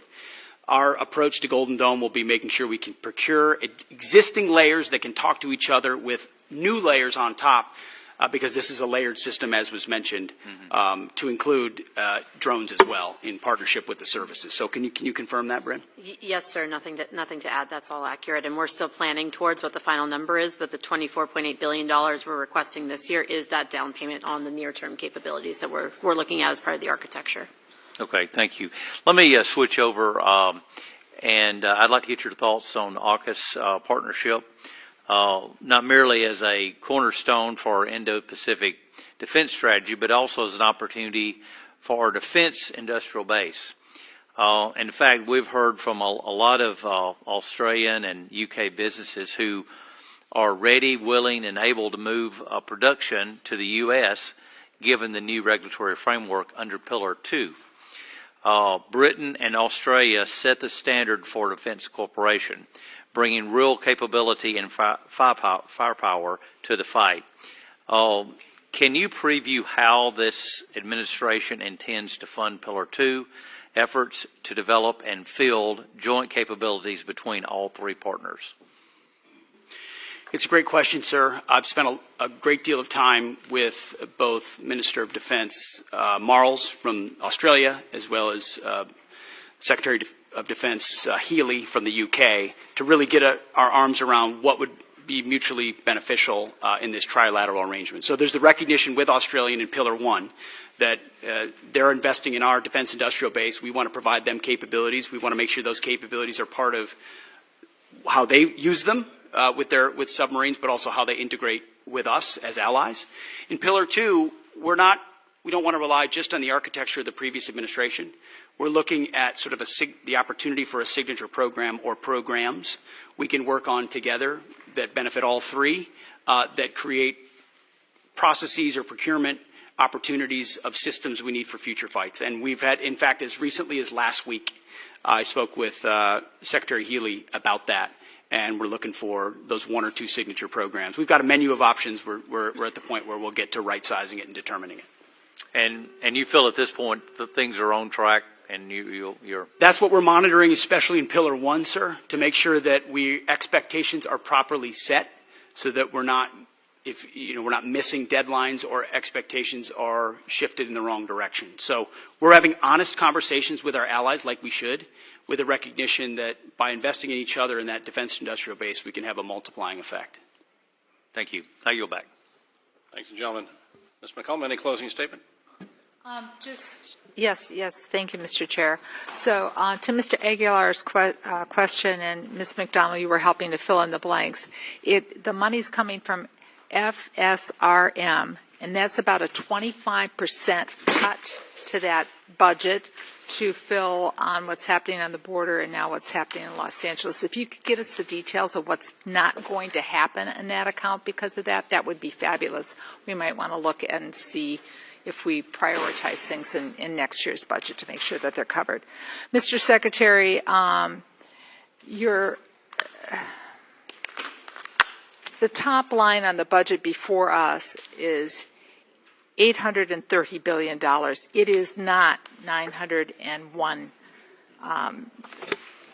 Our approach to Golden Dome will be making sure we can procure existing layers that can talk to each other with new layers on top because this is a layered system, as was mentioned, to include drones as well in partnership with the services. So can you confirm that, Bryn? Yes, sir. Nothing to add. That's all accurate. And we're still planning towards what the final number is, but the $24.8 billion we're requesting this year is that down payment on the near-term capabilities that we're looking at as part of the architecture. Okay, thank you. Let me switch over, and I'd like to get your thoughts on AUKUS partnership. Not merely as a cornerstone for our Indo-Pacific defense strategy, but also as an opportunity for our defense industrial base. In fact, we've heard from a lot of Australian and UK businesses who are ready, willing, and able to move production to the U.S. given the new regulatory framework under Pillar 2. Britain and Australia set the standard for defense cooperation, bringing real capability and firepower to the fight. Can you preview how this administration intends to fund Pillar 2 efforts to develop and field joint capabilities between all three partners? It's a great question, sir. I've spent a great deal of time with both Minister of Defense Marles from Australia, as well as Secretary of Defense Healy from the UK, to really get our arms around what would be mutually beneficial in this trilateral arrangement. So there's the recognition with Australia in Pillar 1 that they're investing in our defense industrial base. We want to provide them capabilities. We want to make sure those capabilities are part of how they use them with submarines, but also how they integrate with us as allies. In Pillar 2, we don't want to rely just on the architecture of the previous administration. We're looking at sort of the opportunity for a signature program or programs we can work on together that benefit all three, that create processes or procurement opportunities of systems we need for future fights. And we've had, in fact, as recently as last week, I spoke with Secretary Healy about that, and we're looking for those one or two signature programs. We've got a menu of options. We're at the point where we'll get to right-sizing it and determining it. And you feel at this point that things are on track, and you're... That's what we're monitoring, especially in Pillar 1, sir, to make sure that expectations are properly set so that we're not missing deadlines or expectations are shifted in the wrong direction. So we're having honest conversations with our allies, like we should, with a recognition that by investing in each other in that defense industrial base, we can have a multiplying effect. Thank you. I yield back. Thank you, gentlemen. Ms. McCollum, any closing statement? Yes. Thank you, Mr. Chair. So to Mr. Aguilar's question, and Ms. McDonald, you were helping to fill in the blanks. The money's coming from FSRM, and that's about a 25% cut to that budget to fill on what's happening on the border and now what's happening in Los Angeles. If you could get us the details of what's not going to happen in that account because of that, that would be fabulous. We might want to look and see if we prioritize things in next year's budget to make sure that they're covered. Mr. Secretary, the top line on the budget before us is $830 billion. It is not $901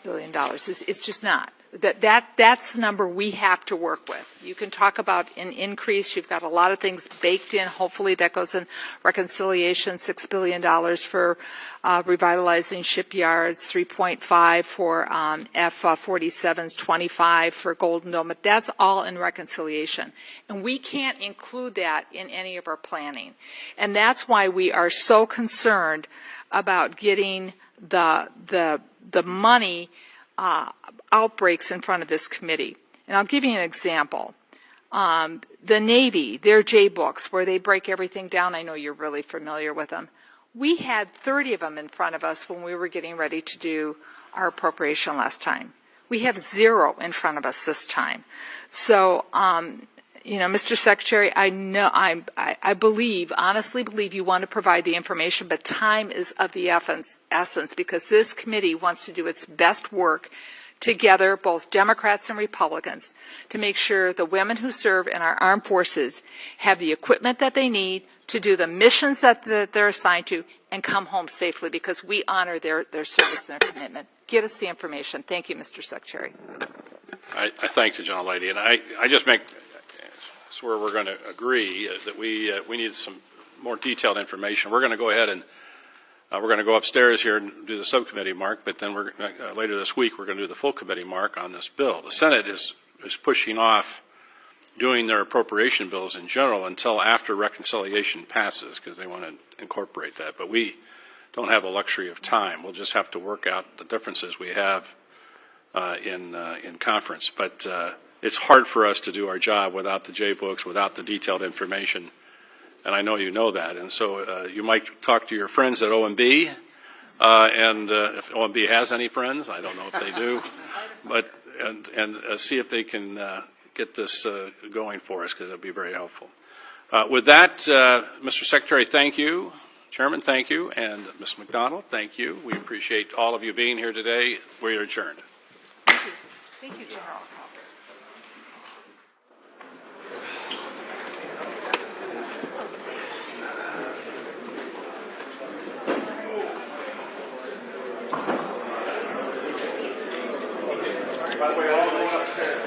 billion. It's just not. That's the number we have to work with. You can talk about an increase. You've got a lot of things baked in. Hopefully that goes in reconciliation, $6 billion for revitalizing shipyards, 3.5 for F-47s, 25 for Golden Dome. But that's all in reconciliation. And we can't include that in any of our planning. And that's why we are so concerned about getting the money outbreaks in front of this committee. And I'll give you an example. The Navy, their J-books, where they break everything down, I know you're really familiar with them. We had 30 of them in front of us when we were getting ready to do our appropriation last time. We have 0 in front of us this time. So, Mr. Secretary, I believe, honestly believe you want to provide the information, but time is of the essence because this committee wants to do its best work together, both Democrats and Republicans, to make sure the women who serve in our armed forces have the equipment that they need to do the missions that they're assigned to and come home safely because we honor their service and their commitment. Give us the information. Thank you, Mr. Secretary. I thank the gentlelady, and I just make is where we're going to agree that we need some more detailed information. We're going to go ahead and we're going to go upstairs here and do the subcommittee mark, but then we're later this week we're going to do the full committee mark on this bill. The Senate is pushing off doing their appropriation bills in general until after reconciliation passes because they want to incorporate that. But we don't have the luxury of time. We'll just have to work out the differences we have in conference. But it's hard for us to do our job without the J-books, without the detailed information. And I know you know that. And so you might talk to your friends at OMB, and if OMB has any friends, I don't know if they do, but and see if they can get this going for us, because it would be very helpful. With that, Mr. Secretary, thank you. Chairman, thank you. And Ms. McDonald, thank you. We appreciate all of you being here today. We are adjourned. Thank you. Thank you, General. By the way, all going upstairs.